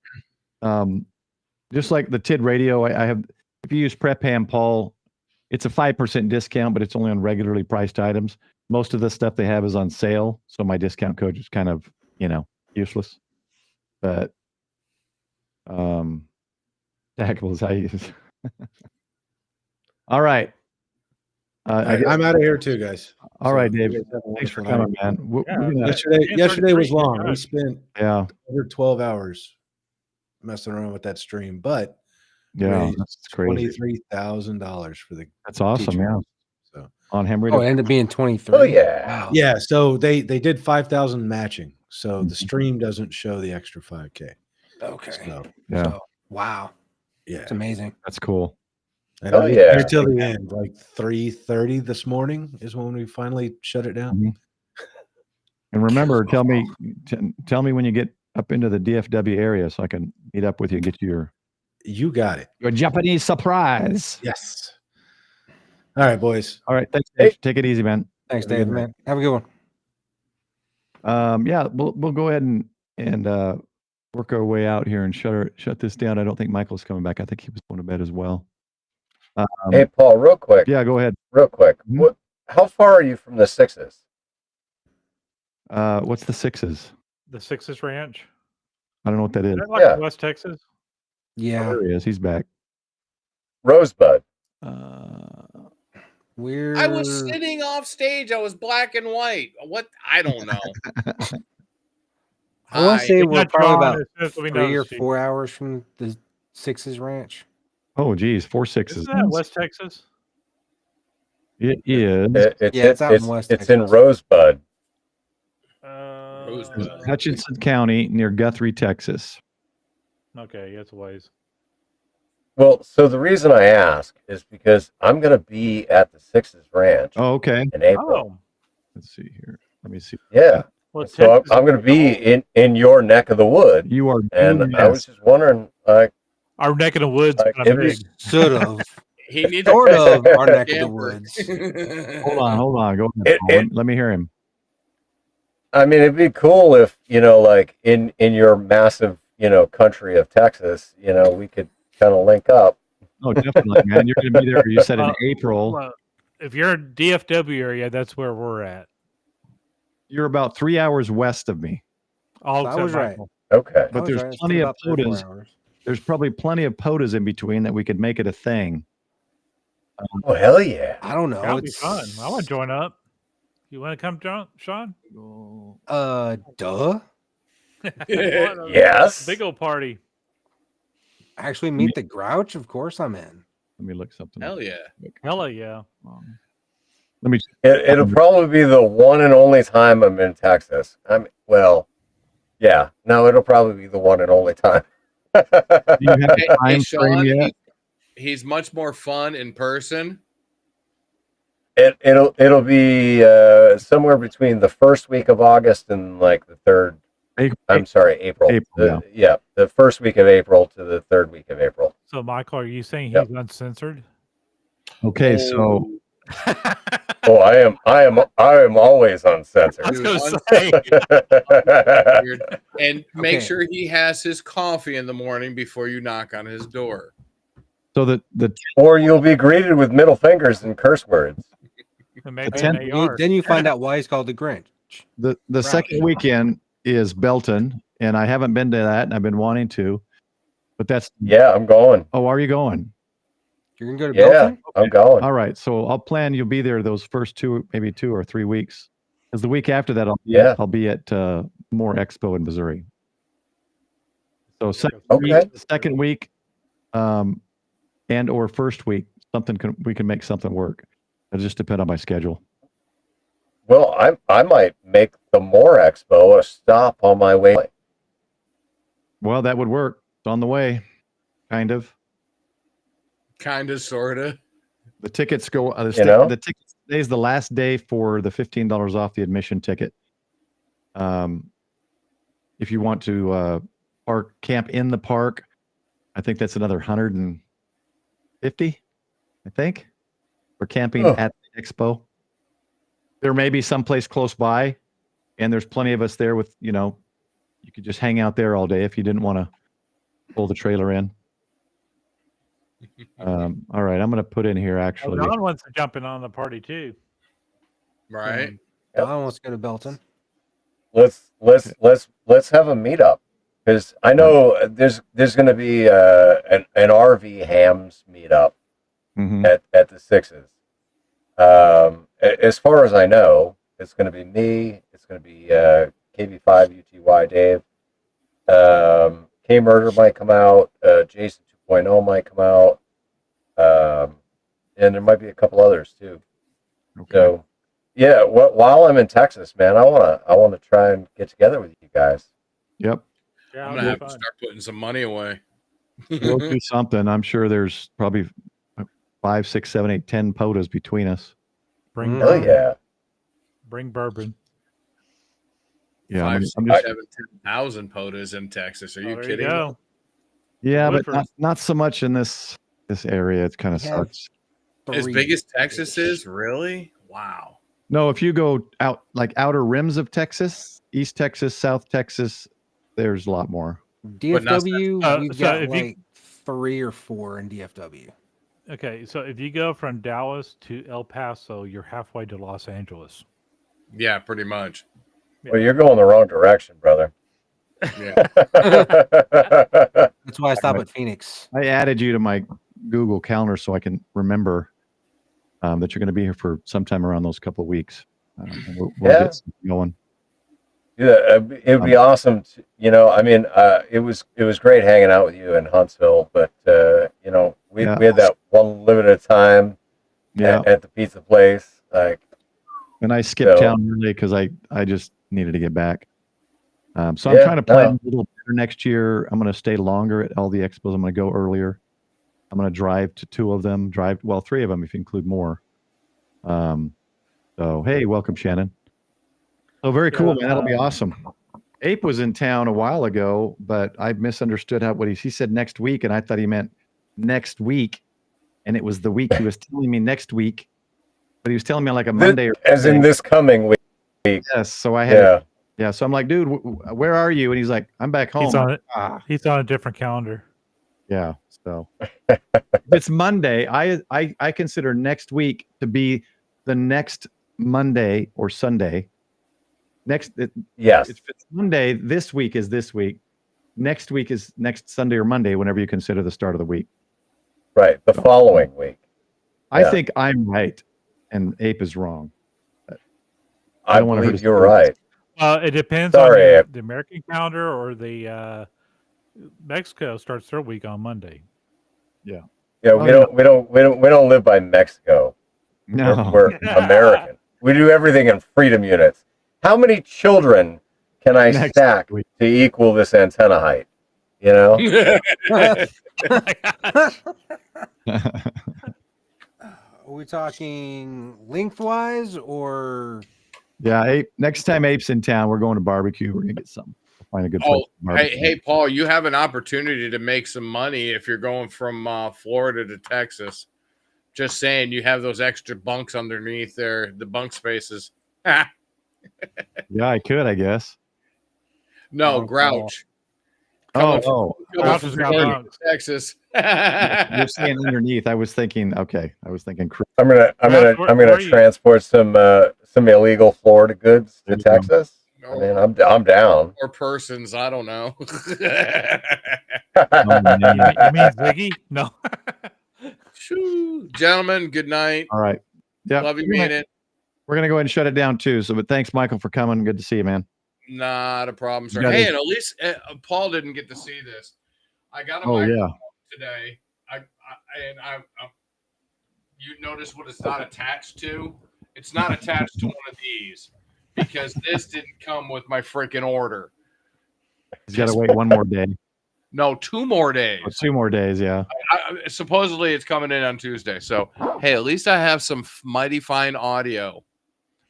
Just like the TID radio, I have. If you use PrepHam, Paul, it's a 5% discount, but it's only on regularly priced items. Most of the stuff they have is on sale, so my discount code is kind of, useless. But stackable is how you use. All right. I'm out of here too, guys. All right, Dave. Thanks for coming, man. Yesterday was long. We spent over 12 hours messing around with that stream, but Yeah, raised that's crazy. $23,000 for the That's awesome. teacher. Yeah. So On him. Oh, it ended up being 23. Oh yeah. Wow. yeah, so they did 5,000 matching. So the Mhm. stream doesn't show the extra 5K. Okay. So Yeah. So, wow. yeah, It's amazing. That's cool. and Oh, I was yeah. there till the end, like 3:30 this morning is when we finally shut it down. Mhm. And remember, tell me when you get up into the DFW area so I can meet up with you and get you You got it. your Japanese surprise. Yes. All right, boys. All right. Thanks, Dave. Take it easy, man. Thanks, Have a good Dave, night. man. Have a good one. Yeah, we'll go ahead and work our way out here and shut this down. I don't think Michael's coming back. I think he was going to bed as well. Hey, Paul, real quick. Yeah, go ahead. Real quick. Mhm. How far are you from the Sixes? What's the Sixes? The Sixes Ranch. I don't know what that is. Is that like Yeah. West Texas? Yeah. There he is. He's back. Rosebud. We're I was sitting off stage. I was black and white. What? I don't know. I want Hi. to say We we're got probably John about as soon as we 3 or noticed you. 4 hours from the Sixes Ranch. Oh, geez, 4 Sixes. Isn't that West Texas? It is Yeah, it's out in West It's in Texas. Rosebud. Rosebud. Hutchinson County near Guthrie, Texas. Okay, it's a ways. Well, so the reason I ask is because I'm going to be at the Sixes Ranch Oh, okay. in April. Oh, Let's see here. Let me see. Yeah. well, So Texas I'm going to be in your neck of the wood. You are And doing I was this. just wondering, like, our neck of the woods Like, kind of it was- big. Sort of. He needs Sort of our neck of the camper. woods. Hold on. Go ahead. Paul. Let me hear him. I mean, it'd be cool if, like in your massive, country of Texas, we could kind of link up. Oh, definitely, man. You're going to be there. You said in April. Well, if you're in DFW area, that's where we're at. You're about 3 hours west of me, All I except was right. Michael. Okay. but I was there's right. It's plenty been of about 3 or 4 POTUS. hours. There's probably plenty of POTUS in between that we could make it a thing. Oh, hell yeah. I don't know. That'll be It's fun. I want to join up. You want to come, Sean? duh. Yes. Big old party. Actually, meet the Grouch. Of course, I'm in. Let me look something. Hell up. yeah. Hella yeah. Let me. It'll probably be the one and only time I'm in Texas. Yeah. No, it'll probably be the one and only time. Do you have Hey, a time frame Sean, yet? he's much more fun in person. It'll be somewhere between the first week of August and like the third. I'm sorry, April. April, The first week of April to the third week of April. So, Michael, are you saying Yep. he's uncensored? Okay, so Oh, I am always uncensored. I was going to say. And make Okay. sure he has his coffee in the morning before you knock on his door. the Or you'll be greeted with middle fingers and curse words. Maybe tenth- an AR. Then you find out why he's called the Grinch. the second weekend is Belton, and I haven't been to that, and I've been wanting to. But that's Yeah, I'm going. oh, are you going? You're gonna go to Yeah, Belton? I'm going. All right, so I'll plan. You'll be there those first 2 or 3 weeks, because the week after that I'll be at Moore Expo in Missouri. So second week, and or first week, we can make something work. It'll just depend on my schedule. Well, I might make the Moore Expo a stop on my way. Well, that would work. It's on the way, kind of. Kind of, sort of. The tickets go. The tickets today is the last day for the $15 off the admission ticket. If you want to camp in the park, I think that's another $150. I think for camping at the expo. There may be someplace close by, and there's plenty of us there with you could just hang out there all day if you didn't want to pull the trailer in. All right, I'm going to put in here actually. Don wants to jump in on the party too. Right. Don wants to go to Belton. Let's have a meetup, because I know there's going to be an RV hams meetup at the Sixes. As far as I know, it's going to be me. It's going to be KB5 UTY Dave. K Murder might come out. Jason 2.0 might come out, and there might be a couple others too. Okay. So, yeah, while I'm in Texas, man, I wanna try and get together with you guys. Yep. Yeah, I'm it'll gonna be have to fun. start putting some money away. We'll do something. I'm sure there's probably 5, 6, 7, 8, 10 POTAs between us. Bring Oh bourbon. yeah. Bring bourbon. Yeah, 5, I'm 6, just 7, 10,000 POTAs in Texas. Are Oh, you there kidding? you go. yeah, but Woodford. not so much in this area. It kind of We have sucks. As Three big as Texas ish. is, really? Wow. No, if you go out like outer rims of Texas, East Texas, South Texas, there's a lot more. But not DFW, we've so got if you- like 3 or 4 in DFW. Okay, so if you go from Dallas to El Paso, you're halfway to Los Angeles. Yeah, pretty much. Well, you're going the wrong direction, brother. Yeah. That's why I stopped Right. at Phoenix. I added you to my Google Calendar so I can remember that you're going to be here for sometime around those couple of weeks. And we'll Yeah. get something going. Yeah, it would be awesome. I mean, it was great hanging out with you in Huntsville, but we had that one limited time Yeah. at the pizza place. Like, And I skipped So- town early because I just needed to get back. So I'm Yeah, trying to plan no. a little better next year. I'm going to stay longer at all the expos. I'm going to go earlier. I'm going to drive to 2 of them. 3 of them if you include more. So hey, welcome Shannon. Oh, very cool, man. That'll be awesome. Ape was in town a while ago, but I misunderstood what he said next week, and I thought he meant next week, and it was the week he was telling me next week, but he was telling me on like a Monday or as in Tuesday. this coming week. Yes, so I had Yeah. so I'm like, dude, where are you? And he's like, I'm back home. He's on it. Ah, He's on a different calendar. yeah. So if it's Monday, I consider next week to be the next Monday or Sunday. Yes. If it's Monday, this week is this week. Next week is next Sunday or Monday, whenever you consider the start of the week. Right. The following week. I Yeah. think I'm right, and Ape is wrong. I don't wanna hurt believe his you're feelings. right. It depends Sorry, on Abe. the American calendar or the Mexico starts their week on Monday. Yeah, Oh, we don't live by Mexico. No. We're American. We do everything in freedom units. How many children can I Next stack week. to equal this antenna height? You know? Are we talking lengthwise or? Yeah, Ape. Next time Ape's in town, we're going to barbecue. We're gonna get something. Find a good place. Oh, to barbecue. hey, Paul, you have an opportunity to make some money if you're going from Florida to Texas. Just saying, you have those extra bunks underneath there, the bunk spaces. Yeah, I could, I guess. No, Oh, Grouch. Oh, Grouch has got Florida bunks. to Texas. you're saying underneath. I was thinking cruise. I'm Where are you? transport some illegal Florida goods to There you go. Texas. I mean, I'm down. Or persons, I don't know. Oh, man. You mean Ziggy? No. Shoo. Gentlemen, good night. All right. Yeah. Love you, man. It. We're gonna go ahead and shut it down too. So, but thanks, Michael, for coming. Good to see you, man. Not a problem, sir. You got Hey, it. and at least Paul didn't get to see this. I got a Oh microphone yeah. today. You notice what it's not attached to? It's not attached to one of these because this didn't come with my freaking order. He's got to wait one more day. No, 2 more days. Or 2 more days. Yeah. Supposedly it's coming in on Tuesday. So, hey, at least I have some mighty fine audio.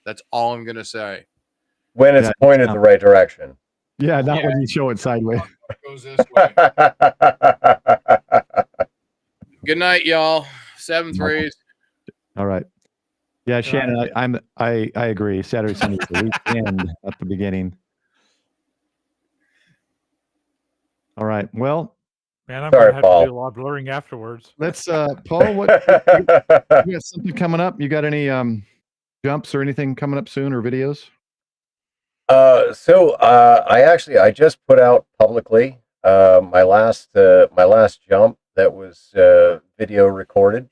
That's all I'm going to say. When it's Yeah, pointed the right direction. Yeah. Not Yeah. when you show it sideways. It goes this way. Good night, y'all. 7-3. All right. Yeah, Shannon, I agree. Saturday, Sunday, the weekend at the beginning. All right. Well, Man, I'm Sorry, gonna have Paul. to do a lot of blurring afterwards. let's Paul, what you got something coming up? You got any jumps or anything coming up soon or videos? I just put out publicly my last jump that was video recorded,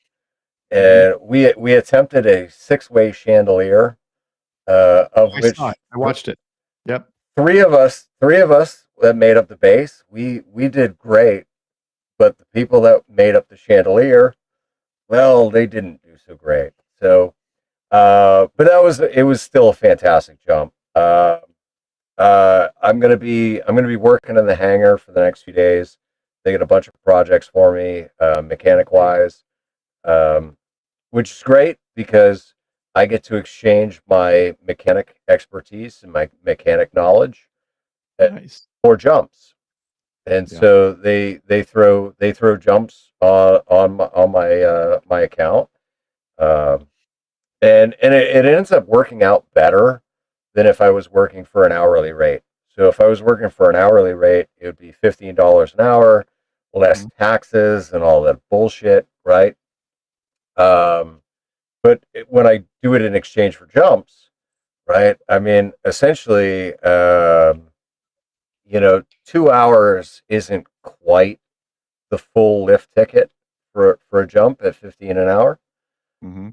and we attempted a 6-way chandelier, of I which saw it. I watched it. Yep. three of us that made up the base. We did great, but the people that made up the chandelier, well, they didn't do so great. So, but it was still a fantastic jump. I'm gonna be working in the hangar for the next few days. They get a bunch of projects for me, mechanic wise, which is great because I get to exchange my mechanic expertise and my mechanic knowledge Nice. for jumps. And Yeah. so they throw jumps on my account, and it ends up working out better than if I was working for an hourly rate. So if I was working for an hourly rate, it would be $15 an hour, less taxes and all that bullshit, right? But when I do it in exchange for jumps, right? I mean, essentially, 2 hours isn't quite the full lift ticket for a jump at 15 an hour. Mm-hmm.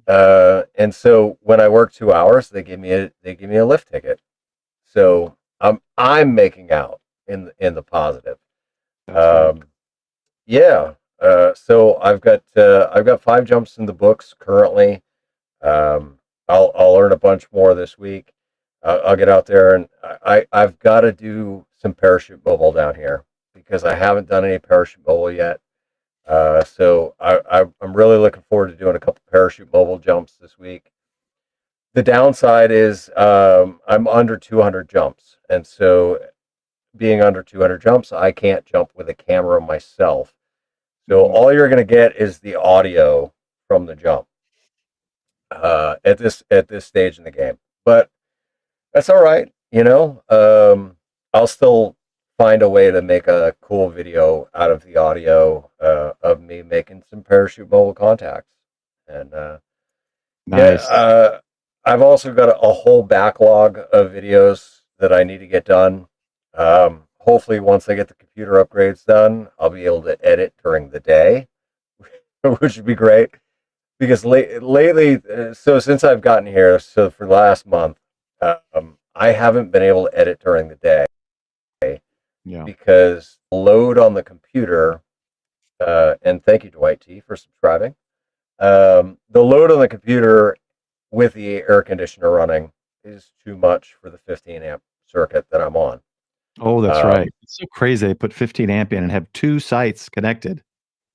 And so when I work 2 hours, they give me a lift ticket. So I'm making out in the positive. That's great. Yeah. So I've got 5 jumps in the books currently. I'll learn a bunch more this week. I'll get out there, and I've got to do some parachute mobile down here because I haven't done any parachute mobile yet. So I'm really looking forward to doing a couple parachute mobile jumps this week. The downside is I'm under 200 jumps, and so being under 200 jumps, I can't jump with a camera myself. So all you're going to get is the audio from the jump at this stage in the game. But that's all right, I'll still find a way to make a cool video out of the audio of me making some parachute mobile contacts. And Nice. I've also got a whole backlog of videos that I need to get done. Hopefully, once I get the computer upgrades done, I'll be able to edit during the day, which would be great. Because lately, so since I've gotten here, so for the last month, I haven't been able to edit during the day. Yeah. Because load on the computer, and thank you, Dwight T, for subscribing. The load on the computer with the air conditioner running is too much for the 15 amp circuit that I'm on. Oh, that's right. It's so crazy. They put 15 amp in and have 2 sites connected.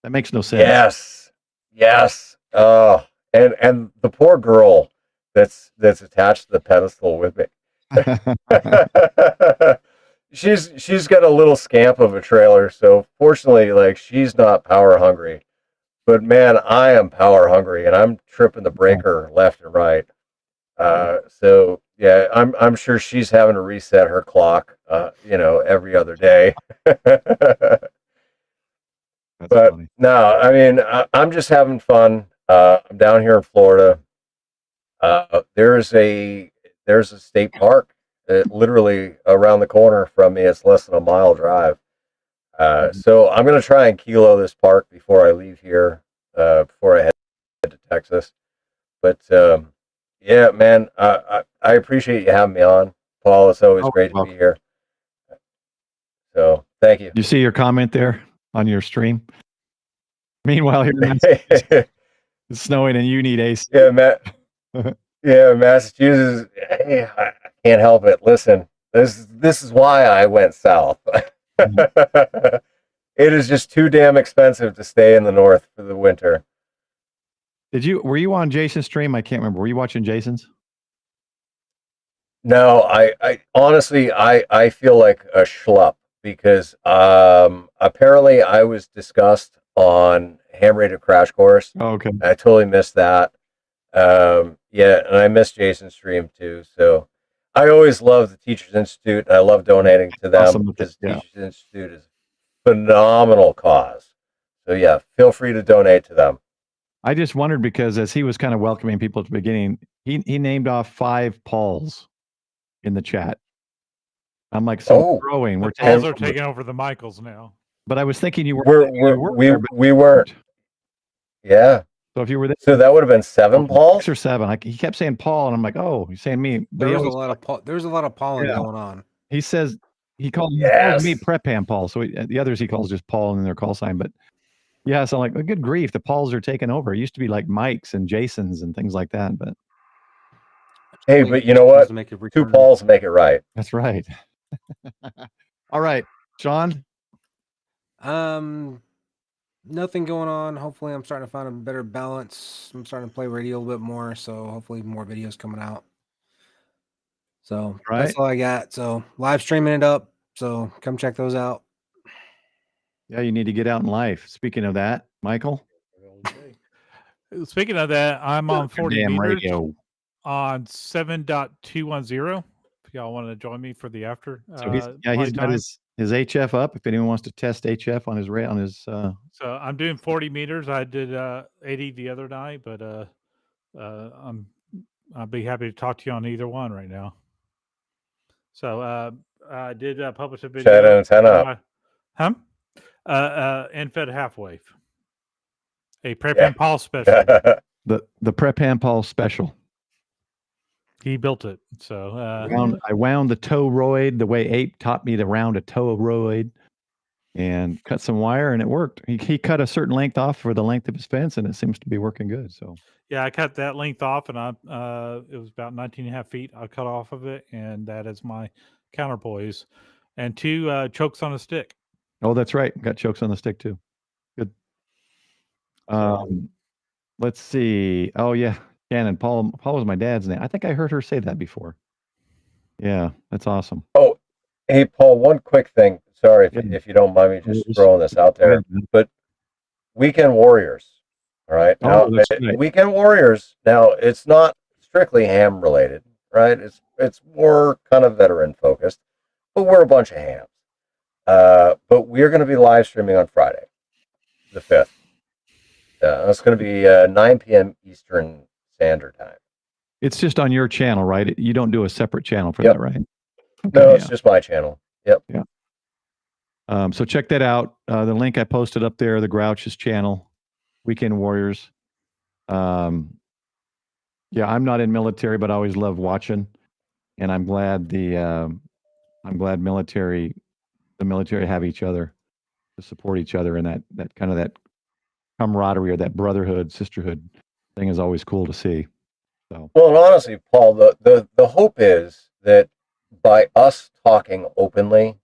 That makes no sense. Yes. And the poor girl that's attached to the pedestal with me. She's got a little scamp of a trailer, so fortunately, like, she's not power hungry. But man, I am power hungry, and I'm tripping the breaker left and right. So yeah, I'm sure she's having to reset her clock, every other day. That's But funny. no, I mean, I'm just having fun. I'm down here in Florida. There's a state park literally around the corner from me. It's less than a mile drive. So I'm going to try and kilo this park before I leave here, before I head to Texas. But yeah, man, I appreciate you having me on, Paul. It's always great to be here. So thank you. You see your comment there on your stream? Meanwhile, here it's snowing and you need AC. Yeah, Massachusetts. Hey, I can't help it. Listen, this is why I went south. It is just too damn expensive to stay in the north for the winter. Were you on Jason's stream? I can't remember. Were you watching Jason's? No, I honestly, I feel like a schlupp because apparently I was discussed on Ham Radio Crash Course. Oh, okay. I totally missed that. Yeah, and I missed Jason's stream too. So I always love the Teachers Institute, and I love donating to them Awesome. because Yeah. Teachers Institute is a phenomenal cause. So yeah, feel free to donate to them. I just wondered because as he was kind of welcoming people at the beginning, he named off 5 Pauls in the chat. I'm like, so we're growing. We're Pauls are taking over the Michaels now. But I was thinking you were We weren't. Yeah. So if you were there, so that would have been 7 Pauls 6 or 7. He kept saying Paul, and I'm like, oh, he's saying me. But There's a lot of pollen going on. He says he calls me Prep Ham Paul. So the others he calls just Paul and their call sign. But Yeah, so like, good grief, the Pauls are taking over. It used to be like Mike's and Jason's and things like that, but Hey, but you know what? To make a 2 return. Pauls make it right. that's right. All right, Sean. Nothing going on. Hopefully, I'm starting to find a better balance. I'm starting to play radio a little bit more, so hopefully more videos coming out. So that's all I got. So live streaming it up. So come check those out. Yeah, you need to get out in life. Speaking of that, Michael. Speaking of that, I'm on 40 Damn meters radio. on 7.210. If y'all want to join me for the after. So he's got playtime. his HF up. If anyone wants to test HF on his So I'm doing 40 meters. I did 80 the other night, but I'll be happy to talk to you on either one right now. So I did publish a video. Chat antenna. End-fed half-wave. A prep and Paul special. the prep hand Paul special. He built it. So I wound the toroid the way Ape taught me to round a toroid, and cut some wire, and it worked. He cut a certain length off for the length of his fence, and it seems to be working good. So yeah, I cut that length off, and it was about 19 and a half feet. I cut off of it, and that is my counterpoise, and 2 chokes on a stick. Oh, that's right. Got chokes on the stick too. Good. Let's see. Oh yeah, Shannon. Paul was my dad's name. I think I heard her say that before. Yeah, that's awesome. Oh, hey, Paul, one quick thing. Sorry if you don't mind me just throwing this out there, but Weekend Warriors. All right. Now, Weekend Warriors. Now, it's not strictly ham related, right? It's more kind of veteran focused, but we're a bunch of hams. But we're going to be live streaming on Friday, the 5th. It's going to be 9 p.m. Eastern Standard Time. It's just on your channel, right? You don't do a separate channel for that, right? Okay, no, it's just my channel. Yep. Yeah. So check that out. The link I posted up there, the Grouch's channel, Weekend Warriors. Yeah, I'm not in military, but I always love watching, and I'm glad the military have each other to support each other, and that kind of that camaraderie or that brotherhood, sisterhood thing is always cool to see. So well, and honestly, Paul, the hope is that by us talking openly,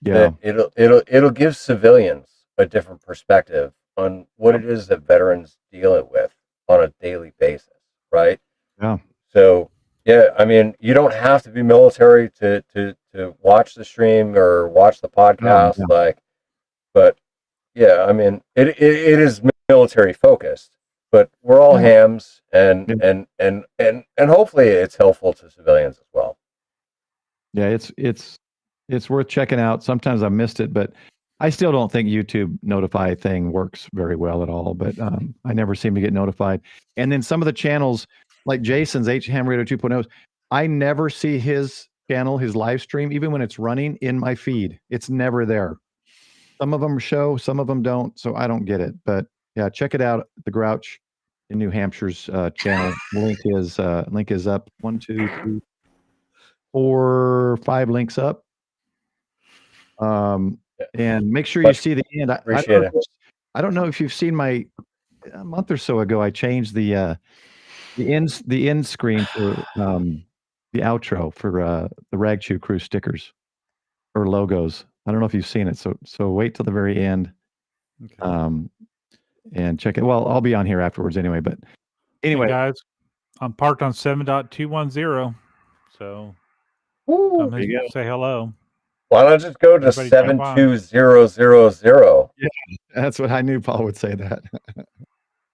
that it'll give civilians a different perspective on what it is that veterans deal with on a daily basis, right? Yeah. So yeah, I mean, you don't have to be military to watch the stream or watch the podcast, but yeah, I mean, it is military focused, but we're all hams, and hopefully it's helpful to civilians as well. Yeah, it's worth checking out. Sometimes I missed it, but I still don't think YouTube notify thing works very well at all. But I never seem to get notified. And then some of the channels, like Jason's Ham Radio 2.0, I never see his channel, his live stream, even when it's running in my feed. It's never there. Some of them show, some of them don't. So I don't get it. But yeah, check it out. The Grouch in New Hampshire's channel. Link is up. 1, 2, 3, 4, 5 links up. And make sure you see the end. I don't know if you've seen a month or so ago, I changed the end screen for the outro for the Ragchew crew stickers or logos. I don't know if you've seen it. So wait till the very end. Okay. And check it. Well, I'll be on here afterwards anyway, but anyway, hey guys, I'm parked on 7.210. So come say hello. Why not just go to 72000? Yeah, that's what I knew Paul would say that.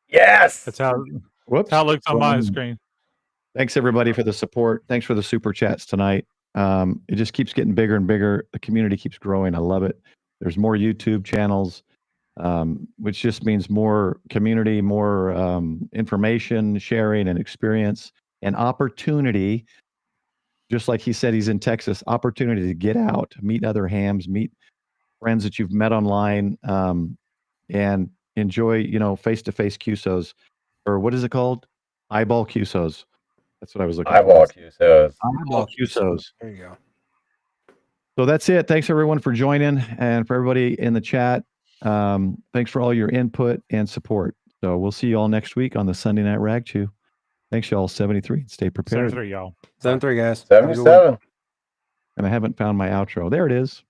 Yes. That's how it looks on my screen. Thanks everybody for the support. Thanks for the super chats tonight. It just keeps getting bigger and bigger. The community keeps growing. I love it. There's more YouTube channels, which just means more community, more information sharing and experience and opportunity. Just like he said, he's in Texas, opportunity to get out, meet other hams, meet friends that you've met online, and enjoy, face-to-face QSOs, or what is it called? Eyeball QSOs. That's what I was looking for. Eyeball QSOs. Eyeball QSOs. There you go. So that's it. Thanks everyone for joining, and for everybody in the chat. Thanks for all your input and support. So we'll see you all next week on the Sunday Night Ragchew. Thanks, y'all. 73. Stay prepared. 73, y'all. 7-3, guys. Have a good week. 77. And I haven't found my outro. There it is.